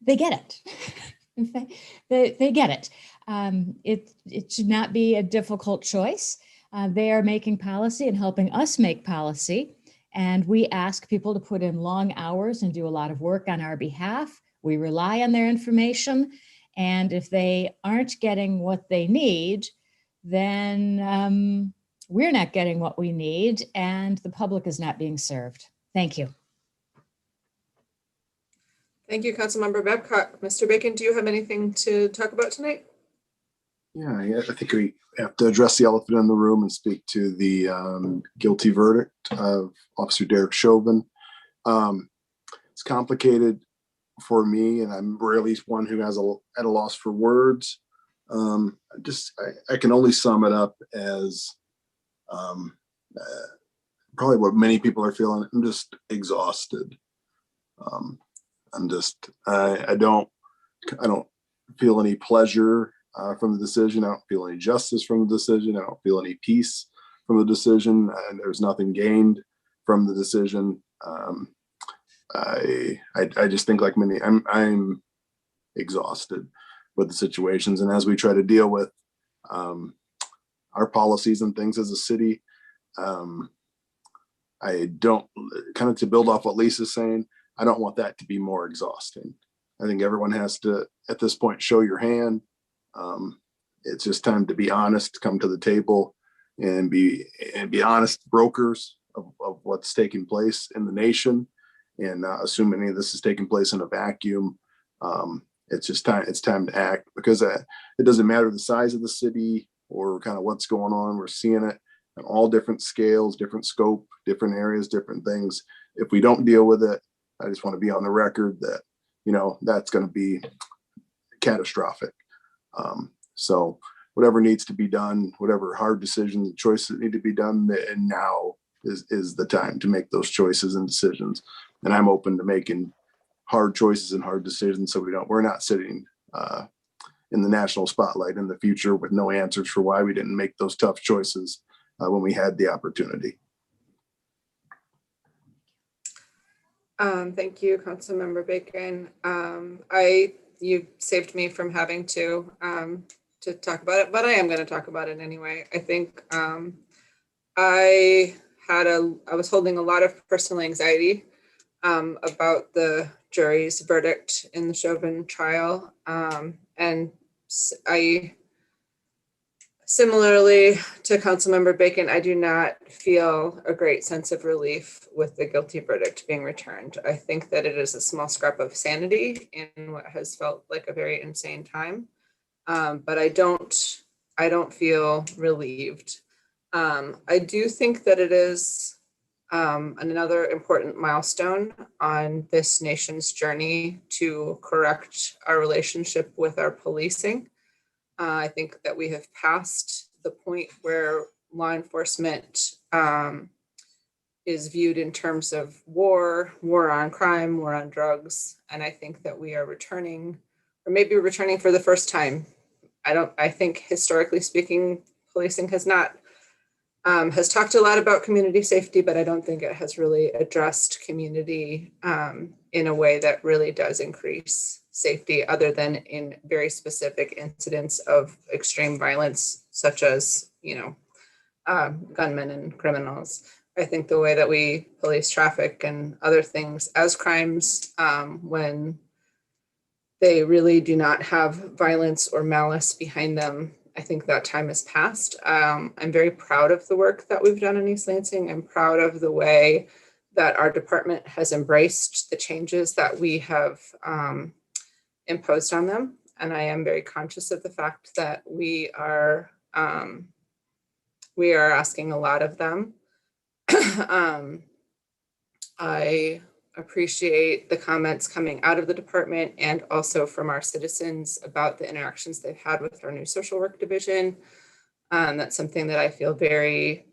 they get it. In fact, they get it. It should not be a difficult choice. They are making policy and helping us make policy. And we ask people to put in long hours and do a lot of work on our behalf. We rely on their information. And if they aren't getting what they need, then we're not getting what we need and the public is not being served. Thank you. Thank you, Councilmember Babcock. Mr. Bacon, do you have anything to talk about tonight? Yeah, I think we have to address the elephant in the room and speak to the guilty verdict of Officer Derek Chauvin. It's complicated for me, and I'm rarely one who has at a loss for words. I can only sum it up as probably what many people are feeling. I'm just exhausted. I don't feel any pleasure from the decision. I don't feel any justice from the decision. I don't feel any peace from the decision, and there's nothing gained from the decision. I just think, like many, I'm exhausted. with the situations. And as we try to deal with our policies and things as a city, I don't, kind of to build off what Lisa's saying, I don't want that to be more exhausting. I think everyone has to, at this point, show your hand. It's just time to be honest, come to the table and be honest brokers of what's taking place in the nation, and not assume any of this is taking place in a vacuum. It's just time. It's time to act, because it doesn't matter the size of the city or kind of what's going on. We're seeing it on all different scales, different scope, different areas, different things. If we don't deal with it, I just want to be on the record that, you know, that's going to be catastrophic. So whatever needs to be done, whatever hard decisions and choices that need to be done, and now is the time to make those choices and decisions. And I'm open to making hard choices and hard decisions, so we're not sitting in the national spotlight in the future with no answers for why we didn't make those tough choices when we had the opportunity. Thank you, Councilmember Bacon. You saved me from having to talk about it, but I am going to talk about it anyway. I think I was holding a lot of personal anxiety about the jury's verdict in the Chauvin trial, and I, similarly to Councilmember Bacon, I do not feel a great sense of relief with the guilty verdict being returned. I think that it is a small scrap of sanity in what has felt like a very insane time, but I don't feel relieved. I do think that it is another important milestone on this nation's journey to correct our relationship with our policing. I think that we have passed the point where law enforcement is viewed in terms of war on crime, war on drugs. And I think that we are returning, or maybe returning for the first time. I think historically speaking, policing has talked a lot about community safety, but I don't think it has really addressed community in a way that really does increase safety, other than in very specific incidents of extreme violence, such as, gunmen and criminals. I think the way that we police traffic and other things as crimes, when they really do not have violence or malice behind them, I think that time has passed. I'm very proud of the work that we've done in East Lansing. I'm proud of the way that our department has embraced the changes that we have imposed on them. And I am very conscious of the fact that we are asking a lot of them. I appreciate the comments coming out of the department and also from our citizens about the interactions they've had with our new social work division. That's something that I feel very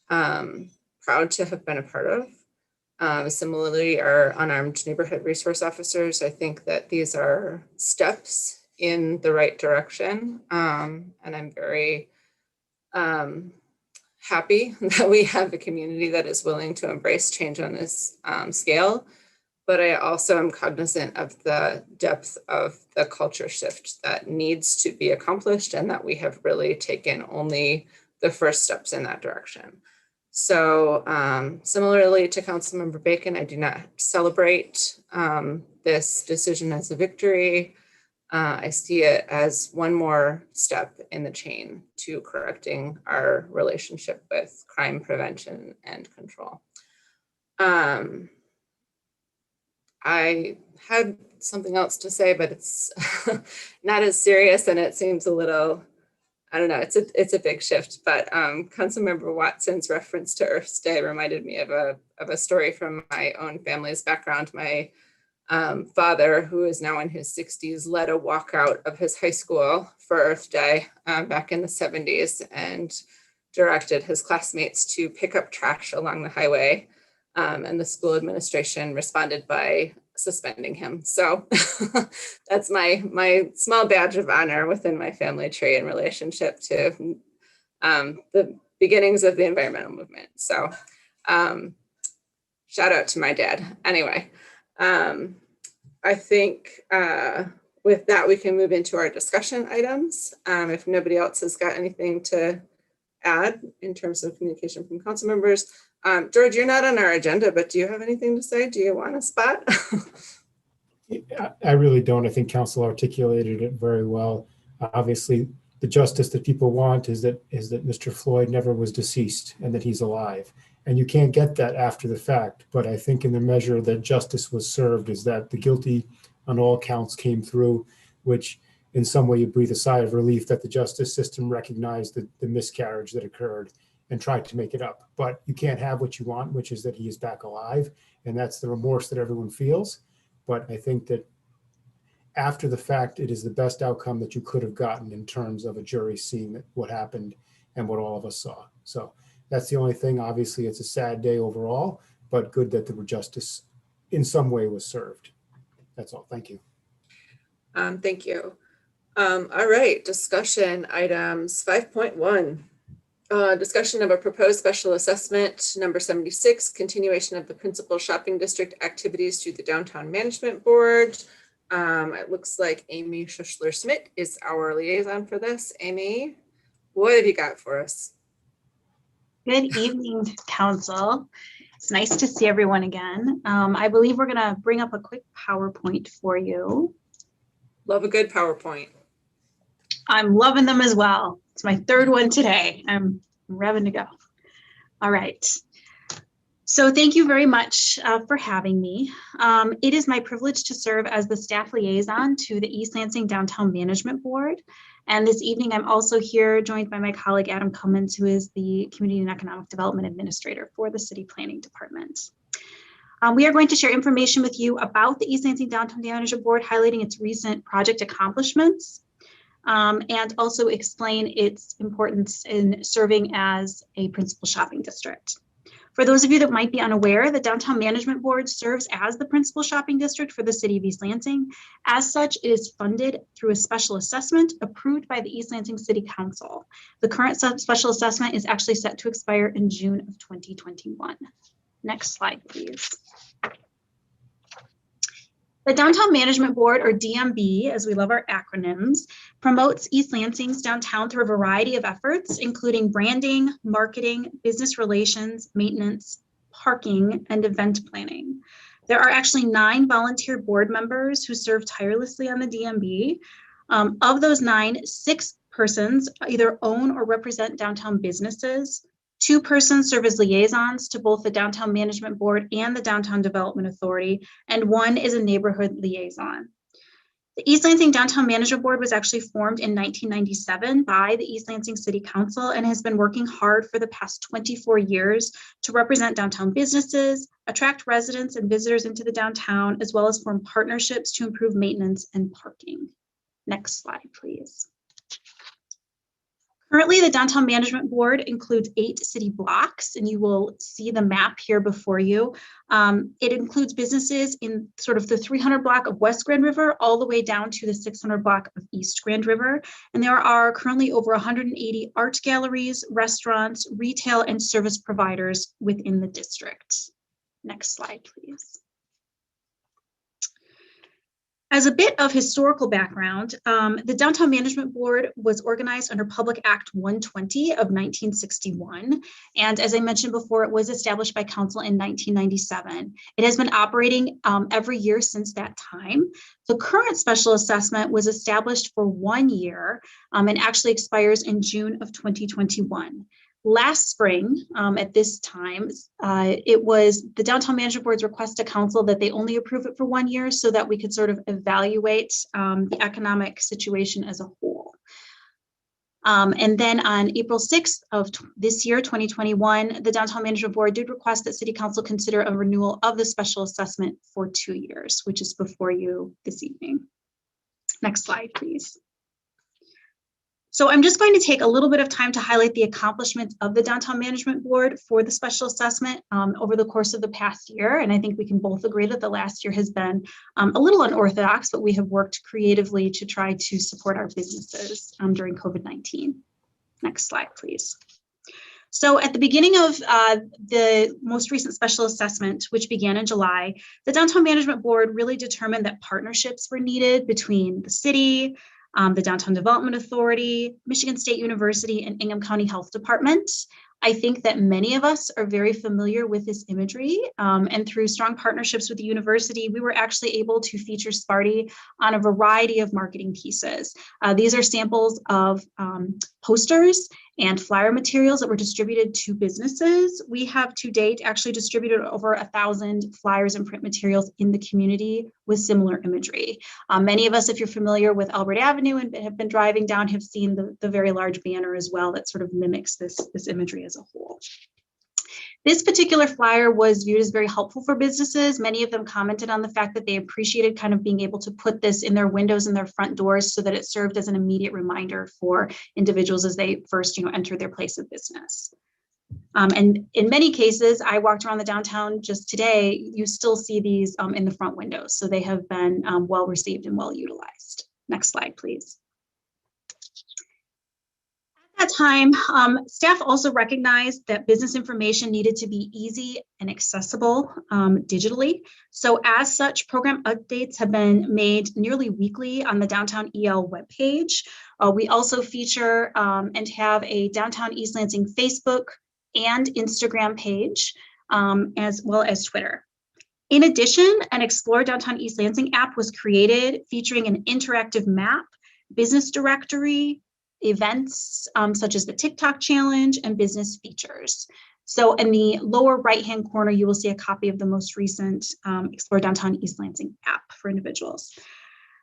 proud to have been a part of. Similarly, our unarmed neighborhood resource officers, I think that these are steps in the right direction. And I'm very happy that we have a community that is willing to embrace change on this scale. But I also am cognizant of the depth of the culture shift that needs to be accomplished, and that we have really taken only the first steps in that direction. So similarly to Councilmember Bacon, I do not celebrate this decision as a victory. I see it as one more step in the chain to correcting our relationship with crime prevention and control. I had something else to say, but it's not as serious, and it seems a little, I don't know, it's a big shift. But Councilmember Watson's reference to Earth Day reminded me of a story from my own family's background. My father, who is now in his 60s, led a walkout of his high school for Earth Day back in the 70s, and directed his classmates to pick up trash along the highway. And the school administration responded by suspending him. So that's my small badge of honor within my family tree in relationship to the beginnings of the environmental movement. So shout out to my dad. Anyway, I think with that, we can move into our discussion items. If nobody else has got anything to add in terms of communication from council members. George, you're not on our agenda, but do you have anything to say? Do you want a spot? I really don't. I think council articulated it very well. Obviously, the justice that people want is that Mr. Floyd never was deceased and that he's alive. And you can't get that after the fact. But I think in the measure that justice was served is that the guilty on all counts came through, which in some way you breathe a sigh of relief that the justice system recognized the miscarriage that occurred and tried to make it up. But you can't have what you want, which is that he is back alive. And that's the remorse that everyone feels. But I think that after the fact, it is the best outcome that you could have gotten in terms of a jury seeing what happened and what all of us saw. So that's the only thing. Obviously, it's a sad day overall, but good that the justice in some way was served. That's all. Thank you. Thank you. All right, discussion items 5.1. Discussion of a proposed special assessment number 76, continuation of the principal shopping district activities through the Downtown Management Board. It looks like Amy Schuschler-Smith is our liaison for this. Amy, what have you got for us? Good evening, Council. It's nice to see everyone again. I believe we're going to bring up a quick PowerPoint for you. Love a good PowerPoint. I'm loving them as well. It's my third one today. I'm revving to go. All right. So thank you very much for having me. It is my privilege to serve as the staff liaison to the East Lansing Downtown Management Board. And this evening, I'm also here joined by my colleague, Adam Cummins, who is the Community and Economic Development Administrator for the City Planning Department. We are going to share information with you about the East Lansing Downtown Management Board, highlighting its recent project accomplishments, and also explain its importance in serving as a principal shopping district. For those of you that might be unaware, the Downtown Management Board serves as the principal shopping district for the City of East Lansing. As such, it is funded through a special assessment approved by the East Lansing City Council. The current special assessment is actually set to expire in June of 2021. Next slide, please. The Downtown Management Board, or DMB, as we love our acronyms, promotes East Lansing's downtown through a variety of efforts, including branding, marketing, business relations, maintenance, parking, and event planning. There are actually 9 volunteer board members who serve tirelessly on the DMB. Of those 9, 6 persons either own or represent downtown businesses. 2 persons serve as liaisons to both the Downtown Management Board and the Downtown Development Authority, and 1 is a neighborhood liaison. The East Lansing Downtown Management Board was actually formed in 1997 by the East Lansing City Council and has been working hard for the past 24 years to represent downtown businesses, attract residents and visitors into the downtown, as well as form partnerships to improve maintenance and parking. Next slide, please. Currently, the Downtown Management Board includes 8 city blocks, and you will see the map here before you. It includes businesses in sort of the 300 block of West Grand River all the way down to the 600 block of East Grand River. And there are currently over 180 art galleries, restaurants, retail, and service providers within the district. Next slide, please. As a bit of historical background, the Downtown Management Board was organized under Public Act 120 of 1961. And as I mentioned before, it was established by council in 1997. It has been operating every year since that time. The current special assessment was established for 1 year and actually expires in June of 2021. Last spring, at this time, it was the Downtown Management Board's request to council that they only approve it for 1 year so that we could sort of evaluate the economic situation as a whole. And then on April 6th of this year, 2021, the Downtown Management Board did request that City Council consider a renewal of the special assessment for 2 years, which is before you this evening. Next slide, please. So I'm just going to take a little bit of time to highlight the accomplishments of the Downtown Management Board for the special assessment over the course of the past year. And I think we can both agree that the last year has been a little unorthodox, but we have worked creatively to try to support our businesses during COVID-19. Next slide, please. So at the beginning of the most recent special assessment, which began in July, the Downtown Management Board really determined that partnerships were needed between the city, the Downtown Development Authority, Michigan State University, and Ingham County Health Department. I think that many of us are very familiar with this imagery, and through strong partnerships with the university, we were actually able to feature Sparty on a variety of marketing pieces. These are samples of posters and flyer materials that were distributed to businesses. We have to date actually distributed over 1,000 flyers and print materials in the community with similar imagery. Many of us, if you're familiar with Albert Avenue and have been driving down, have seen the very large banner as well that sort of mimics this imagery as a whole. This particular flyer was viewed as very helpful for businesses. Many of them commented on the fact that they appreciated kind of being able to put this in their windows and their front doors so that it served as an immediate reminder for individuals as they first, enter their place of business. And in many cases, I walked around the downtown just today, you still see these in the front windows. So they have been well received and well utilized. Next slide, please. At that time, staff also recognized that business information needed to be easy and accessible digitally. So as such, program updates have been made nearly weekly on the Downtown EL webpage. We also feature and have a Downtown East Lansing Facebook and Instagram page, as well as Twitter. In addition, an Explore Downtown East Lansing app was created featuring an interactive map, business directory, events such as the TikTok challenge, and business features. So in the lower right-hand corner, you will see a copy of the most recent Explore Downtown East Lansing app for individuals.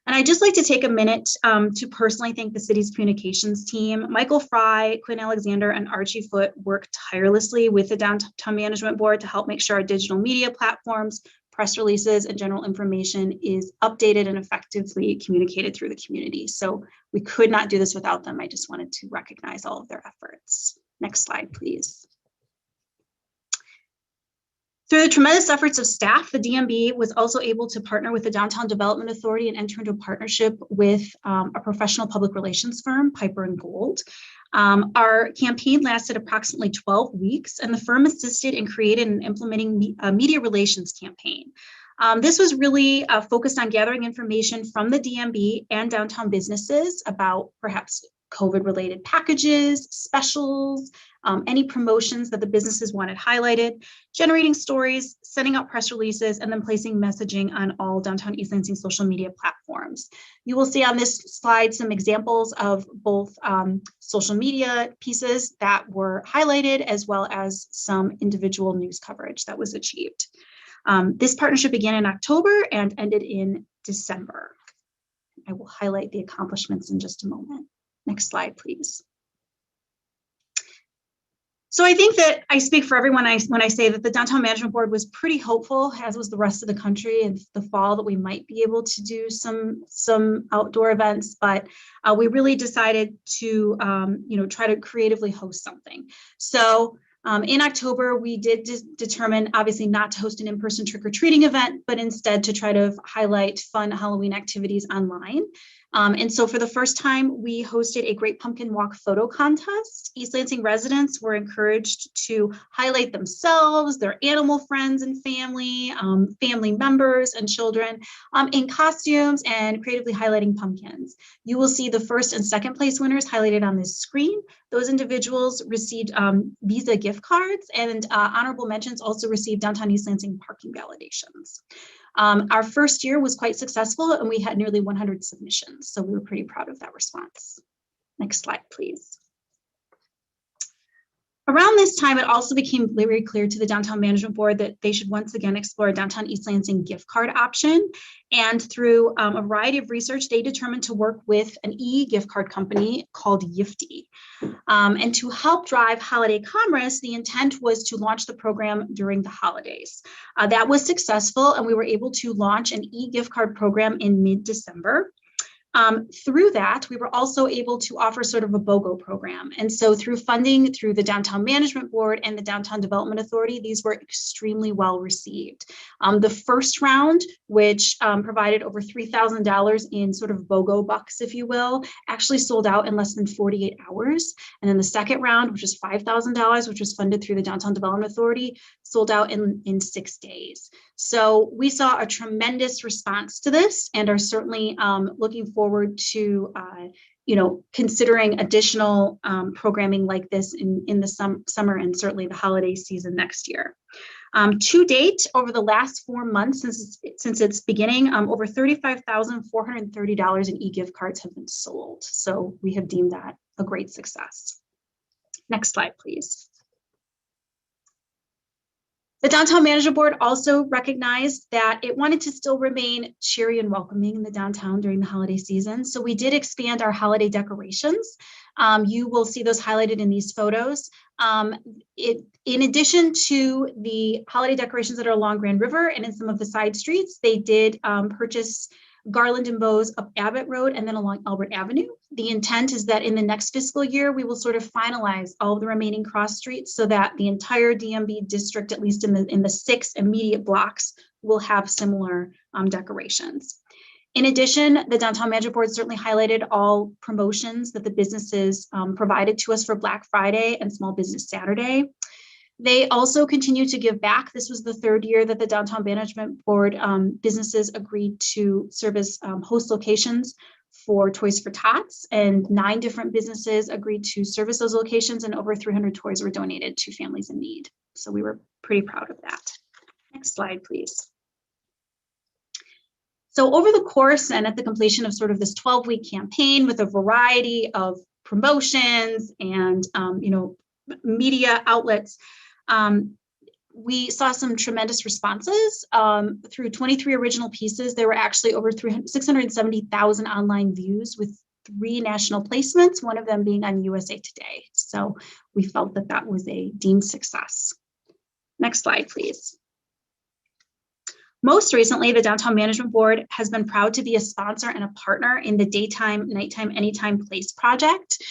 And I'd just like to take a minute to personally thank the city's communications team. Michael Fry, Quinn Alexander, and Archie Foote worked tirelessly with the Downtown Management Board to help make sure our digital media platforms, press releases, and general information is updated and effectively communicated through the community. So we could not do this without them. I just wanted to recognize all of their efforts. Next slide, please. Through the tremendous efforts of staff, the DMB was also able to partner with the Downtown Development Authority and enter into a partnership with a professional public relations firm, Piper & Gold. Our campaign lasted approximately 12 weeks, and the firm assisted in creating and implementing a media relations campaign. This was really focused on gathering information from the DMB and downtown businesses about perhaps COVID-related packages, specials, any promotions that the businesses wanted highlighted, generating stories, sending out press releases, and then placing messaging on all Downtown East Lansing social media platforms. You will see on this slide some examples of both social media pieces that were highlighted, as well as some individual news coverage that was achieved. This partnership began in October and ended in December. I will highlight the accomplishments in just a moment. Next slide, please. So I think that I speak for everyone when I say that the Downtown Management Board was pretty hopeful, as was the rest of the country, in the fall that we might be able to do some outdoor events, but we really decided to try to creatively host something. So in October, we did determine, obviously, not to host an in-person trick-or-treating event, but instead to try to highlight fun Halloween activities online. And so for the first time, we hosted a Great Pumpkin Walk photo contest. East Lansing residents were encouraged to highlight themselves, their animal friends and family, family members and children in costumes and creatively highlighting pumpkins. You will see the first and second place winners highlighted on this screen. Those individuals received Visa gift cards, and honorable mentions also received Downtown East Lansing parking validations. Our first year was quite successful, and we had nearly 100 submissions, so we were pretty proud of that response. Next slide, please. Around this time, it also became very clear to the Downtown Management Board that they should once again explore a Downtown East Lansing gift card option. And through a variety of research, they determined to work with an e-gift card company called Yifty. And to help drive holiday commerce, the intent was to launch the program during the holidays. That was successful, and we were able to launch an e-gift card program in mid-December. Through that, we were also able to offer sort of a BOGO program. And so through funding through the Downtown Management Board and the Downtown Development Authority, these were extremely well received. The first round, which provided over $3,000 in sort of BOGO bucks, if you will, actually sold out in less than 48 hours. And then the second round, which was $5,000, which was funded through the Downtown Development Authority, sold out in 6 days. So we saw a tremendous response to this and are certainly looking forward to considering additional programming like this in the summer and certainly the holiday season next year. To date, over the last 4 months since its beginning, over $35,430 in e-gift cards have been sold. So we have deemed that a great success. Next slide, please. The Downtown Management Board also recognized that it wanted to still remain cheery and welcoming in the downtown during the holiday season. So we did expand our holiday decorations. You will see those highlighted in these photos. In addition to the holiday decorations that are along Grand River and in some of the side streets, they did purchase garland and bows up Abbott Road and then along Albert Avenue. The intent is that in the next fiscal year, we will sort of finalize all of the remaining cross streets so that the entire DMV district, at least in the 6 immediate blocks, will have similar decorations. In addition, the Downtown Management Board certainly highlighted all promotions that the businesses provided to us for Black Friday and Small Business Saturday. They also continue to give back. This was the 3rd year that the Downtown Management Board businesses agreed to service host locations for Toys for Tots, and 9 different businesses agreed to service those locations, and over 300 toys were donated to families in need. So we were pretty proud of that. Next slide, please. So over the course and at the completion of sort of this 12-week campaign with a variety of promotions and media outlets, we saw some tremendous responses. Through 23 original pieces, there were actually over 670,000 online views with 3 national placements, one of them being on USA Today. So we felt that that was a deemed success. Next slide, please. Most recently, the Downtown Management Board has been proud to be a sponsor and a partner in the Daytime, Nighttime, Anytime Place project,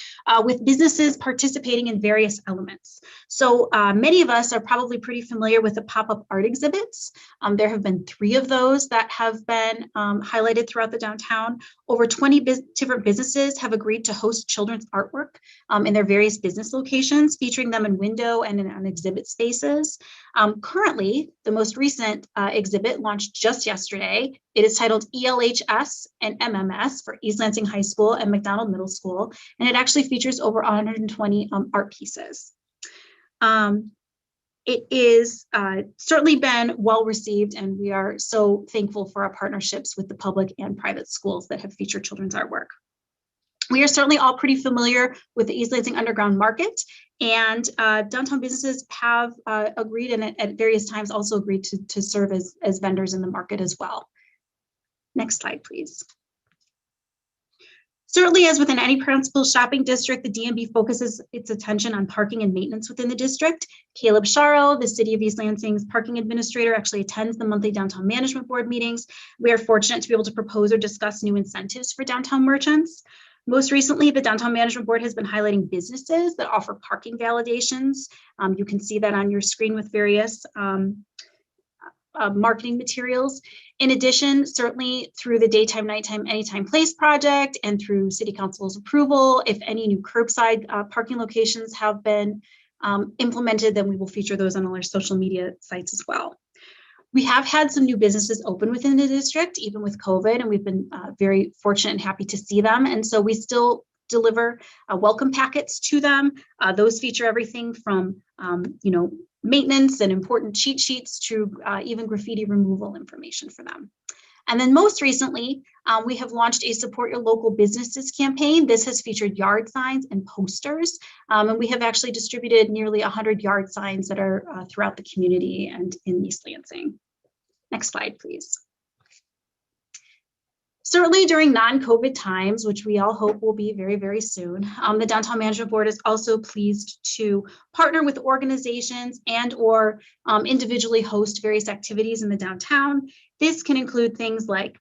with businesses participating in various elements. So many of us are probably pretty familiar with the pop-up art exhibits. There have been 3 of those that have been highlighted throughout the downtown. Over 20 different businesses have agreed to host children's artwork in their various business locations, featuring them in window and in exhibit spaces. Currently, the most recent exhibit launched just yesterday. It is titled ELHS and MMS for East Lansing High School and McDonald Middle School, and it actually features over 120 art pieces. It is certainly been well received, and we are so thankful for our partnerships with the public and private schools that have featured children's artwork. We are certainly all pretty familiar with the East Lansing Underground Market, and downtown businesses have agreed and at various times also agreed to serve as vendors in the market as well. Next slide, please. Certainly, as within any principal shopping district, the DMV focuses its attention on parking and maintenance within the district. Caleb Sharrow, the City of East Lansing's parking administrator, actually attends the monthly Downtown Management Board meetings. We are fortunate to be able to propose or discuss new incentives for downtown merchants. Most recently, the Downtown Management Board has been highlighting businesses that offer parking validations. You can see that on your screen with various marketing materials. In addition, certainly through the Daytime, Nighttime, Anytime Place project and through City Council's approval, if any new curbside parking locations have been implemented, then we will feature those on all our social media sites as well. We have had some new businesses open within the district, even with COVID, and we've been very fortunate and happy to see them. And so we still deliver welcome packets to them. Those feature everything from, maintenance and important cheat sheets to even graffiti removal information for them. And then most recently, we have launched a Support Your Local Businesses campaign. This has featured yard signs and posters, and we have actually distributed nearly 100 yard signs that are throughout the community and in East Lansing. Next slide, please. Certainly during non-COVID times, which we all hope will be very, very soon, the Downtown Management Board is also pleased to partner with organizations and or individually host various activities in the downtown. This can include things like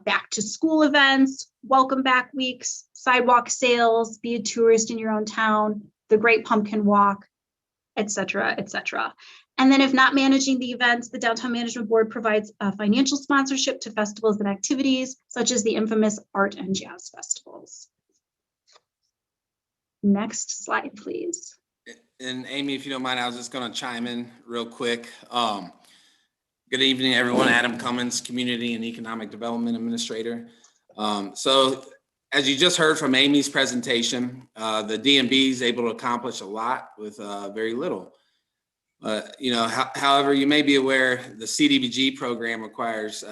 back to school events, welcome back weeks, sidewalk sales, be a tourist in your own town, the Great Pumpkin Walk, et cetera, et cetera. And then if not managing the events, the Downtown Management Board provides financial sponsorship to festivals and activities, such as the infamous art and jazz festivals. Next slide, please. And Amy, if you don't mind, I was just going to chime in real quick. Good evening, everyone. Adam Cummins, Community and Economic Development Administrator. So as you just heard from Amy's presentation, the DMB is able to accomplish a lot with very little. However, you may be aware the CDBG program requires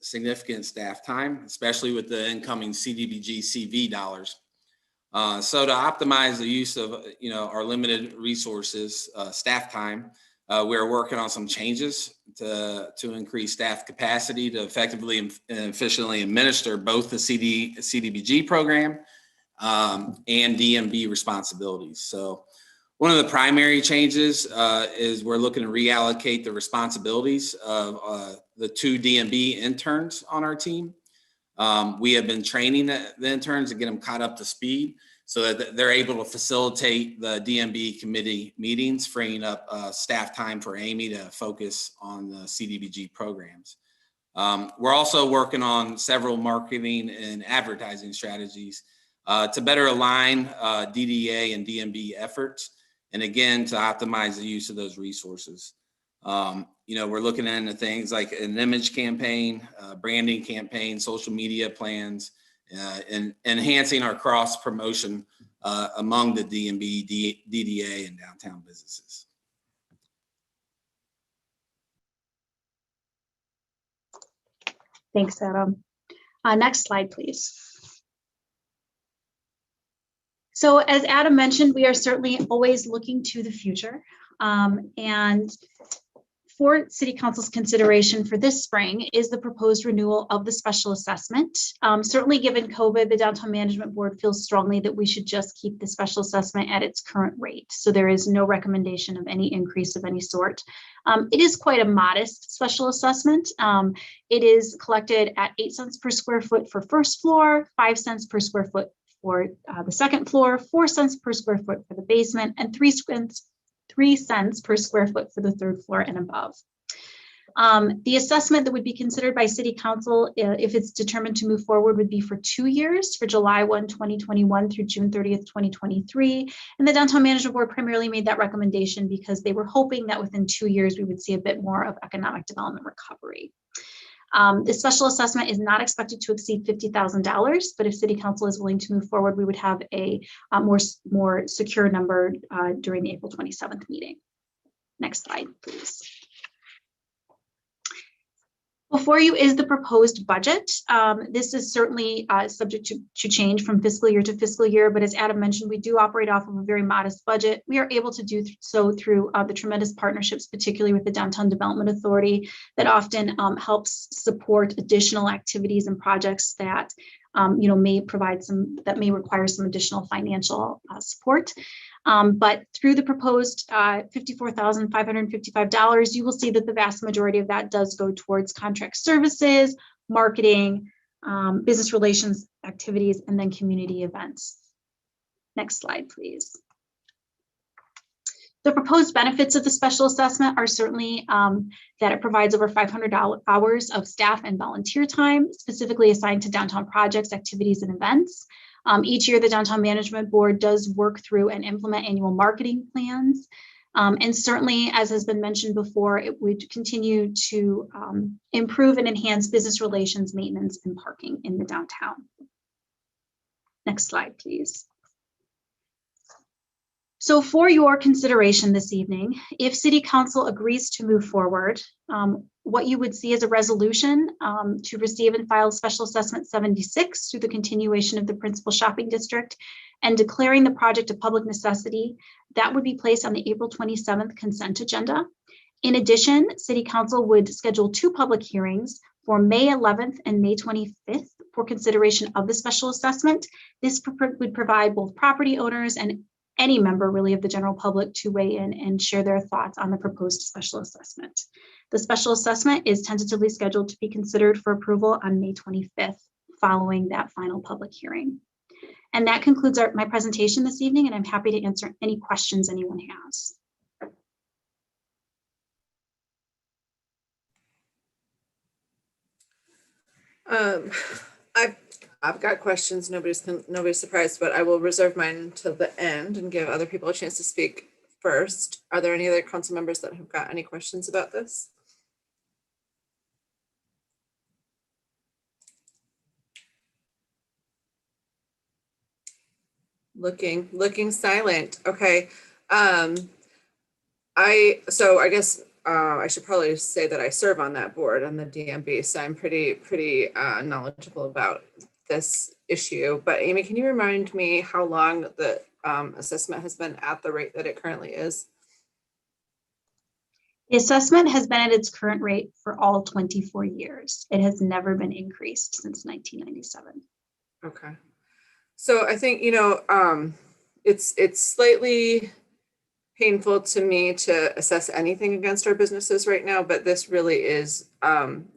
significant staff time, especially with the incoming CDBG CV dollars. So to optimize the use of our limited resources, staff time, we're working on some changes to increase staff capacity to effectively and efficiently administer both the CDBG program and DMB responsibilities. So one of the primary changes is we're looking to reallocate the responsibilities of the 2 DMB interns on our team. We have been training the interns to get them caught up to speed so that they're able to facilitate the DMB committee meetings, freeing up staff time for Amy to focus on the CDBG programs. We're also working on several marketing and advertising strategies to better align DDA and DMB efforts, and again, to optimize the use of those resources. We're looking into things like an image campaign, branding campaign, social media plans, and enhancing our cross promotion among the DMB, DDA, and downtown businesses. Thanks, Adam. Next slide, please. So as Adam mentioned, we are certainly always looking to the future. And for City Council's consideration for this spring is the proposed renewal of the special assessment. Certainly given COVID, the Downtown Management Board feels strongly that we should just keep the special assessment at its current rate. So there is no recommendation of any increase of any sort. It is quite a modest special assessment. It is collected at 8 cents per square foot for first floor, 5 cents per square foot for the second floor, 4 cents per square foot for the basement, and 3 cents per square foot for the third floor and above. The assessment that would be considered by City Council, if it's determined to move forward, would be for 2 years, for July 1, 2021 through June 30th, 2023. And the Downtown Management Board primarily made that recommendation because they were hoping that within 2 years, we would see a bit more of economic development recovery. The special assessment is not expected to exceed $50,000, but if City Council is willing to move forward, we would have a more secure number during the April 27th meeting. Next slide, please. Before you is the proposed budget. This is certainly subject to change from fiscal year to fiscal year, but as Adam mentioned, we do operate off of a very modest budget. We are able to do so through the tremendous partnerships, particularly with the Downtown Development Authority, that often helps support additional activities and projects that may require some additional financial support. But through the proposed $54,555, you will see that the vast majority of that does go towards contract services, marketing, business relations activities, and then community events. Next slide, please. The proposed benefits of the special assessment are certainly that it provides over 500 hours of staff and volunteer time, specifically assigned to downtown projects, activities, and events. Each year, the Downtown Management Board does work through and implement annual marketing plans. And certainly, as has been mentioned before, it would continue to improve and enhance business relations, maintenance, and parking in the downtown. Next slide, please. So for your consideration this evening, if City Council agrees to move forward, what you would see is a resolution to receive and file Special Assessment 76 through the continuation of the principal shopping district and declaring the project a public necessity. That would be placed on the April 27th consent agenda. In addition, City Council would schedule 2 public hearings for May 11th and May 25th for consideration of the special assessment. This would provide both property owners and any member really of the general public to weigh in and share their thoughts on the proposed special assessment. The special assessment is tentatively scheduled to be considered for approval on May 25th, following that final public hearing. And that concludes my presentation this evening, and I'm happy to answer any questions anyone has. I've got questions. Nobody's surprised, but I will reserve mine until the end and give other people a chance to speak first. Are there any other council members that have got any questions about this? Looking silent. Okay. I guess I should probably say that I serve on that board on the DMB, so I'm pretty knowledgeable about this issue. But Amy, can you remind me how long the assessment has been at the rate that it currently is? The assessment has been at its current rate for all 24 years. It has never been increased since 1997. Okay. So I think, it's slightly painful to me to assess anything against our businesses right now, but this really is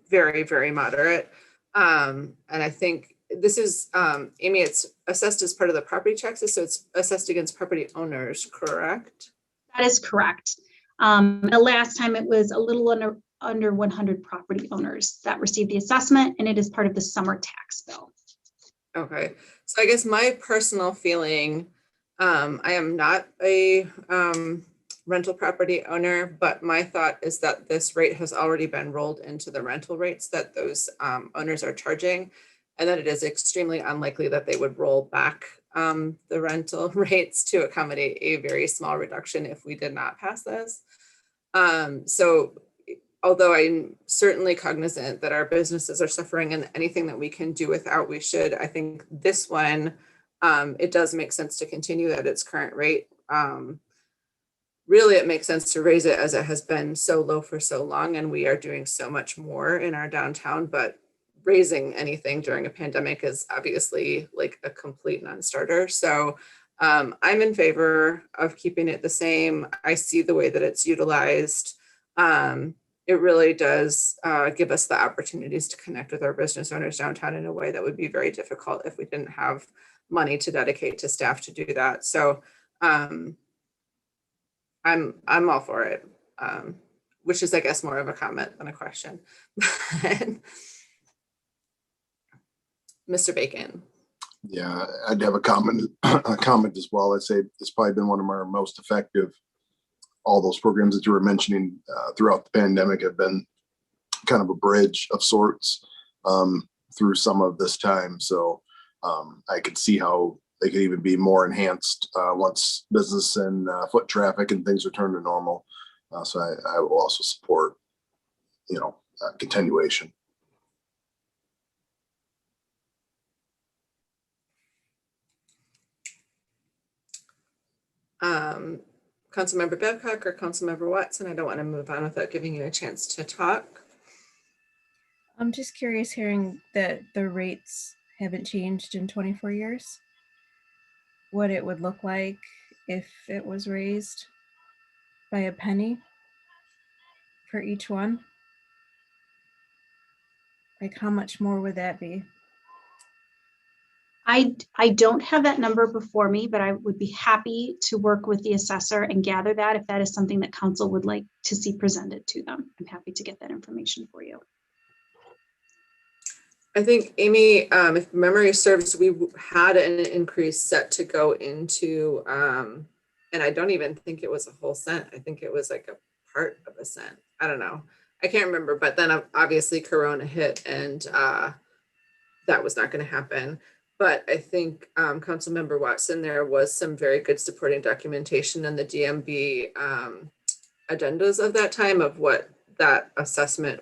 very, very moderate. And I think this is, Amy, it's assessed as part of the property taxes, so it's assessed against property owners, correct? That is correct. The last time it was a little under 100 property owners that received the assessment, and it is part of the summer tax bill. Okay, so I guess my personal feeling, I am not a rental property owner, but my thought is that this rate has already been rolled into the rental rates that those owners are charging, and that it is extremely unlikely that they would roll back the rental rates to accommodate a very small reduction if we did not pass this. So although I'm certainly cognizant that our businesses are suffering and anything that we can do without, we should, I think this one, it does make sense to continue at its current rate. Really, it makes sense to raise it as it has been so low for so long, and we are doing so much more in our downtown, but raising anything during a pandemic is obviously like a complete non-starter. So I'm in favor of keeping it the same. I see the way that it's utilized. It really does give us the opportunities to connect with our business owners downtown in a way that would be very difficult if we didn't have money to dedicate to staff to do that. So I'm all for it, which is, I guess, more of a comment than a question. Mr. Bacon. Yeah, I'd have a comment as well. I'd say it's probably been one of our most effective. All those programs that you were mentioning throughout the pandemic have been kind of a bridge of sorts through some of this time. So I could see how they could even be more enhanced once business and foot traffic and things return to normal. So I will also support, continuation. Councilmember Babcock or Councilmember Watson, I don't want to move on without giving you a chance to talk. I'm just curious hearing that the rates haven't changed in 24 years. What it would look like if it was raised by a penny for each one. Like, how much more would that be? I don't have that number before me, but I would be happy to work with the assessor and gather that if that is something that council would like to see presented to them. I'm happy to get that information for you. I think, Amy, if memory serves, we had an increase set to go into, and I don't even think it was a whole cent. I think it was like a part of a cent. I don't know. I can't remember, but then obviously Corona hit and that was not going to happen. But I think Councilmember Watson, there was some very good supporting documentation in the DMB agendas of that time of what that assessment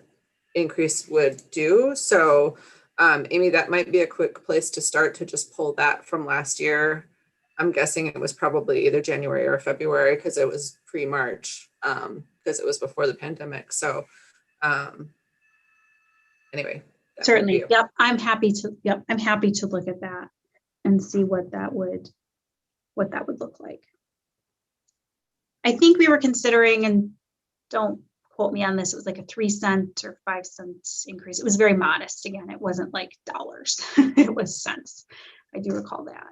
increase would do. So Amy, that might be a quick place to start to just pull that from last year. I'm guessing it was probably either January or February because it was pre-March because it was before the pandemic. So anyway. Certainly. Yep. I'm happy to look at that and see what that would look like. I think we were considering, and don't quote me on this, it was like a 3 cent or 5 cents increase. It was very modest. Again, it wasn't like dollars, it was cents. I do recall that.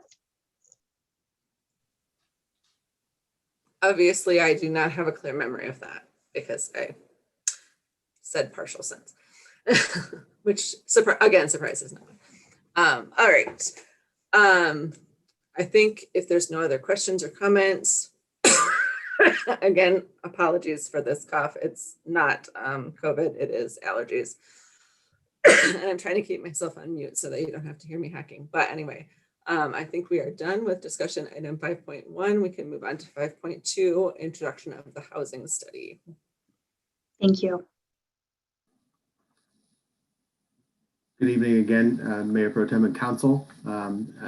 Obviously, I do not have a clear memory of that because I said partial cents, which again surprises no one. All right. I think if there's no other questions or comments, again, apologies for this cough. It's not COVID, it is allergies. And I'm trying to keep myself on mute so that you don't have to hear me hacking. But anyway, I think we are done with discussion item 5.1. We can move on to 5.2, introduction of the housing study. Thank you. Good evening again, Mayor Pro Tem and Council.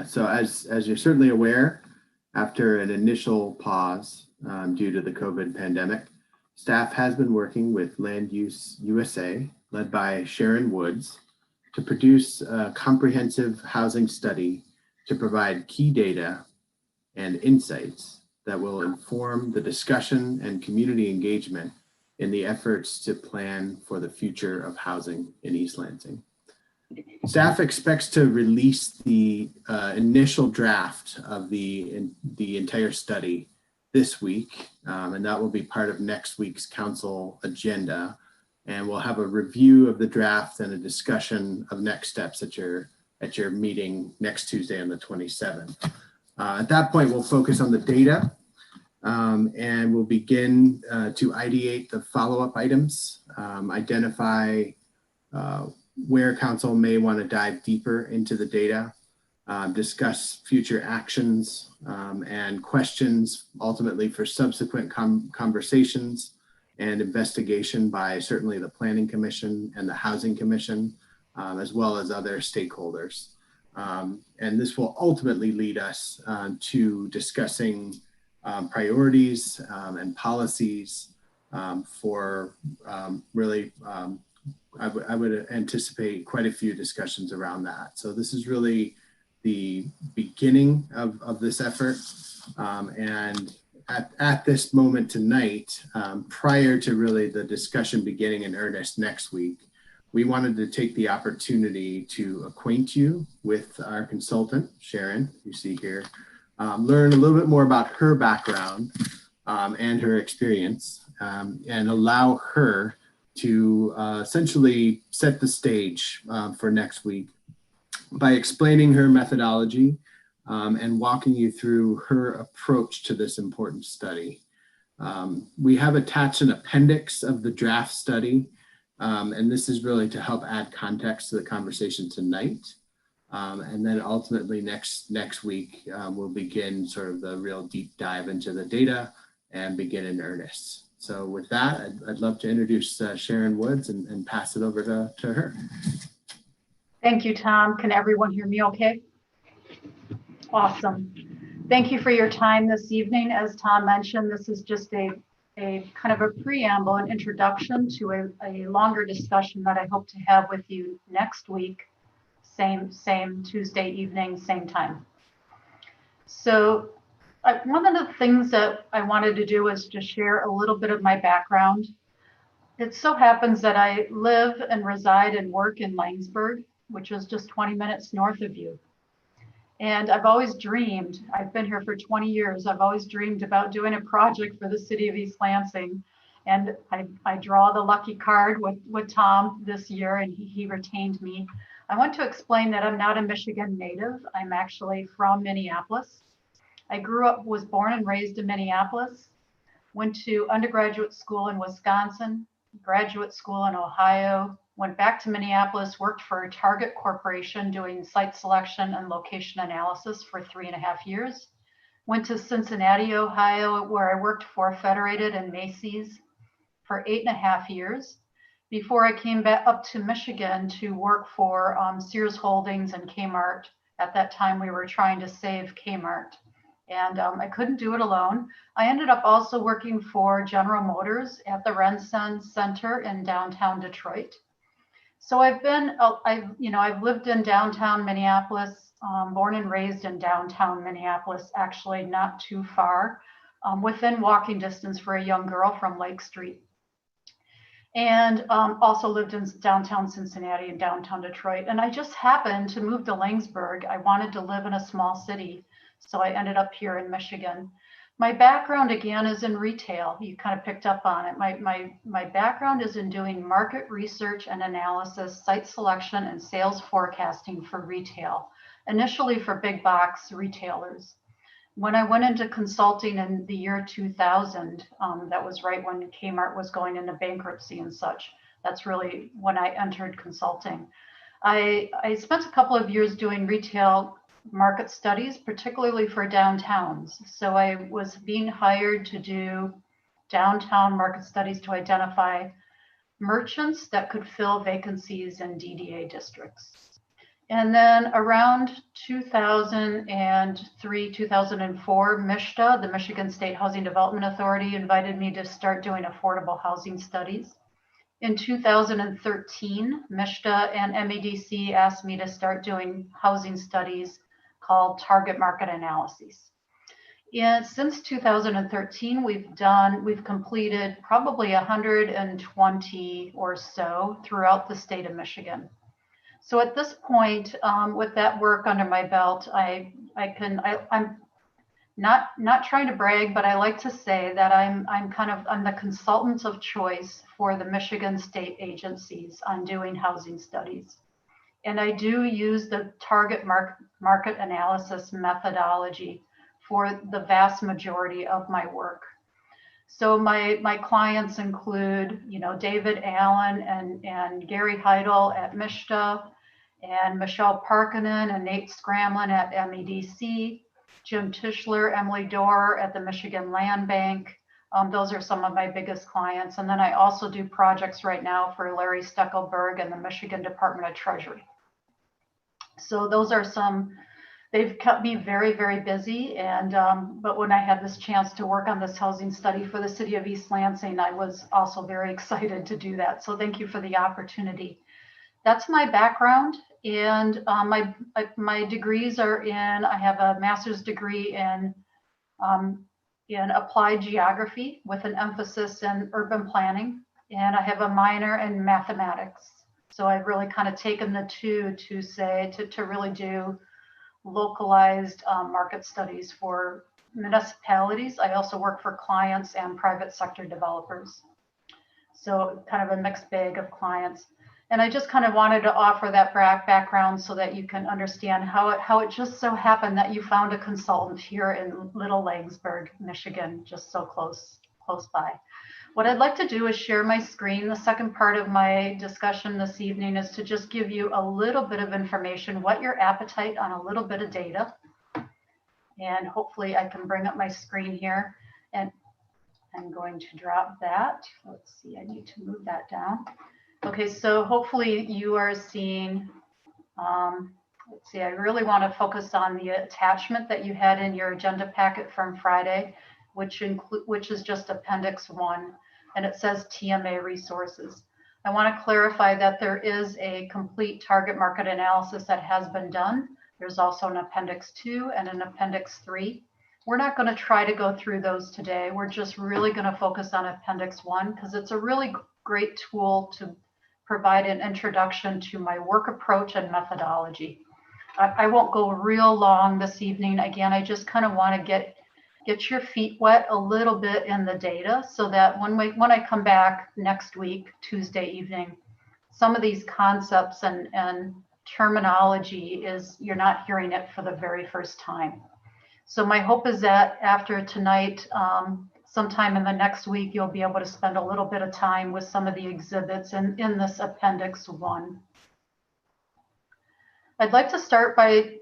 So as you're certainly aware, after an initial pause due to the COVID pandemic, staff has been working with Land Use USA, led by Sharon Woods, to produce a comprehensive housing study to provide key data and insights that will inform the discussion and community engagement in the efforts to plan for the future of housing in East Lansing. Staff expects to release the initial draft of the entire study this week, and that will be part of next week's council agenda. And we'll have a review of the draft and a discussion of next steps at your meeting next Tuesday on the 27th. At that point, we'll focus on the data and we'll begin to ideate the follow-up items, identify where council may want to dive deeper into the data, discuss future actions and questions ultimately for subsequent conversations and investigation by certainly the Planning Commission and the Housing Commission, as well as other stakeholders. And this will ultimately lead us to discussing priorities and policies for really I would anticipate quite a few discussions around that. So this is really the beginning of this effort. And at this moment tonight, prior to really the discussion beginning in earnest next week, we wanted to take the opportunity to acquaint you with our consultant, Sharon, you see here, learn a little bit more about her background and her experience, and allow her to essentially set the stage for next week by explaining her methodology and walking you through her approach to this important study. We have attached an appendix of the draft study, and this is really to help add context to the conversation tonight. And then ultimately next week, we'll begin sort of the real deep dive into the data and begin in earnest. So with that, I'd love to introduce Sharon Woods and pass it over to her. Thank you, Tom. Can everyone hear me okay? Awesome. Thank you for your time this evening. As Tom mentioned, this is just a kind of a preamble, an introduction to a longer discussion that I hope to have with you next week, same Tuesday evening, same time. So one of the things that I wanted to do was to share a little bit of my background. It so happens that I live and reside and work in Langsburg, which is just 20 minutes north of you. And I've always dreamed, I've been here for 20 years, I've always dreamed about doing a project for the city of East Lansing. And I draw the lucky card with Tom this year, and he retained me. I want to explain that I'm not a Michigan native. I'm actually from Minneapolis. I was born and raised in Minneapolis, went to undergraduate school in Wisconsin, graduate school in Ohio, went back to Minneapolis, worked for Target Corporation doing site selection and location analysis for 3.5 years. Went to Cincinnati, Ohio, where I worked for Federated and Macy's for 8.5 years before I came back up to Michigan to work for Sears Holdings and Kmart. At that time, we were trying to save Kmart. And I couldn't do it alone. I ended up also working for General Motors at the Renaissance Center in downtown Detroit. So I've lived in downtown Minneapolis, born and raised in downtown Minneapolis, actually not too far, within walking distance for a young girl from Lake Street. and also lived in downtown Cincinnati and downtown Detroit. And I just happened to move to Langsburg. I wanted to live in a small city, so I ended up here in Michigan. My background, again, is in retail. You kind of picked up on it. My background is in doing market research and analysis, site selection, and sales forecasting for retail, initially for big box retailers. When I went into consulting in the year 2000, that was right when Kmart was going into bankruptcy and such. That's really when I entered consulting. I spent a couple of years doing retail market studies, particularly for downtowns. So I was being hired to do downtown market studies to identify merchants that could fill vacancies in DDA districts. And then around 2003, 2004, MSHDA, the Michigan State Housing Development Authority, invited me to start doing affordable housing studies. In 2013, MSHDA and MEDC asked me to start doing housing studies called target market analyses. And since 2013, we've completed probably 120 or so throughout the state of Michigan. So at this point, with that work under my belt, I'm not trying to brag, but I like to say that I'm the consultant of choice for the Michigan state agencies on doing housing studies. And I do use the target market analysis methodology for the vast majority of my work. So my clients include, David Allen and Gary Heidel at MSHDA, and Michelle Parkinen and Nate Scramlin at MEDC, Jim Tischler, Emily Dorr at the Michigan Land Bank. Those are some of my biggest clients. And then I also do projects right now for Larry Steckelberg and the Michigan Department of Treasury. So those are some, they've kept me very, very busy. And but when I had this chance to work on this housing study for the city of East Lansing, I was also very excited to do that. So thank you for the opportunity. That's my background. And my degrees are I have a master's degree in applied geography with an emphasis in urban planning. And I have a minor in mathematics. So I've really kind of taken the two to really do localized market studies for municipalities. I also work for clients and private sector developers. So kind of a mixed bag of clients. And I just kind of wanted to offer that background so that you can understand how it just so happened that you found a consultant here in Little Langsburg, Michigan, just so close by. What I'd like to do is share my screen. The second part of my discussion this evening is to just give you a little bit of information, what your appetite on a little bit of data. And hopefully I can bring up my screen here, and I'm going to drop that. Let's see, I need to move that down. Okay, so hopefully you are seeing, let's see, I really want to focus on the attachment that you had in your agenda packet from Friday, which is just Appendix 1, and it says TMA resources. I want to clarify that there is a complete target market analysis that has been done. There's also an Appendix 2 and an Appendix 3. We're not going to try to go through those today. We're just really going to focus on Appendix 1 because it's a really great tool to provide an introduction to my work approach and methodology. I won't go real long this evening. Again, I just kind of want to get your feet wet a little bit in the data so that when I come back next week, Tuesday evening, some of these concepts and terminology you're not hearing it for the very first time. So my hope is that after tonight, sometime in the next week, you'll be able to spend a little bit of time with some of the exhibits in this Appendix 1. I'd like to start by,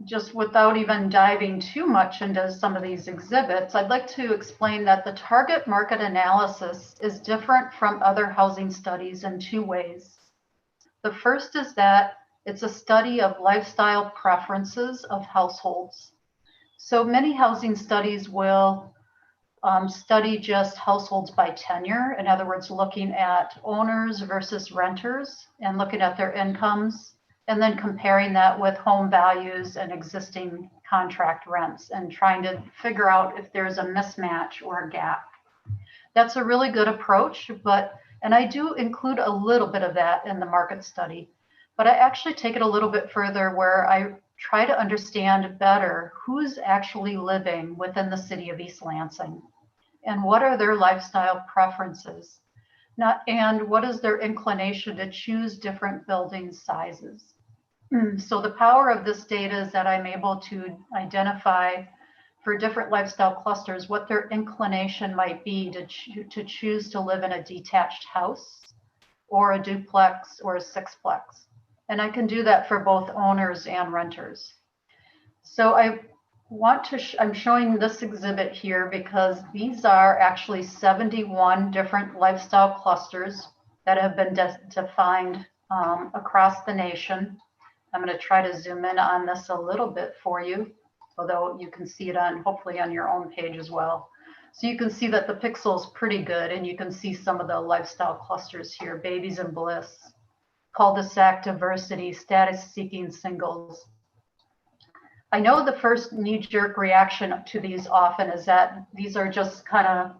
just without even diving too much into some of these exhibits, I'd like to explain that the target market analysis is different from other housing studies in two ways. The first is that it's a study of lifestyle preferences of households. So many housing studies will study just households by tenure. In other words, looking at owners versus renters and looking at their incomes and then comparing that with home values and existing contract rents and trying to figure out if there's a mismatch or a gap. That's a really good approach, but And I do include a little bit of that in the market study, but I actually take it a little bit further where I try to understand better who's actually living within the city of East Lansing and what are their lifestyle preferences, and what is their inclination to choose different building sizes. So the power of this data is that I'm able to identify for different lifestyle clusters what their inclination might be to choose to live in a detached house or a duplex or a sixplex. And I can do that for both owners and renters. So I'm showing this exhibit here because these are actually 71 different lifestyle clusters that have been defined across the nation. I'm going to try to zoom in on this a little bit for you, although you can see it hopefully on your own page as well. So you can see that the pixel is pretty good, and you can see some of the lifestyle clusters here: babies and bliss, cul-de-sac diversity, status-seeking singles. I know the first knee-jerk reaction to these often is that these are just kind of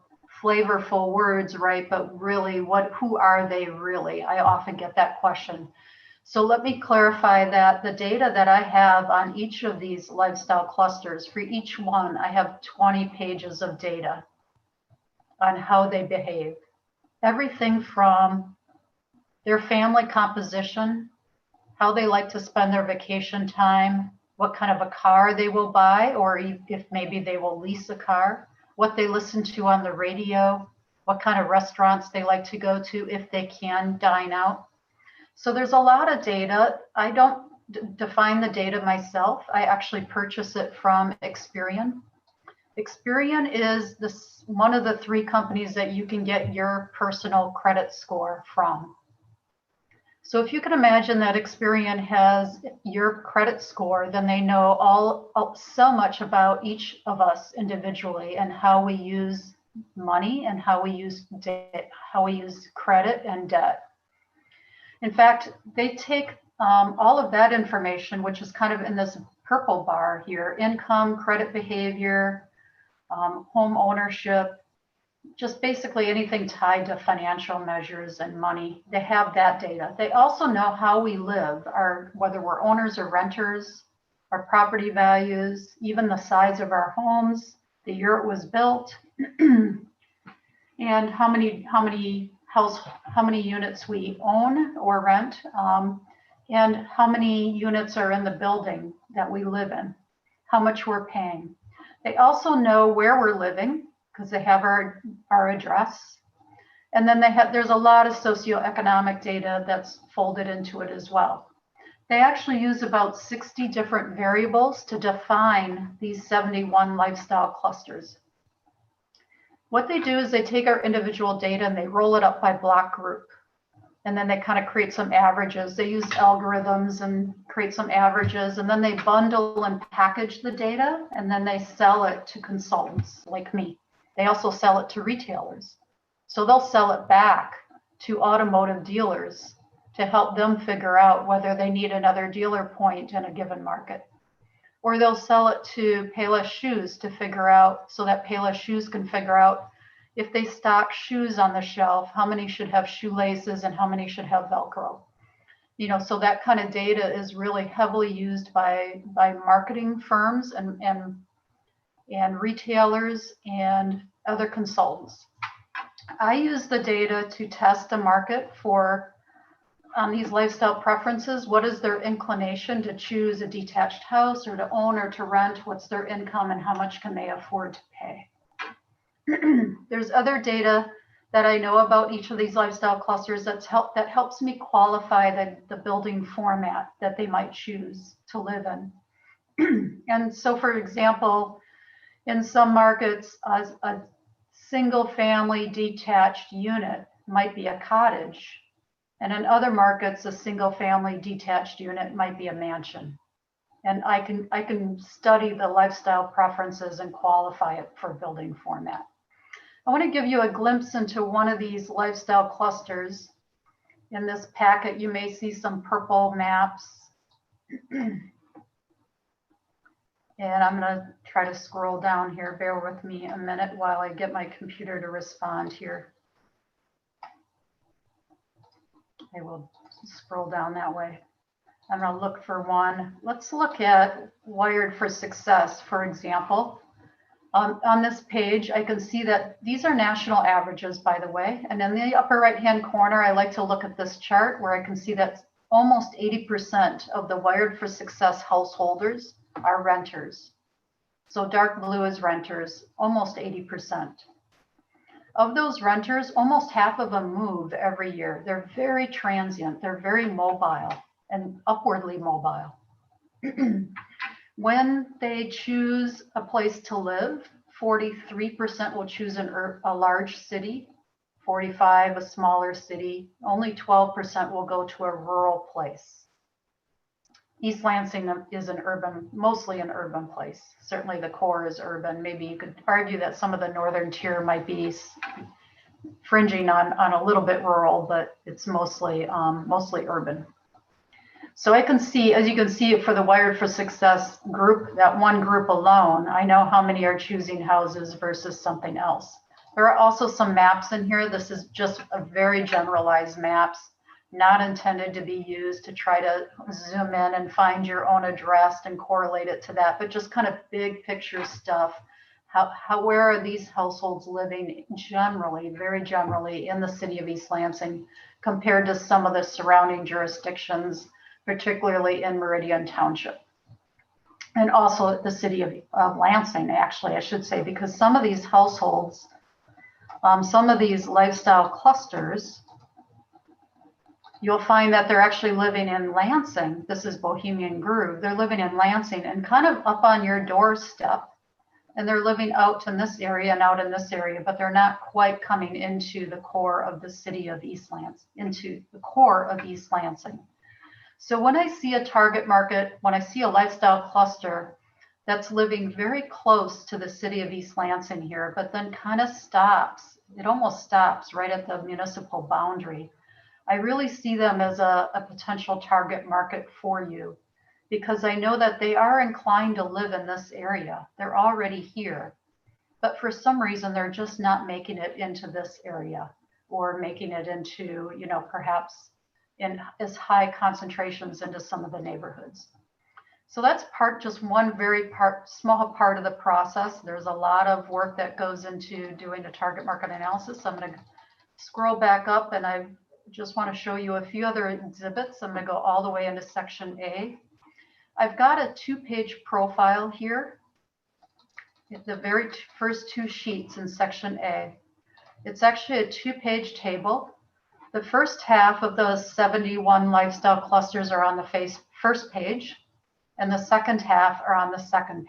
flavorful words, right? But really, who are they really? I often get that question. So let me clarify that the data that I have on each of these lifestyle clusters, for each one, I have 20 pages of data on how they behave. Everything from their family composition, how they like to spend their vacation time, what kind of a car they will buy, or if maybe they will lease a car, what they listen to on the radio, what kind of restaurants they like to go to if they can dine out. So there's a lot of data. I don't define the data myself. I actually purchase it from Experian. Experian is one of the 3 companies that you can get your personal credit score from. So if you can imagine that Experian has your credit score, then they know so much about each of us individually and how we use money and how we use debt, how we use credit and debt. In fact, they take all of that information, which is kind of in this purple bar here: income, credit behavior, home ownership, just basically anything tied to financial measures and money. They have that data. They also know how we live, whether we're owners or renters, our property values, even the size of our homes, the year it was built, and how many units we own or rent, and how many units are in the building that we live in, how much we're paying. They also know where we're living because they have our address. And then there's a lot of socioeconomic data that's folded into it as well. They actually use about 60 different variables to define these 71 lifestyle clusters. What they do is they take our individual data and they roll it up by block group. And then they kind of create some averages. They use algorithms and create some averages, and then they bundle and package the data, and then they sell it to consultants like me. They also sell it to retailers. So they'll sell it back to automotive dealers to help them figure out whether they need another dealer point in a given market. Or they'll sell it to Payless Shoes to figure out, so that Payless Shoes can figure out if they stock shoes on the shelf, how many should have shoelaces and how many should have Velcro. So that kind of data is really heavily used by marketing firms and retailers and other consultants. I use the data to test the market for these lifestyle preferences. What is their inclination to choose a detached house or to own or to rent? What's their income and how much can they afford to pay? There's other data that I know about each of these lifestyle clusters that helps me qualify the building format that they might choose to live in. And so, for example, in some markets, a single family detached unit might be a cottage. And in other markets, a single family detached unit might be a mansion. And I can study the lifestyle preferences and qualify it for building format. I want to give you a glimpse into one of these lifestyle clusters. In this packet, you may see some purple maps. And I'm going to try to scroll down here. Bear with me a minute while I get my computer to respond here. I will scroll down that way. I'm going to look for one. Let's look at Wired for Success, for example. On this page, I can see that these are national averages, by the way. And in the upper right-hand corner, I like to look at this chart where I can see that almost 80% of the Wired for Success householders are renters. So dark blue is renters, almost 80%. Of those renters, almost half of them move every year. They're very transient. They're very mobile and upwardly mobile. When they choose a place to live, 43% will choose a large city, 45% a smaller city, only 12% will go to a rural place. East Lansing is mostly an urban place. Certainly the core is urban. Maybe you could argue that some of the northern tier might be fringing on a little bit rural, but it's mostly urban. So I can see, as you can see for the Wired for Success group, that one group alone, I know how many are choosing houses versus something else. There are also some maps in here. This is just a very generalized maps, not intended to be used to try to zoom in and find your own address and correlate it to that, but just kind of big picture stuff. Where are these households living generally, very generally in the city of East Lansing compared to some of the surrounding jurisdictions, particularly in Meridian Township. And also the city of Lansing, actually, I should say, because some of these households, some of these lifestyle clusters, you'll find that they're actually living in Lansing. This is Bohemian Grove. They're living in Lansing and kind of up on your doorstep. And they're living out in this area and out in this area, but they're not quite coming into the core of the city of East Lansing, into the core of East Lansing. So when I see a target market, when I see a lifestyle cluster that's living very close to the city of East Lansing here, but then kind of stops, it almost stops right at the municipal boundary, I really see them as a potential target market for you, because I know that they are inclined to live in this area. They're already here, but for some reason, they're just not making it into this area or making it into, perhaps in as high concentrations into some of the neighborhoods. So that's just one very small part of the process. There's a lot of work that goes into doing a target market analysis. I'm going to scroll back up and I just want to show you a few other exhibits. I'm going to go all the way into section A. I've got a 2-page profile here. The very first 2 sheets in section A. It's actually a 2-page table. The first half of those 71 lifestyle clusters are on the first page, and the second half are on the second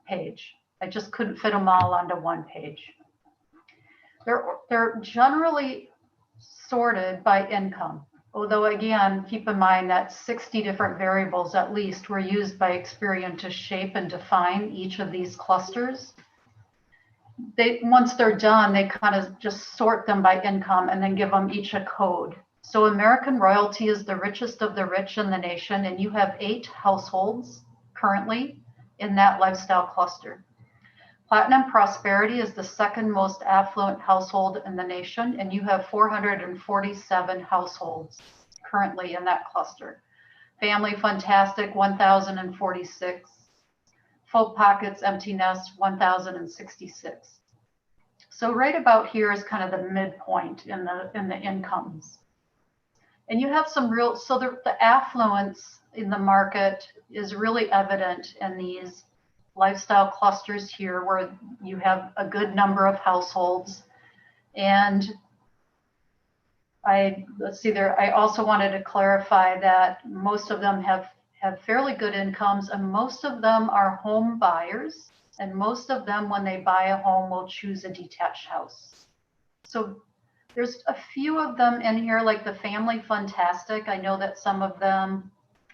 page. I just couldn't fit them all onto one page. They're generally sorted by income, although again, keep in mind that 60 different variables at least were used by Experian to shape and define each of these clusters. Once they're done, they kind of just sort them by income and then give them each a code. So American Royalty is the richest of the rich in the nation, and you have 8 households currently in that lifestyle cluster. Platinum Prosperity is the second most affluent household in the nation, and you have 447 households currently in that cluster. Family Fantastic, 1,046. Full Pockets, Empty Nest, 1,066. So right about here is kind of the midpoint in the incomes. And you have some so the affluence in the market is really evident in these lifestyle clusters here where you have a good number of households. And let's see there, I also wanted to clarify that most of them have fairly good incomes, and most of them are home buyers, and most of them, when they buy a home, will choose a detached house. So there's a few of them in here, like the Family Fantastic. I know that some of them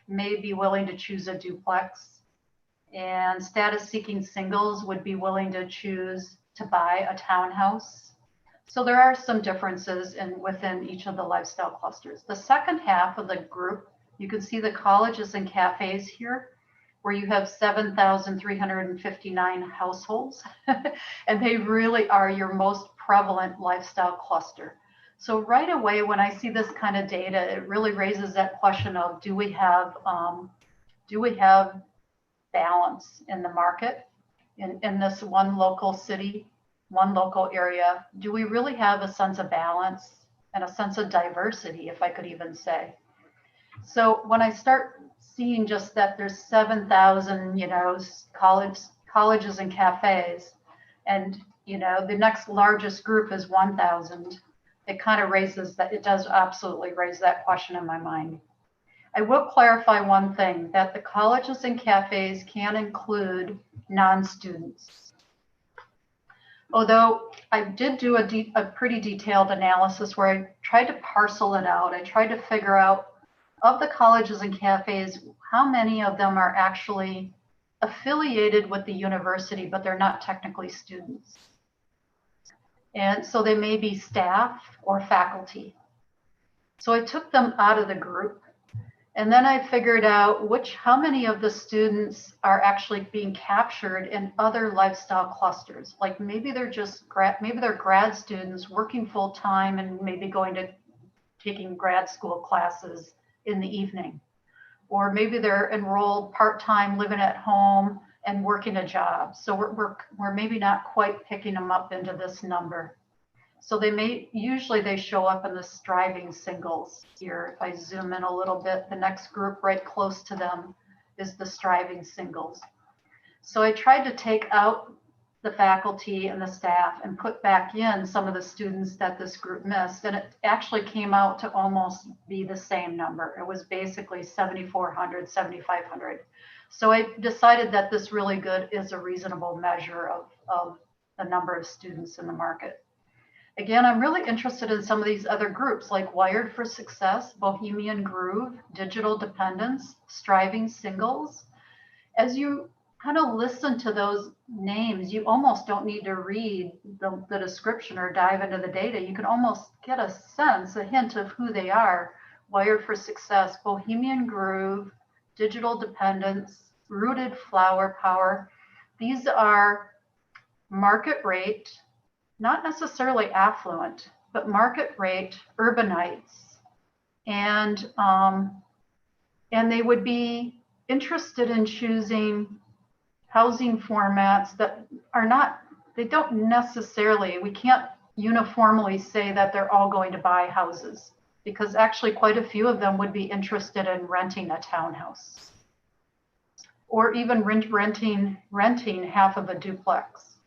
may be willing to choose a duplex, and status seeking singles would be willing to choose to buy a townhouse. So there are some differences within each of the lifestyle clusters. The second half of the group, you can see the colleges and cafes here, where you have 7,359 households, and they really are your most prevalent lifestyle cluster. So right away, when I see this kind of data, it really raises that question of, do we have balance in the market in this one local city, one local area? Do we really have a sense of balance and a sense of diversity, if I could even say? So when I start seeing just that there's 7,000, colleges and cafes, and the next largest group is 1,000, it kind of raises that. It does absolutely raise that question in my mind. I will clarify one thing, that the colleges and cafes can include non-students. Although I did do a pretty detailed analysis where I tried to parcel it out. I tried to figure out, of the colleges and cafes, how many of them are actually affiliated with the university, but they're not technically students. And so they may be staff or faculty. So I took them out of the group. And then I figured out how many of the students are actually being captured in other lifestyle clusters. Like maybe they're grad students working full time and maybe taking grad school classes in the evening. Or maybe they're enrolled part-time, living at home and working a job. So we're maybe not quite picking them up into this number. So usually they show up in the striving singles here. If I zoom in a little bit, the next group right close to them is the striving singles. So I tried to take out the faculty and the staff and put back in some of the students that this group missed. And it actually came out to almost be the same number. It was basically 7,400, 7,500. So I decided that this really is a reasonable measure of the number of students in the market. Again, I'm really interested in some of these other groups like Wired for Success, Bohemian Groove, Digital Dependence, Striving Singles. As you kind of listen to those names, you almost don't need to read the description or dive into the data. You can almost get a sense, a hint of who they are. Wired for Success, Bohemian Groove, Digital Dependence, Rooted Flower Power. These are market rate, not necessarily affluent, but market rate urbanites. And they would be interested in choosing housing formats that we can't uniformly say that they're all going to buy houses, because actually quite a few of them would be interested in renting a townhouse or even renting half of a duplex.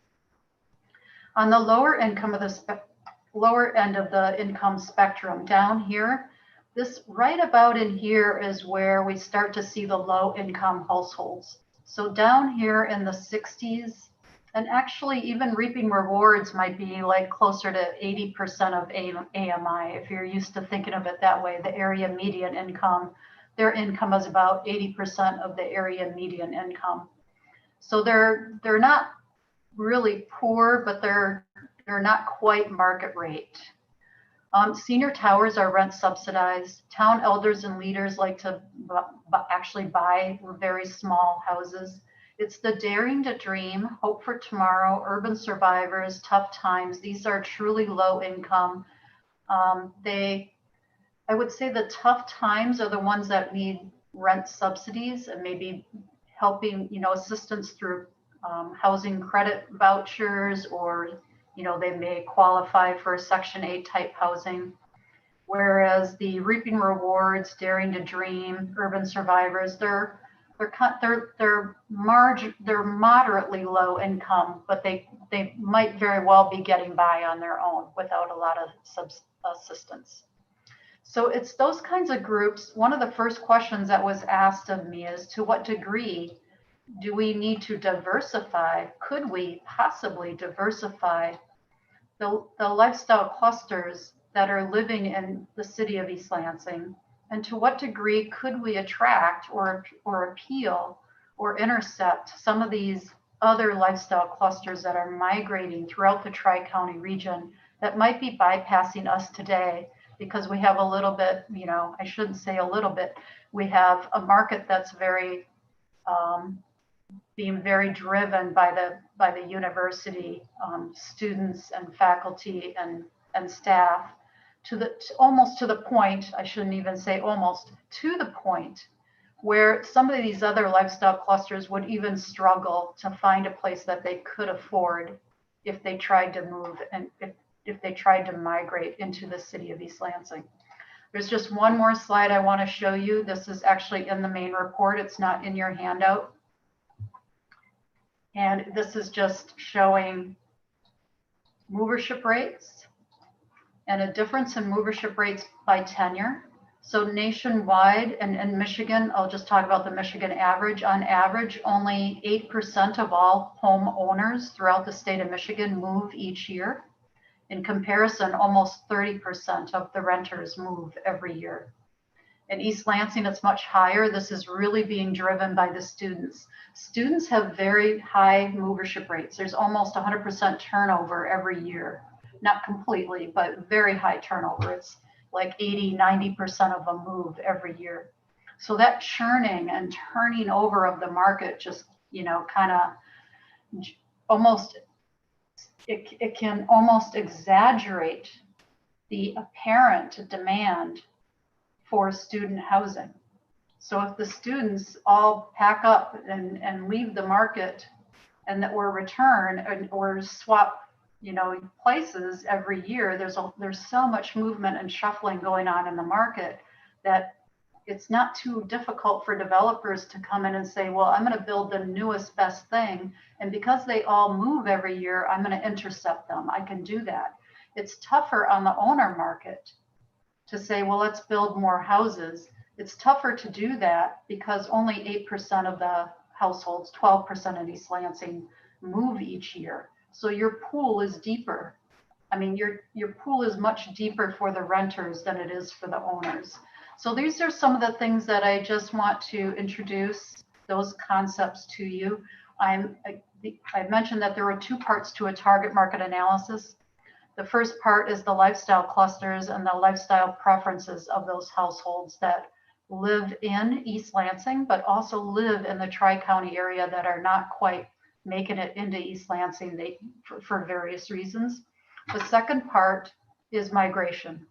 On the lower end of the income spectrum down here, this right about in here is where we start to see the low income households. So down here in the 60s, and actually even reaping rewards might be like closer to 80% of AMI. If you're used to thinking of it that way, the area median income, their income is about 80% of the area median income. So they're not really poor, but they're not quite market rate. Senior towers are rent subsidized. Town elders and leaders like to actually buy very small houses. It's the daring to dream, hope for tomorrow, urban survivors, tough times. These are truly low income. I would say the tough times are the ones that need rent subsidies and maybe helping, assistance through housing credit vouchers, or they may qualify for Section 8 type housing. Whereas the reaping rewards, daring to dream, urban survivors, they're moderately low income, but they might very well be getting by on their own without a lot of assistance. So it's those kinds of groups. One of the first questions that was asked of me is, to what degree do we need to diversify? Could we possibly diversify the lifestyle clusters that are living in the city of East Lansing? And to what degree could we attract or appeal or intercept some of these other lifestyle clusters that are migrating throughout the Tri-County region that might be bypassing us today, because we have a little bit, I shouldn't say a little bit, we have a market that's very being very driven by the university students and faculty and staff. almost to the point, I shouldn't even say almost, to the point where some of these other lifestyle clusters would even struggle to find a place that they could afford if they tried to move and if they tried to migrate into the city of East Lansing. There's just one more slide I want to show you. This is actually in the main report. It's not in your handout. And this is just showing movership rates and a difference in movership rates by tenure. So nationwide and in Michigan, I'll just talk about the Michigan average. On average, only 8% of all homeowners throughout the state of Michigan move each year. In comparison, almost 30% of the renters move every year. In East Lansing, it's much higher. This is really being driven by the students. Students have very high movership rates. There's almost 100% turnover every year. Not completely, but very high turnover. It's like 80, 90% of them move every year. So that churning and turning over of the market just, kind of almost, it can almost exaggerate the apparent demand for student housing. So if the students all pack up and leave the market and that we're return or swap places every year, there's so much movement and shuffling going on in the market that it's not too difficult for developers to come in and say, well, I'm going to build the newest best thing, and because they all move every year, I'm going to intercept them. I can do that. It's tougher on the owner market to say, well, let's build more houses. It's tougher to do that because only 8% of the households, 12% in East Lansing, move each year. So your pool is deeper. I mean, your pool is much deeper for the renters than it is for the owners. So these are some of the things that I just want to introduce those concepts to you. I mentioned that there were two parts to a target market analysis. The first part is the lifestyle clusters and the lifestyle preferences of those households that live in East Lansing, but also live in the Tri-County area that are not quite making it into East Lansing for various reasons. The second part is migration.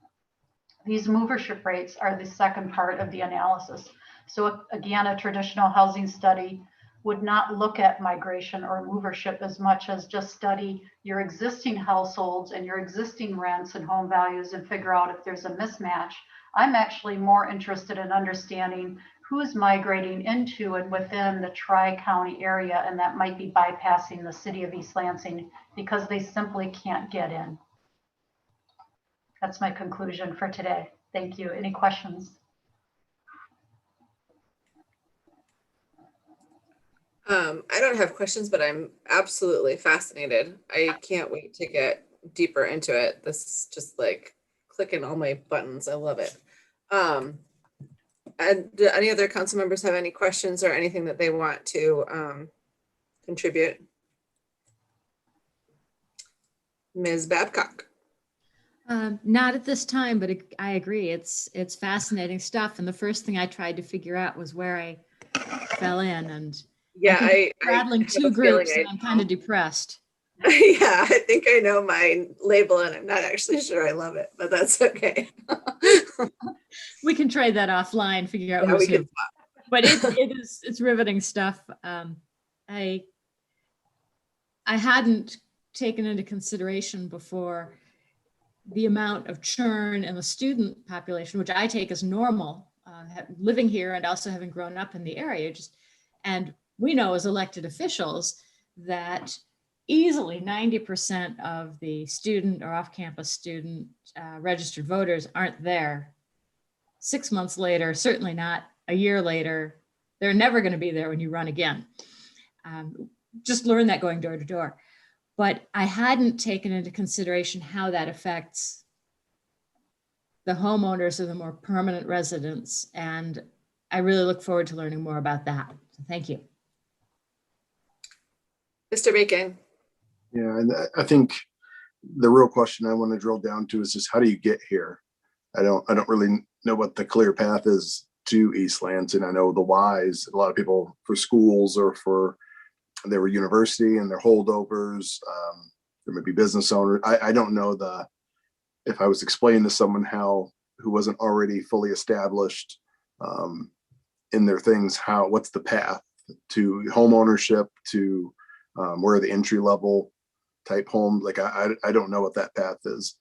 These movership rates are the second part of the analysis. So again, a traditional housing study would not look at migration or movership as much as just study your existing households and your existing rents and home values and figure out if there's a mismatch. I'm actually more interested in understanding who's migrating into and within the Tri-County area, and that might be bypassing the city of East Lansing because they simply can't get in. That's my conclusion for today. Thank you. Any questions? I don't have questions, but I'm absolutely fascinated. I can't wait to get deeper into it. This is just like clicking all my buttons. I love it. And do any other council members have any questions or anything that they want to contribute? Ms. Babcock. Not at this time, but I agree. It's fascinating stuff. And the first thing I tried to figure out was where I fell in. And yeah, I'm straddling two groups, and I'm kind of depressed. Yeah, I think I know my label, and I'm not actually sure I love it, but that's okay. We can trade that offline, figure out who's who. But it's riveting stuff. I hadn't taken into consideration before the amount of churn in the student population, which I take as normal, living here and also having grown up in the area. And we know as elected officials that easily 90% of the student or off-campus student registered voters aren't there 6 months later, certainly not a year later. They're never going to be there when you run again. Just learn that going door to door. But I hadn't taken into consideration how that affects the homeowners or the more permanent residents. And I really look forward to learning more about that. So thank you. Mr. Bacon. Yeah, and I think the real question I want to drill down to is just how do you get here? I don't really know what the clear path is to East Lansing. I know the whys, a lot of people for schools or for their university and their holdovers. There may be business owners. I don't know if I was explaining to someone who wasn't already fully established in their things, what's the path to home ownership, to where are the entry level type homes? Like I don't know what that path is,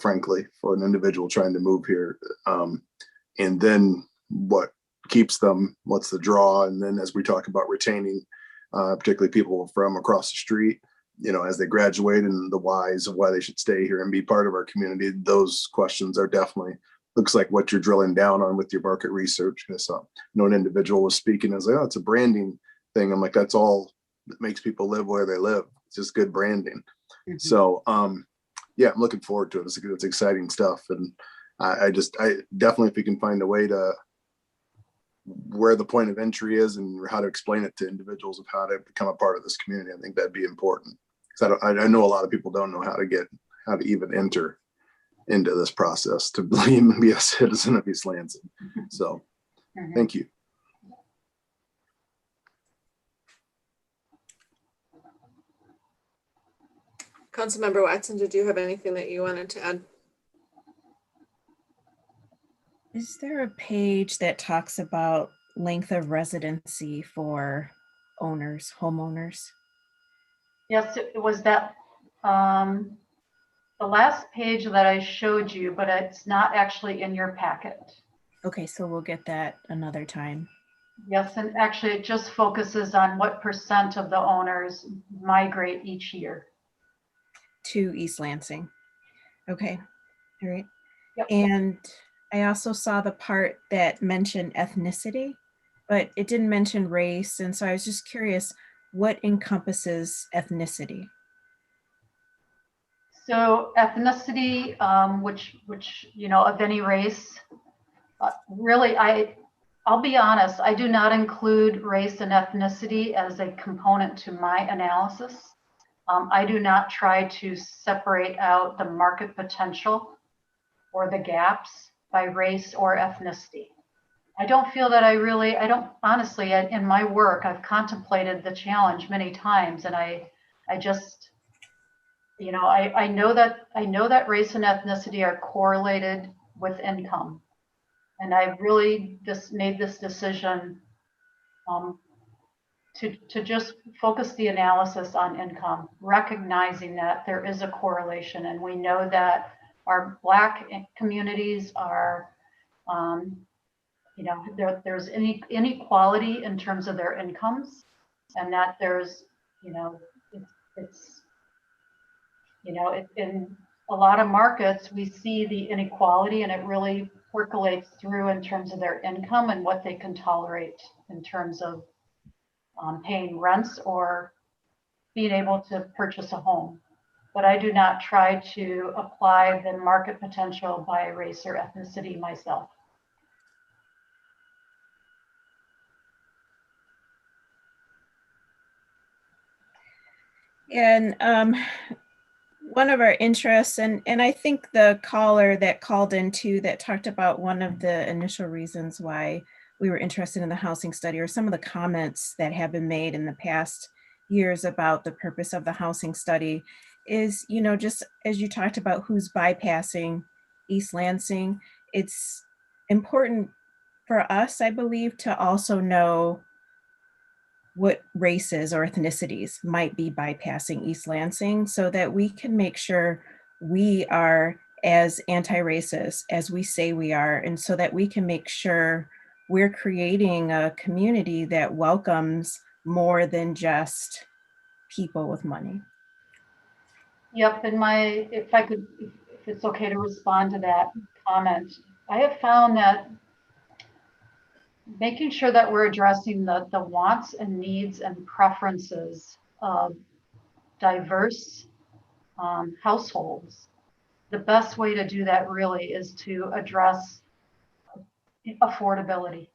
frankly, for an individual trying to move here. And then what keeps them, what's the draw? And then as we talk about retaining, particularly people from across the street, as they graduate, and the whys of why they should stay here and be part of our community, those questions are definitely, looks like what you're drilling down on with your market research. Because an individual was speaking, I was like, oh, it's a branding thing. I'm like, that's all that makes people live where they live. It's just good branding. Mm-hmm. So yeah, I'm looking forward to it. It's exciting stuff. And I definitely, if we can find a way to where the point of entry is and how to explain it to individuals of how to become a part of this community, I think that'd be important. Because I know a lot of people don't know how to even enter into this process to even be a citizen of East Lansing. So thank you. Councilmember Watson, did you have anything that you wanted to add? Is there a page that talks about length of residency for owners, homeowners? Yes, it was that the last page that I showed you, but it's not actually in your packet. Okay, so we'll get that another time. Yes, and actually it just focuses on what % of the owners migrate each year. To East Lansing. Okay, all right. Yep. And I also saw the part that mentioned ethnicity, but it didn't mention race. And so I was just curious, what encompasses ethnicity? So ethnicity, which of any race, really, I'll be honest, I do not include race and ethnicity as a component to my analysis. I do not try to separate out the market potential or the gaps by race or ethnicity. I don't feel that honestly, in my work, I've contemplated the challenge many times, and I just, I know that race and ethnicity are correlated with income. And I really just made this decision to just focus the analysis on income, recognizing that there is a correlation. And we know that our Black communities are, there's inequality in terms of their incomes, and that there's, in a lot of markets, we see the inequality, and it really percolates through in terms of their income and what they can tolerate in terms of paying rents or being able to purchase a home. But I do not try to apply the market potential by race or ethnicity myself. And one of our interests, and I think the caller that called in too, that talked about one of the initial reasons why we were interested in the housing study, or some of the comments that have been made in the past years about the purpose of the housing study, is, just as you talked about who's bypassing East Lansing, it's important for us, I believe, to also know what races or ethnicities might be bypassing East Lansing, so that we can make sure we are as anti-racist as we say we are, and so that we can make sure we're creating a community that welcomes more than just people with money. Yep, and if it's okay to respond to that comment, I have found that making sure that we're addressing the wants and needs and preferences of diverse households, the best way to do that really is to address affordability,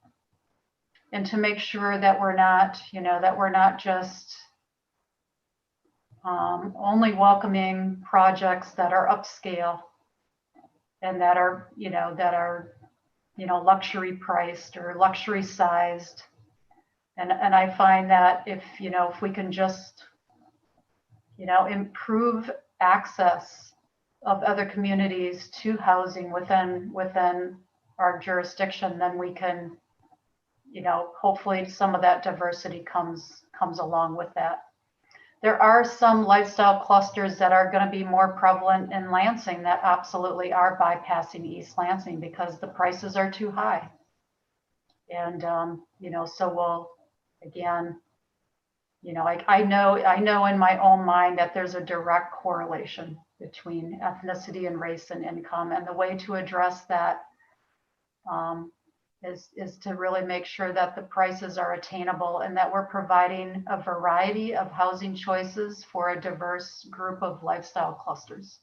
and to make sure that we're not just only welcoming projects that are upscale and that are luxury priced or luxury sized. And I find that if we can just improve access other communities to housing within our jurisdiction, then we can, hopefully some of that diversity comes along with that. There are some lifestyle clusters that are going to be more prevalent in Lansing that absolutely are bypassing East Lansing because the prices are too high. And, so we'll, again, I know in my own mind that there's a direct correlation between ethnicity and race and income. And the way to address that is to really make sure that the prices are attainable and that we're providing a variety of housing choices for a diverse group of lifestyle clusters.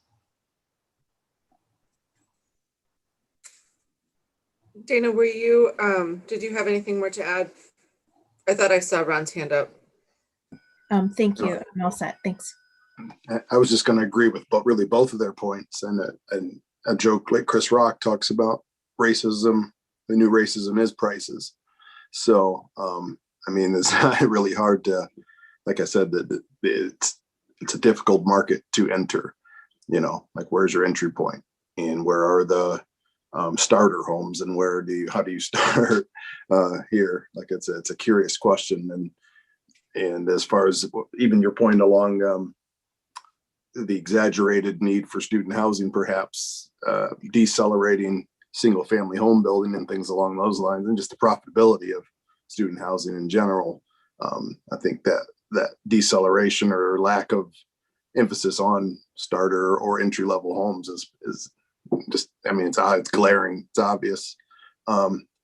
Dana, did you have anything more to add? I thought I saw Ron's hand up. Thank you. I'm all set. Thanks. I was just going to agree with really both of their points, and a joke like Chris Rock talks about racism. The new racism is prices. So, I mean, it's not really hard to, like I said, that it's a difficult market to enter. Like where's your entry point, and where are the starter homes, and how do you start here? Like it's a curious question, and as far as even your point along the exaggerated need for student housing, perhaps decelerating single family home building and things along those lines, and just the profitability of student housing in general. I think that deceleration or lack of emphasis on starter or entry level homes is just, I mean, it's glaring, it's obvious.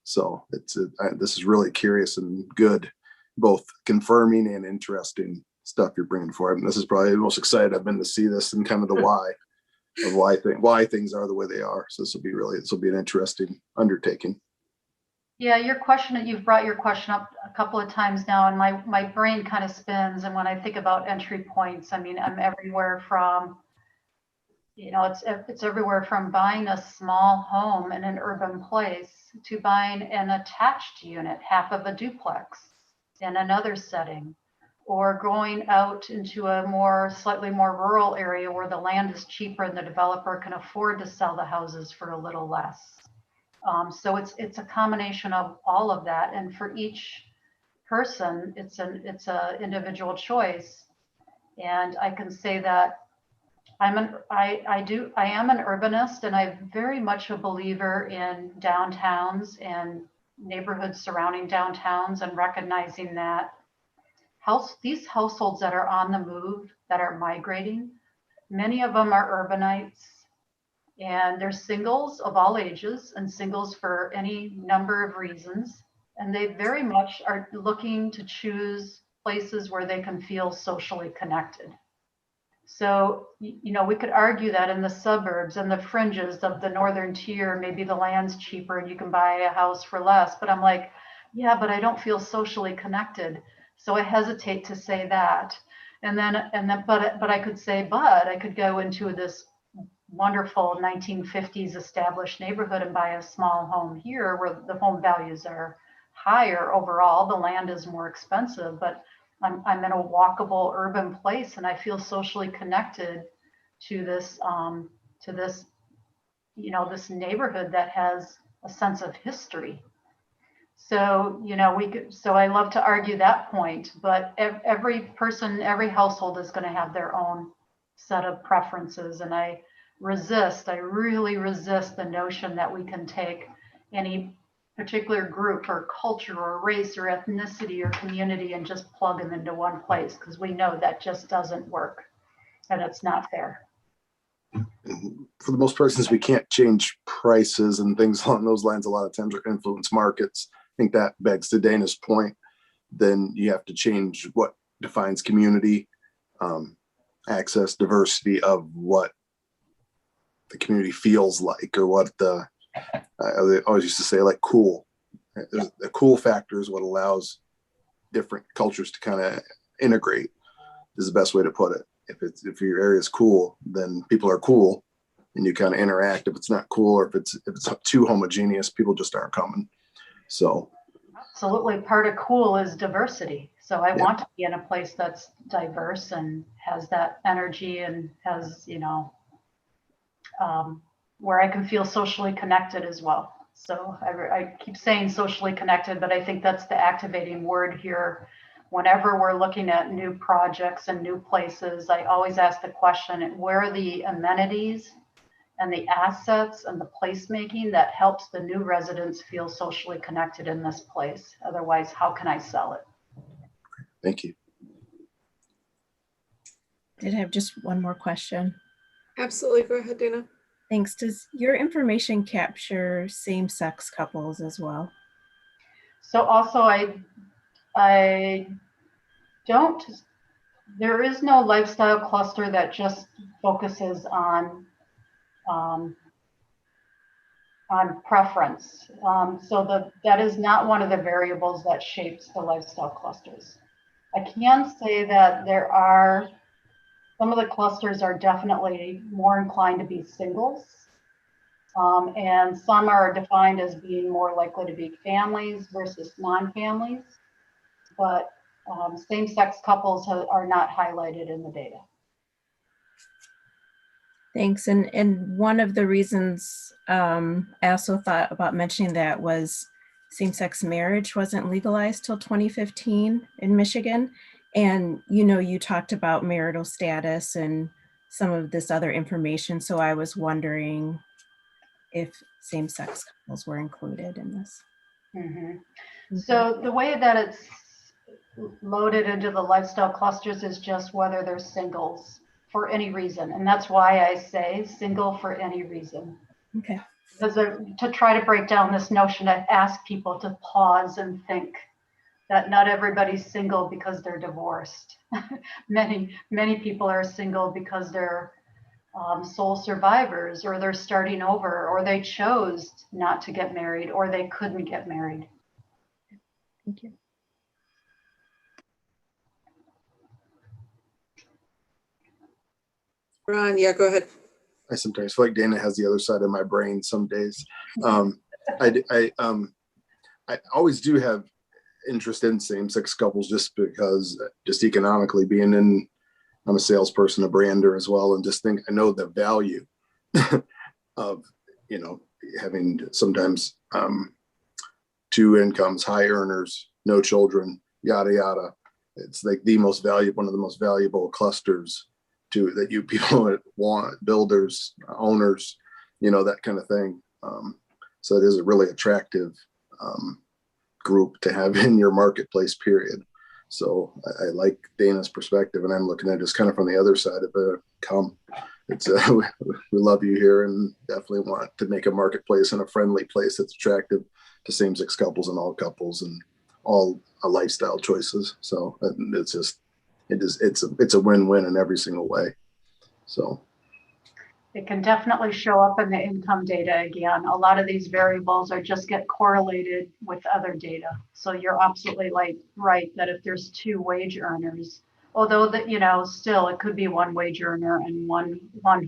So this is really curious and good, both confirming and interesting stuff you're bringing forward. And this is probably the most excited I've been to see this, and kind of the why things are the way they are. So this will be an interesting undertaking. Yeah, you've brought your question up a couple of times now, and my brain kind of spins. And when I think about entry points, I mean, I'm everywhere from, it's everywhere from buying a small home in an urban place to buying an attached unit, half of a duplex in another setting, or going out into a slightly more rural area where the land is cheaper and the developer can afford to sell the houses for a little less. So it's a combination of all of that, and for each person, it's a individual choice. And I can say that I am an urbanist, and I'm very much a believer in downtowns and neighborhoods surrounding downtowns, and recognizing that these households that are on the move, that are migrating, many of them are urbanites, and they're singles of all ages and singles for any number of reasons. And they very much are looking to choose places where they can feel socially connected. So, we could argue that in the suburbs and the fringes of the northern tier, maybe the land's cheaper and you can buy a house for less. But I'm like, yeah, but I don't feel socially connected. So I hesitate to say that. But I could say, but I could go into this wonderful 1950s established neighborhood and buy a small home here where the home values are higher overall. The land is more expensive, but I'm in a walkable urban place, and I feel socially connected to this this neighborhood that has a sense of history. So, I love to argue that point, but every person, every household is going to have their own set of preferences. And I really resist the notion that we can take any particular group or culture or race or ethnicity or community and just plug them into one place, because we know that just doesn't work and it's not fair. For the most part, since we can't change prices and things along those lines, a lot of times are influence markets. I think that begs to Dana's point. Then you have to change what defines community, access, diversity of what the community feels like, or what I always used to say, like cool. The cool factor is what allows different cultures to kind of integrate, is the best way to put it. If your area is cool, then people are cool and you kind of interact. If it's not cool, or if it's too homogeneous, people just aren't coming. So absolutely, part of cool is diversity. So I want to be in a place that's diverse and has that energy and has, where I can feel socially connected as well. So I keep saying socially connected, but I think that's the activating word here. Whenever we're looking at new projects and new places, I always ask the question, where are the amenities and the assets and the placemaking that helps the new residents feel socially connected in this place? Otherwise, how can I sell it? Thank you. Did have just one more question. Absolutely. Go ahead, Dana. Thanks. Does your information capture same-sex couples as well? So also I don't, there is no lifestyle cluster that just focuses on preference. So that is not one of the variables that shapes the lifestyle clusters. I can say that there are, some of the clusters are definitely more inclined to be singles. And some are defined as being more likely to be families versus non-families. But same-sex couples are not highlighted in the data. Thanks. And one of the reasons I also thought about mentioning that was same-sex marriage wasn't legalized till 2015 in Michigan. And, you talked about marital status and some of this other information. So I was wondering if same-sex couples were included in this. Mm-hmm. So the way that it's loaded into the lifestyle clusters is just whether they're singles for any reason. And that's why I say single for any reason. Okay. Because to try to break down this notion, I ask people to pause and think that not everybody's single because they're divorced. many people are single because they're sole survivors, or they're starting over, or they chose not to get married, or they couldn't get married. Thank you. Ron, yeah, go ahead. I sometimes feel like Dana has the other side of my brain some days. I always do have interest in same-sex couples just because, just economically being in, I'm a salesperson, a brander as well, and just think I know the value of, having sometimes two incomes, high earners, no children, yada, yada. It's like one of the most valuable clusters that you people want, builders, owners, that kind of thing. So it is a really attractive group to have in your marketplace, period. So I like Dana's perspective, and I'm looking at it just kind of from the other side of it. It's we love you here, and definitely want to make a marketplace and a friendly place that's attractive to same-sex couples and all couples and all lifestyle choices. So it's a win-win in every single way. So it can definitely show up in the income data again. A lot of these variables just get correlated with other data. So you're absolutely right that if there's two wage earners, although still it could be one wage earner and one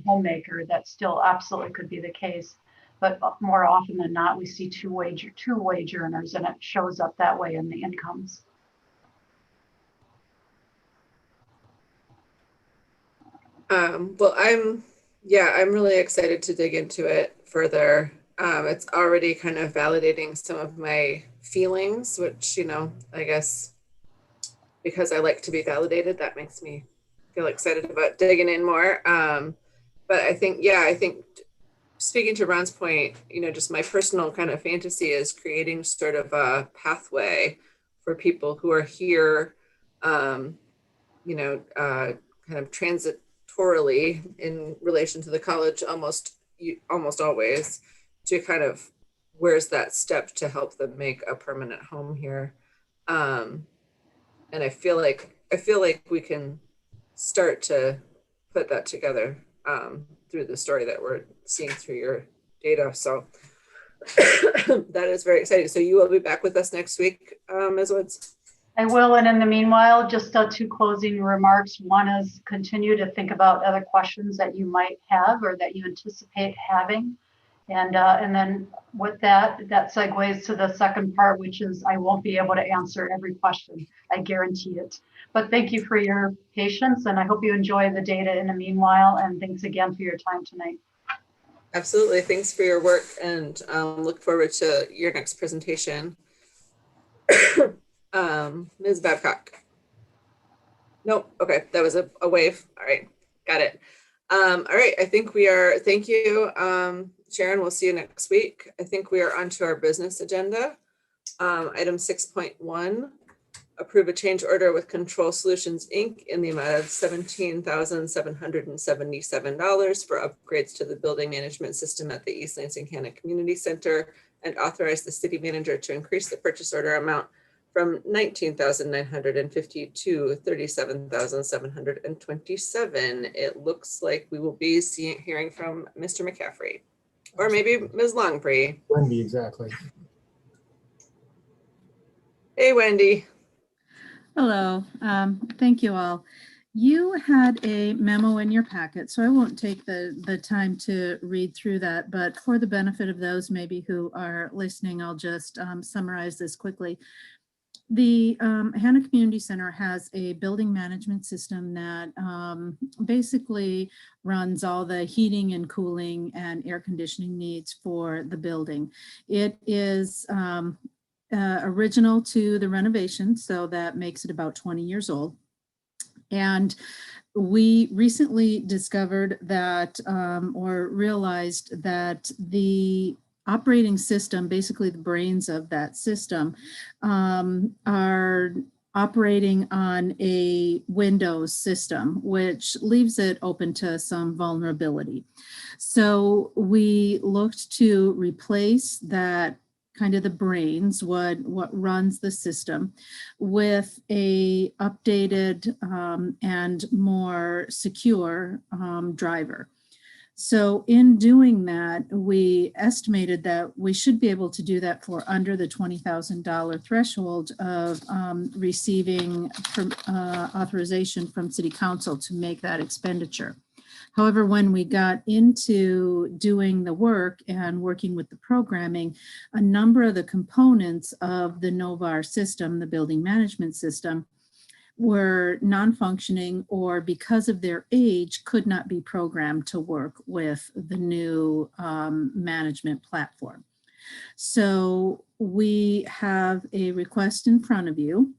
homemaker, that still absolutely could be the case. But more often than not, we see two wage earners, and it shows up that way in the incomes. Well, I'm really excited to dig into it further. It's already kind of validating some of my feelings, which, I guess because I like to be validated, that makes me feel excited about digging in more. But I think speaking to Ron's point, just my personal kind of fantasy is creating sort of a pathway for people who are here, kind of transitorily in relation to the college, almost always, to kind of where's that step to help them make a permanent home here. And I feel like we can start to put that together through the story that we're seeing through your data. So that is very exciting. So you will be back with us next week, Ms. Woods? I will, and in the meanwhile, just two closing remarks. One is continue to think about other questions that you might have or that you anticipate having. And then with that segues to the second part, which is I won't be able to answer every question. I guarantee it. But thank you for your patience, and I hope you enjoy the data in the meanwhile. And thanks again for your time tonight. Absolutely. Thanks for your work, and look forward to your next presentation. Ms. Babcock. Nope. Okay. That was a wave. All right. Got it. All right. I think we are, thank you. Sharon, we'll see you next week. I think we are onto our business agenda. Item 6.1, approve a change order with Control Solutions, Inc. in the amount of $17,777 for upgrades to the building management system at the East Lansing Hannah Community Center, and authorize the city manager to increase the purchase order amount from $19,950 to $37,727. It looks like we will be hearing from Mr. McCaffrey, or maybe Ms. Longpree. Wendy, exactly. Hey, Wendy. Hello, thank you all. You had a memo in your packet, so I won't take the time to read through that, but for the benefit of those maybe who are listening, I'll just summarize this quickly. The Hannah Community Center has a building management system that basically runs all the heating and cooling and air conditioning needs for the building. It is original to the renovation, so that makes it about 20 years old. And we recently discovered that or realized that the operating system, basically the brains of that system, are operating on a Windows system, which leaves it open to some vulnerability. So we looked to replace that kind of the brains, what runs the system, with a updated and more secure driver. So in doing that, we estimated that we should be able to do that for under the $20,000 threshold of receiving authorization from City Council to make that expenditure. However, when we got into doing the work and working with the programming, a number of the components of the Novar system, the building management system, were non-functioning, or because of their age could not be programmed to work with the new management platform. So we have a request in front of you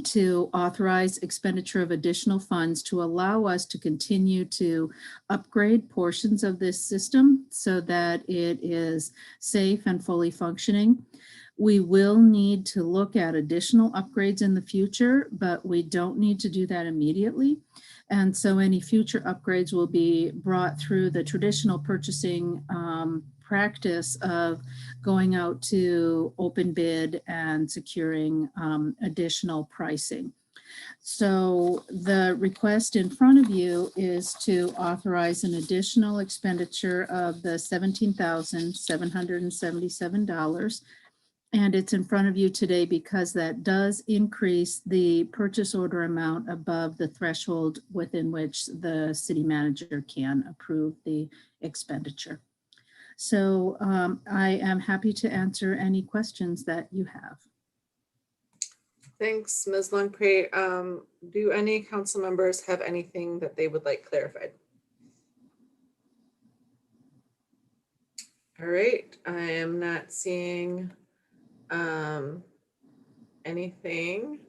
to authorize expenditure of additional funds to allow us to continue to upgrade portions of this system so that it is safe and fully functioning. We will need to look at additional upgrades in the future, but we don't need to do that immediately. And so any future upgrades will be brought through the traditional purchasing practice of going out to open bid and securing additional pricing. So the request in front of you is to authorize an additional expenditure of the $17,777. And it's in front of you today because that does increase the purchase order amount above the threshold within which the city manager can approve the expenditure. So I am happy to answer any questions that you have. Thanks, Ms. Longpree. Do any council members have anything that they would like clarified? All right, I am not seeing anything.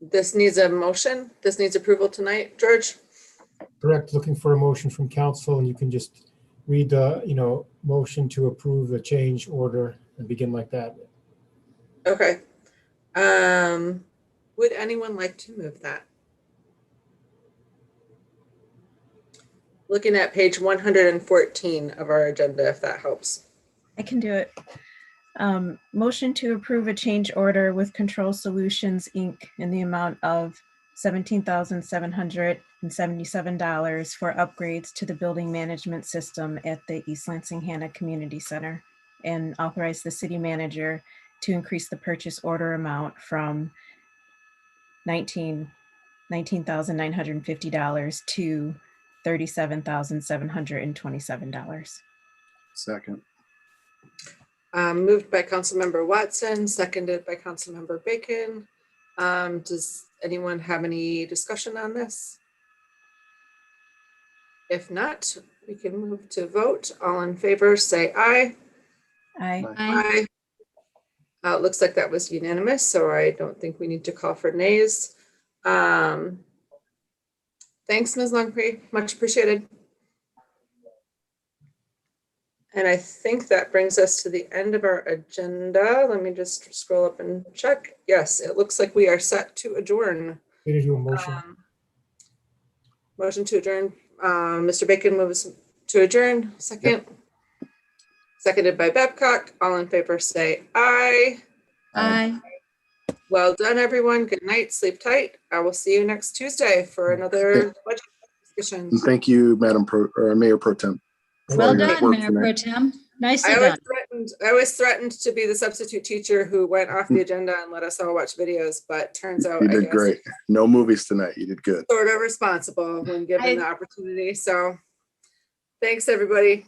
This needs a motion. This needs approval tonight, George? Correct. Looking for a motion from council, and you can just read the, motion to approve the change order and begin like that. Okay. Would anyone like to move that? Looking at page 114 of our agenda, if that helps. I can do it. Motion to approve a change order with Control Solutions, Inc. in the amount of $17,777 for upgrades to the building management system at the East Lansing Hannah Community Center, and authorize the city manager to increase the purchase order amount from $19,950 to $37,727. Second. Moved by Councilmember Watson, seconded by Councilmember Bacon. Does anyone have any discussion on this? If not, we can move to vote. All in favor, say aye. Aye. Aye. It looks like that was unanimous, so I don't think we need to call for nays. Thanks, Ms. Longpree, much appreciated. And I think that brings us to the end of our agenda. Let me just scroll up and check. Yes, it looks like we are set to adjourn. We need to do a motion. Motion to adjourn. Mr. Bacon moves to adjourn. Second. Seconded by Babcock. All in favor say aye. Aye. Well done, everyone. Good night. Sleep tight. I will see you next Tuesday for another budget discussion. And thank you, Mayor Pro Tem. for all Well your done, work Mayor tonight. Pro Tem. Nicely I done. always threatened to be the substitute teacher who went off the agenda and let us all watch videos, but turns out You I did guess great. No movies tonight. You did good. sort of responsible when given the opportunity. So thanks, everybody.